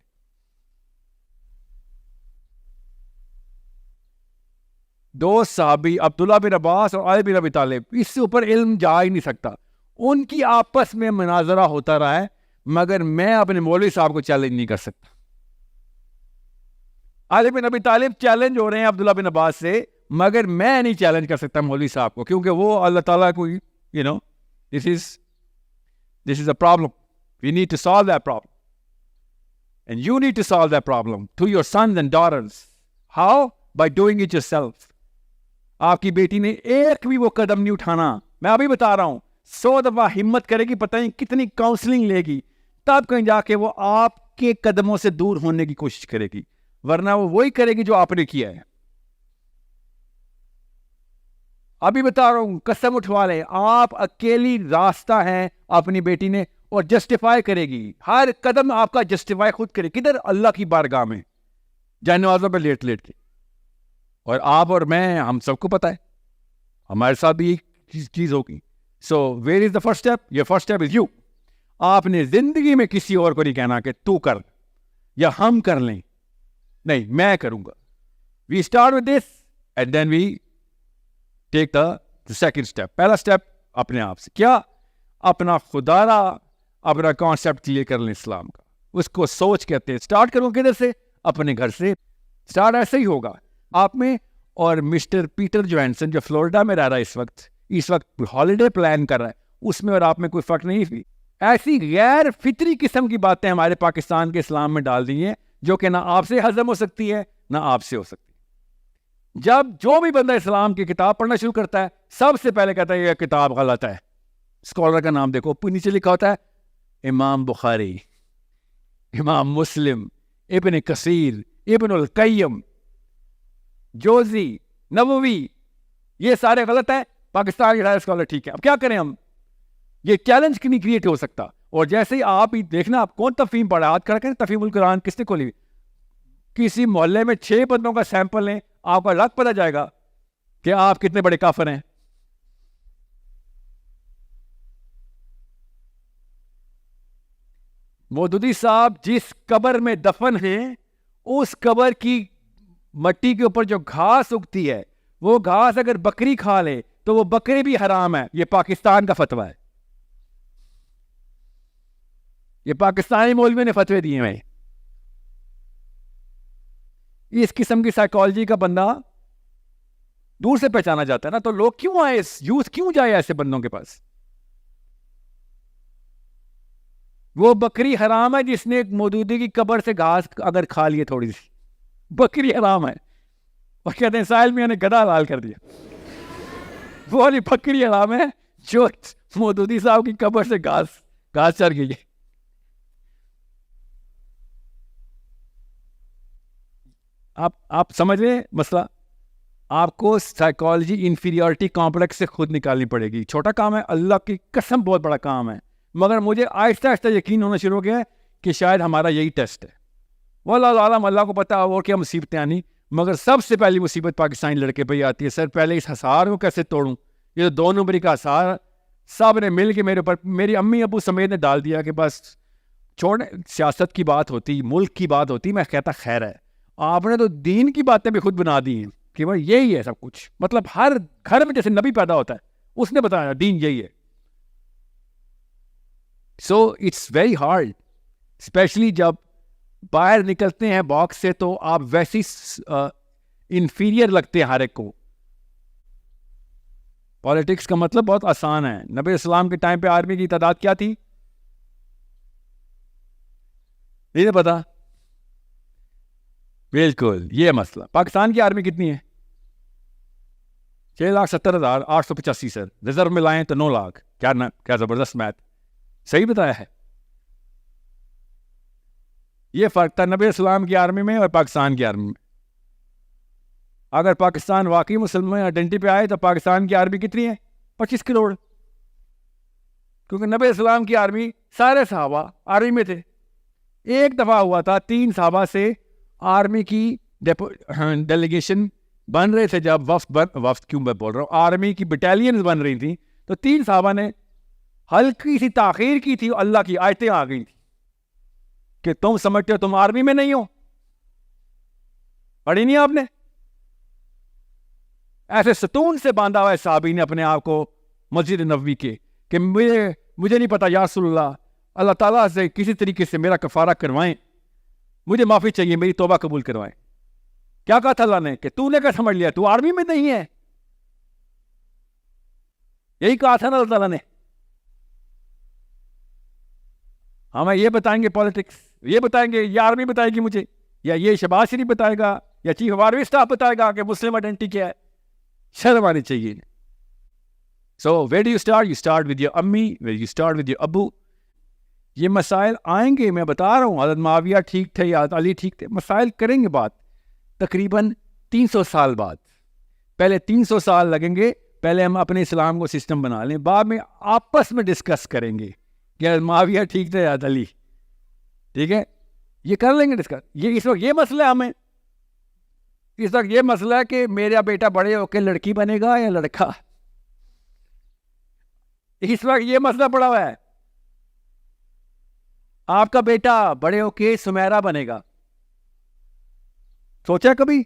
دو صحابی عبداللہ بن عباس اور علی بن ابی طالب, اس سے اوپر علم جا ہی نہیں سکتا. ان کی آپس میں مناظرہ ہوتا رہا ہے مگر میں اپنے مولوی صاحب کو چیلنج نہیں کر سکتا. علی بن ابی طالب چیلنج ہو رہے ہیں عبداللہ بن عباس سے مگر میں نہیں چیلنج کر سکتا مولوی صاحب کو, کیونکہ وہ اللہ تعالیٰ کو this is a problem. We need to solve that problem. And you need to solve that problem to your sons and daughters. How? By doing it yourself. آپ کی بیٹی نے ایک بھی وہ قدم نہیں اٹھانا, میں ابھی بتا رہا ہوں, 100 دفعہ ہمت کرے گی, پتہ نہیں کتنی کاؤنسلنگ لے گی, تب کہیں جا کے وہ آپ کے قدموں سے دور ہونے کی کوشش کرے گی, ورنہ وہ وہی کرے گی جو آپ نے کیا ہے. ابھی بتا رہا ہوں, قسم اٹھوا لیں, آپ اکیلی راستہ ہیں اپنی بیٹی نے, اور جسٹیفائی کرے گی, ہر قدم آپ کا جسٹیفائی خود کرے. کدھر؟ اللہ کی بارگاہ میں, جان نوازوں پہ لیٹ لیٹ کے. اور آپ اور میں, ہم سب کو پتا ہے, ہمارے ساتھ بھی ایک چیز ہوگی. So where is the first step? یہ فرسٹ اسٹیپ از یو. آپ نے زندگی میں کسی اور کو نہیں کہنا کہ تو کر یا ہم کر لیں, نہیں, میں کروں گا. We start with this and then we take the second step. پہلا اسٹیپ اپنے آپ سے, کیا؟ اپنا خدا را اپنا کانسیپٹ کلیئر کر لیں اسلام کا, اس کو سوچ کہتے ہیں. اسٹارٹ کروں کدھر سے؟ اپنے گھر سے. اسٹارٹ ایسے ہی ہوگا آپ میں. اور مسٹر پیٹر جوہنسن جو فلوریڈا میں رہ رہا ہے اس وقت ہالیڈے پلان کر رہا ہے, اس میں اور آپ میں کوئی فرق نہیں. ایسی غیر فطری قسم کی باتیں ہمارے پاکستان کے اسلام میں ڈال دی ہیں جو کہ نہ آپ سے ہضم ہو سکتی ہے نہ آپ سے ہو سکتی. جب جو بھی بندہ اسلام کی کتاب پڑھنا شروع کرتا ہے, سب سے پہلے کہتا ہے یہ کتاب غلط ہے. اسکالر کا نام دیکھو, نیچے لکھا ہوتا ہے امام بخاری, امام مسلم, ابن کثیر, ابن القیم, جوزی, نووی, یہ سارے غلط ہیں. پاکستان کے اسکالر ٹھیک ہے. اب کیا کریں ہم؟ یہ چیلنج کی نہیں کریٹ ہو سکتا. اور جیسے ہی آپ ہی دیکھنا, آپ کون تفہیم پڑھا, ہاتھ کھڑا کریں, تفہیم القرآن کس نے کھولی؟ کسی محلے میں 6 بندوں کا سیمپل لیں, آپ کا لگ پتہ جائے گا کہ آپ کتنے بڑے کافر ہیں. مودودی صاحب جس قبر میں دفن ہیں, اس قبر کی مٹی کے اوپر جو گھاس اگتی ہے, وہ گھاس اگر بکری کھا لے تو وہ بکری بھی حرام ہے. یہ پاکستان کا فتویٰ ہے, یہ پاکستانی مولوی نے فتوے دیے ہیں. اس قسم کی سائیکالوجی کا بندہ دور سے پہچانا جاتا ہے نا. تو لوگ کیوں آئے, یوتھ کیوں جائے ایسے بندوں کے پاس؟ وہ بکری حرام ہے جس نے ایک مودودی کی قبر سے گھاس اگر کھا لیے تھوڑی سی, بکری حرام ہے. اور کہتے ہیں ساحل میاں نے گدھا حلال کر دیا. وہ والی بکری حرام ہے جو مودودی صاحب کی قبر سے گھاس چر گئی ہے. آپ سمجھ رہے ہیں مسئلہ؟ آپ کو سائیکالوجی انفیریورٹی کمپلیکس سے خود نکالنی پڑے گی. چھوٹا کام ہے, اللہ کی قسم بہت بڑا کام ہے, مگر مجھے آہستہ آہستہ یقین ہونا شروع ہو گیا ہے کہ شاید ہمارا یہی ٹیسٹ ہے. واللہ عالم, اللہ کو پتا اور کیا مصیبتیں آنی, مگر سب سے پہلی مصیبت پاکستانی لڑکے پہ ہی آتی ہے. سر پہلے اس حصار کو کیسے توڑوں؟ یہ تو 2 نمبری کا حصار سب نے مل کے میرے اوپر, میری امی ابو سمیت نے ڈال دیا کہ بس چھوڑ, سیاست کی بات ہوتی, ملک کی بات ہوتی, میں کہتا خیر ہے. آپ نے تو دین کی باتیں بھی خود بنا دی ہیں کہ بھائی یہی ہے سب کچھ. مطلب ہر گھر میں جیسے نبی پیدا ہوتا ہے اس نے بتایا دین یہی ہے. So it's very hard, especially جب باہر نکلتے ہیں باکس سے تو آپ ویسی انفیریئر لگتے ہیں ہر ایک کو. پالیٹکس کا مطلب بہت آسان ہے. نبی اسلام کے ٹائم پہ آرمی کی تعداد کیا تھی؟ نہیں پتا. بالکل یہ مسئلہ. پاکستان کی آرمی کتنی ہے؟ 6,70,885 سر. ریزرو میں لائیں تو 9 لاکھ. کیا زبردست میتھ, صحیح بتایا ہے. یہ فرق تھا نبی اسلام کی آرمی میں اور پاکستان کی آرمی میں. اگر پاکستان واقعی مسلمان آئیڈینٹی پہ آئے تو پاکستان کی آرمی کتنی ہے؟ 25 کروڑ. کیونکہ نبی اسلام کی آرمی سارے صحابہ آرمی میں تھے. ایک دفعہ ہوا تھا 3 صحابہ سے آرمی کی ڈیلیگیشن بن رہے تھے, جب وفد کیوں میں بول رہا ہوں, آرمی کی بٹالینز بن رہی تھیں, تو 3 صحابہ نے ہلکی سی تاخیر کی تھی, اللہ کی آیتیں آ گئی تھی کہ تم سمجھتے ہو تم آرمی میں نہیں ہو. پڑھی نہیں آپ نے؟ ایسے ستون سے باندھا ہوا ہے صحابی نے اپنے آپ کو مسجد نبوی کے کہ مجھے نہیں پتا یا رسول اللہ, اللہ تعالیٰ سے کسی طریقے سے میرا کفارہ کروائیں, مجھے معافی چاہیے, میری توبہ قبول کروائیں. کیا کہا تھا اللہ نے کہ تو نے کیا سمجھ لیا تو آرمی میں نہیں ہے؟ یہی کہا تھا نا اللہ تعالیٰ نے. ہمیں یہ بتائیں گے پالیٹکس, یہ بتائیں گے, یہ آرمی بتائے گی مجھے, یا یہ شہباز شریف بتائے گا, یا چیف آف آرمی اسٹاف بتائے گا کہ مسلم آئیڈینٹی کیا ہے. شرم آنی چاہیے. So where do you start? You start with your امی, where you start with your ابو. یہ مسائل آئیں گے, میں بتا رہا ہوں. حضرت معاویہ ٹھیک تھے یا علی ٹھیک تھے, مسائل کریں گے بات تقریباً 300 سال بعد. پہلے 300 سال لگیں گے, پہلے ہم اپنے اسلام کو سسٹم بنا لیں, بعد میں آپس میں ڈسکس کریں گے کہ معاویہ ٹھیک تھے یا علی. ٹھیک ہے, یہ کر لیں گے ڈسکس. یہ اس وقت یہ مسئلہ ہے, ہمیں اس وقت یہ مسئلہ ہے کہ میرا بیٹا بڑے ہو کے لڑکی بنے گا یا لڑکا. اس وقت یہ مسئلہ پڑا ہوا ہے. آپ کا بیٹا بڑے ہو کے سمیرا بنے گا, سوچا کبھی؟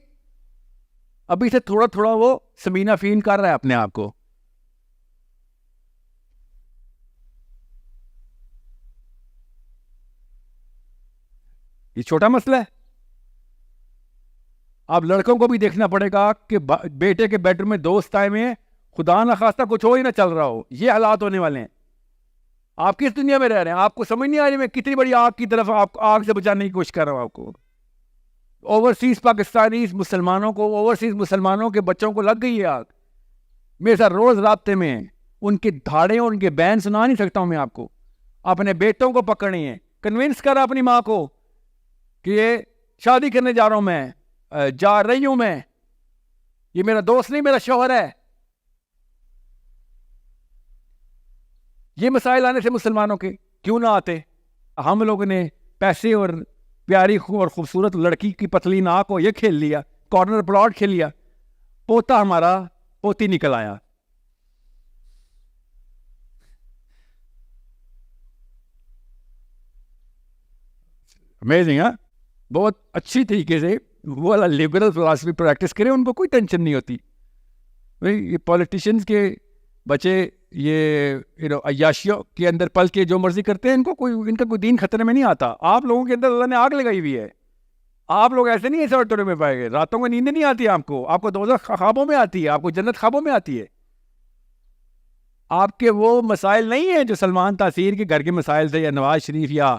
ابھی سے تھوڑا تھوڑا وہ سمینہ فین کر رہا ہے اپنے آپ کو. یہ چھوٹا مسئلہ ہے. اب لڑکوں کو بھی دیکھنا پڑے گا کہ بیٹے کے بیڈ روم میں دوست آئے ہوئے ہیں, خدا نہ خواستہ کچھ ہو ہی نہ چل رہا ہو. یہ حالات ہونے والے ہیں. آپ کس دنیا میں رہ رہے ہیں؟ آپ کو سمجھ نہیں آ رہی میں کتنی بڑی آگ کی طرف آپ آگ سے بچانے کی کوشش کر رہا ہوں. آپ کو اوورسیز پاکستانی مسلمانوں کو, اوورسیز مسلمانوں کے بچوں کو لگ گئی ہے آگ. میرے ساتھ روز رابطے میں ہیں, ان کے دھاڑے اور ان کے بین سنا نہیں سکتا ہوں میں آپ کو. اپنے بیٹوں کو پکڑنی ہے, کنونس کرا اپنی ماں کو کہ یہ شادی کرنے جا رہا ہوں, میں جا رہی ہوں, میں یہ میرا دوست نہیں میرا شوہر ہے. یہ مسائل آنے سے مسلمانوں کے کیوں نہ آتے؟ ہم لوگوں نے پیسے اور پیاری اور خوبصورت لڑکی کی پتلی ناک کو یہ کھیل لیا, کارنر پلاٹ کھیل لیا, پوتا ہمارا پوتی نکل آیا. امیزنگ. ہاں, بہت اچھی طریقے سے وہ لبرل فلاسفی پریکٹس کرے, ان کو کوئی ٹینشن نہیں ہوتی. یہ پولیٹیشینز کے بچے یہ عیاشیوں کے اندر پل کے جو مرضی کرتے ہیں, ان کا کوئی دین خطرے میں نہیں آتا. آپ لوگوں کے اندر اللہ نے آگ لگائی ہوئی ہے. آپ لوگ ایسے نہیں ایسے ٹوٹے میں پائے گے. راتوں کو نیند نہیں آتی آپ کو دوزخ خوابوں میں آتی ہے, آپ کو جنت خوابوں میں آتی ہے. آپ کے وہ مسائل نہیں ہیں جو سلمان تاثیر کے گھر کے مسائل تھے, یا نواز شریف, یا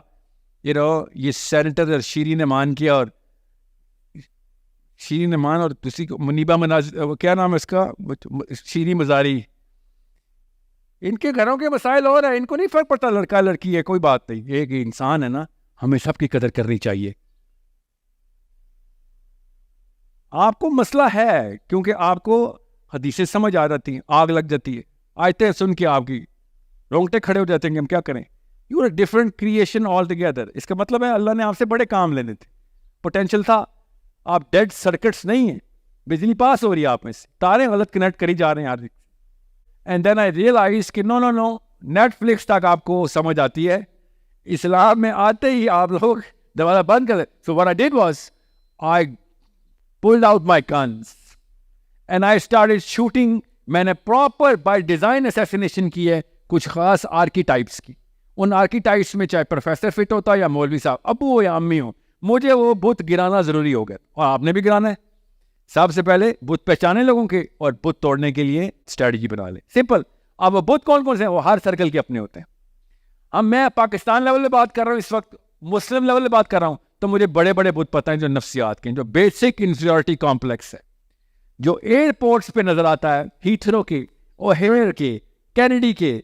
یہ سینیٹر اور شیرین امان کیا, اور شیرین امان اور دوسری منیبہ کیا نام ہے اس کا, شیرین مزاری. ان کے گھروں کے مسائل اور ہیں, ان کو نہیں فرق پڑتا لڑکا لڑکی ہے, کوئی بات نہیں. ایک انسان ہے نا, ہمیں سب کی قدر کرنی چاہیے. آپ کو مسئلہ ہے کیونکہ آپ کو حدیثیں سمجھ آ جاتی ہیں, آگ لگ جاتی ہے آیتیں سن کے, آپ کی رونگٹے کھڑے ہو جاتے ہیں کہ ہم کیا کریں. You are different creation all together. اس کا مطلب ہے اللہ نے آپ سے بڑے کام لینے تھے, پوٹینشیل تھا. آپ ڈیڈ سرکٹس نہیں ہیں, بجلی پاس ہو رہی ہے آپ میں سے, تاریں غلط کنیکٹ کری جا رہے ہیں آج. اینڈ دین آئی ریئلائز کہ نو نیٹ فلکس تک آپ کو سمجھ آتی ہے. اسلام میں آتے ہی آپ لوگ دروازہ بند کر دیں. سو what I did was I pulled out my guns and I started shooting. میں نے پراپر بائی ڈیزائن اسیسینیشن کی ہے کچھ خاص آرکیٹائپس کی. ان آرکیٹائپس میں چاہے پروفیسر فٹ ہوتا یا مولوی صاحب, ابو ہو یا امی ہو, مجھے وہ بت گرانا ضروری ہو گیا, اور آپ نے بھی گرانا ہے. سب سے پہلے بت پہچانے لوگوں کے, اور بت توڑنے کے لیے اسٹریٹجی بنا لیں. سمپل. اب وہ بت کون کون سے ہیں, وہ ہر سرکل کے اپنے ہوتے ہیں. اب میں پاکستان لیول پہ بات کر رہا ہوں اس وقت, مسلم لیول پہ بات کر رہا ہوں, تو مجھے بڑے بڑے بت پتہ ہیں جو نفسیات کے ہیں, جو بیسک انفیریورٹی کمپلیکس ہے, جو ایئرپورٹس پہ نظر آتا ہے, ہیتھرو کے, اوہیئر کے, کینیڈی کے,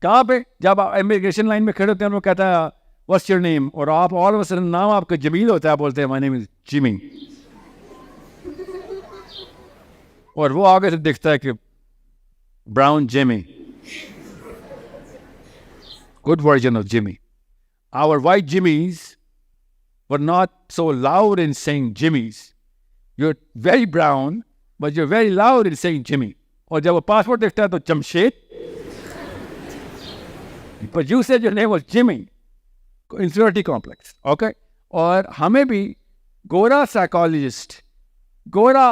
کہاں پہ جب آپ امیگریشن لائن میں کھڑے ہوتے ہیں, وہ کہتا ہے واٹس یور نیم, اور آپ آل آف سڈن نام آپ کا جمیل ہوتا ہے, بولتے ہیں مائی نیم از جمی, اور وہ آگے سے دکھتا ہے کہ brown Jamie, good version of Jimmy. Our white Jimmys were not so loud in saying Jimmys. You're very brown, but you're very loud in saying Jimmy. اور جب وہ پاسپورٹ دیکھتا ہے تو Jamshed. But you said your name was Jimmy. Inferiority complex. Okay? اور ہمیں بھی گورا سائیکالوجسٹ, گورا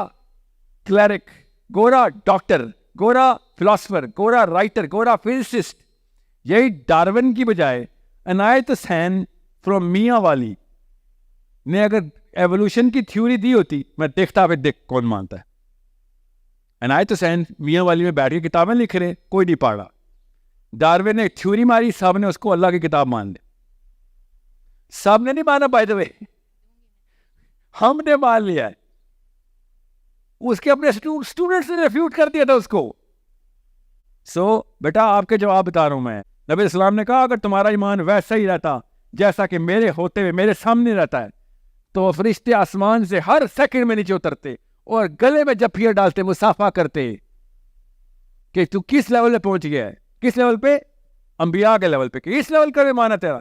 کلیرک, گورا ڈاکٹر, گورا فلاسفر, گورا رائٹر, گورا فزسسٹ, یہی ڈارون کی بجائے عنایت حسین فرام میاں والی نے اگر ایوولوشن کی تھیوری دی ہوتی, میں دیکھتا پھر دیکھ کون مانتا ہے. عنایت حسین میاں والی میں بیٹھ کے کتابیں لکھ رہے, کوئی نہیں پڑھ رہا. ڈارون نے تھیوری ماری, سب نے اس کو اللہ کی کتاب مان لی. سب نے نہیں مانا, بائی دا وے, ہم نے مان لیا ہے. اس کے اپنے اسٹوڈنٹس نے ریفیوٹ کر دیا تھا اس کو. سو بیٹا آپ کے جواب بتا رہا ہوں میں. نبی السلام نے کہا اگر تمہارا ایمان ویسا ہی رہتا جیسا کہ میرے ہوتے ہوئے میرے سامنے رہتا ہے, تو فرشتے آسمان سے ہر سیکنڈ میں نیچے اترتے اور گلے میں جپھیاں ڈالتے, مصافحہ کرتے کہ تو کس لیول پہ پہنچ گیا ہے. کس لیول پہ؟ انبیاء کے لیول پہ. کہ اس لیول کا ایمان ہے تیرا.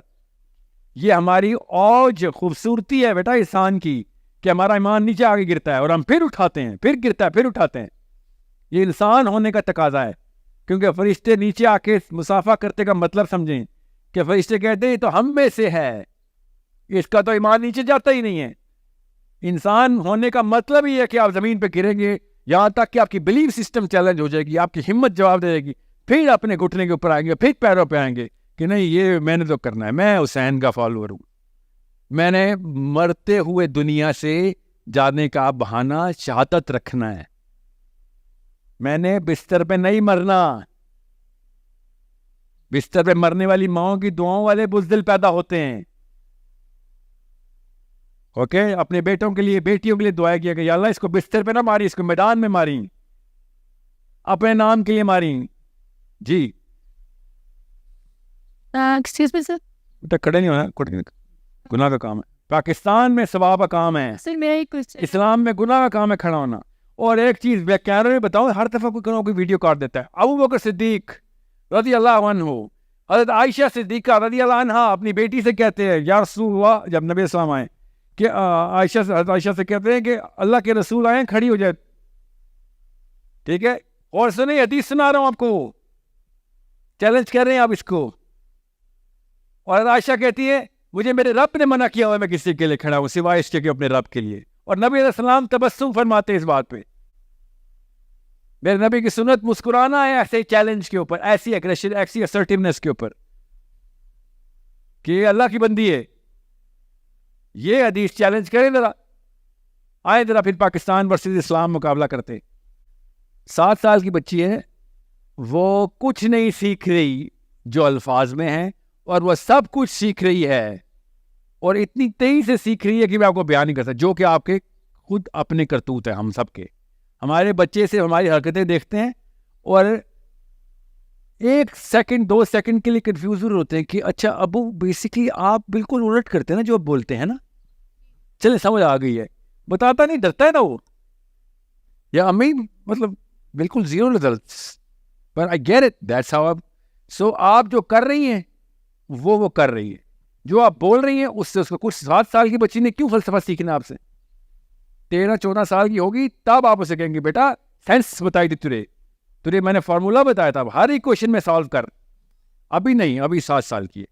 یہ ہماری اوج خوبصورتی ہے بیٹا انسان کی, کہ ہمارا ایمان نیچے آگے گرتا ہے اور ہم پھر اٹھاتے ہیں, پھر گرتا ہے, پھر اٹھاتے ہیں. یہ انسان ہونے کا تقاضا ہے. کیونکہ فرشتے نیچے آ کے مصافحہ کرتے کا مطلب سمجھیں کہ فرشتے کہتے ہیں تو ہم میں سے ہے, اس کا تو ایمان نیچے جاتا ہی نہیں ہے. انسان ہونے کا مطلب ہی ہے کہ آپ زمین پہ گریں گے, یہاں تک کہ آپ کی بلیف سسٹم چیلنج ہو جائے گی, آپ کی ہمت جواب دے گی, پھر اپنے گھٹنے کے اوپر آئیں گے, پھر پیروں پہ آئیں گے کہ نہیں یہ میں نے تو کرنا ہے, میں حسین کا فالوور ہوں, میں نے مرتے ہوئے دنیا سے جانے کا بہانہ شہادت رکھنا ہے, میں نے بستر پہ نہیں مرنا. بستر پہ مرنے والی ماؤں کی دعاؤں والے بزدل پیدا ہوتے ہیں. اوکے, اپنے بیٹوں کے لیے بیٹیوں کے لیے دعا کیا کہ یا اللہ اس کو بستر پہ نہ ماری, اس کو میدان میں ماری, اپنے نام کے لیے ماری. جی ایکسکیوز می سر, بیٹا کھڑے نہیں ہونا, گناہ کا کام ہے. پاکستان میں ثواب کا کام ہے, سر میرا ایک کوشچن, اسلام میں گناہ کا کام ہے کھڑا ہونا. اور ایک چیز میں کیمرے میں بتاؤں, ہر دفعہ کوئی ویڈیو کاٹ دیتا ہے. ابو بکر صدیق رضی اللہ عنہ, حضرت عائشہ صدیقہ رضی اللہ عنہ اپنی بیٹی سے کہتے ہیں یا رسول اللہ, جب نبی السلام آئے کہ حضرت عائشہ سے کہتے ہیں کہ اللہ کے رسول آئے, کھڑی ہو جائے. ٹھیک ہے, اور سنیں حدیث سنا رہا ہوں آپ کو, چیلنج کر رہے ہیں آپ اس کو. اور حضرت عائشہ کہتی ہے مجھے میرے رب نے منع کیا ہوا میں کسی کے لیے کھڑا ہوں سوائے اس کے کہ اپنے رب کے لیے. اور نبی علیہ السلام تبسم فرماتے اس بات پہ. میرے نبی کی سنت مسکرانا ہے ایسے چیلنج کے اوپر, ایسی ایگریشن, ایسی اسرٹیونیس کے اوپر کہ اللہ کی بندی ہے. یہ حدیث چیلنج کریں ذرا, آئے ذرا پھر پاکستان ورسز اسلام مقابلہ کرتے. 7 سال کی بچی ہے, وہ کچھ نہیں سیکھ رہی جو الفاظ میں ہیں, اور وہ سب کچھ سیکھ رہی ہے, اور اتنی تیزی سے سیکھ رہی ہے کہ میں آپ کو بیان نہیں کر سکتا, جو کہ آپ کے خود اپنے کرتوت ہیں. ہم سب کے, ہمارے بچے سے ہماری حرکتیں دیکھتے ہیں اور 1 سیکنڈ 2 سیکنڈ کے لیے کنفیوز ہوتے ہیں کہ اچھا ابو بیسکلی آپ بالکل الٹ کرتے ہیں نا جو آپ بولتے ہیں نا, چلے سمجھ آ گئی ہے. بتاتا نہیں, ڈرتا ہے نا وہ, یا امی مطلب بالکل زیرو ریزلٹس, پر I get it, that's how. So آپ جو کر رہی ہیں وہ کر رہی ہے, جو آپ بول رہی ہیں اس سے اس کو کچھ 7 سال کی بچی نے کیوں فلسفہ سیکھنا آپ سے؟ 13-14 سال کی ہوگی تب آپ اسے کہیں گے بیٹا سائنس بتائی تھی تجھے میں نے فارمولا بتایا تھا, ہر ایک کوشچن میں سالو کر. ابھی نہیں, ابھی 7 سال کی ہے.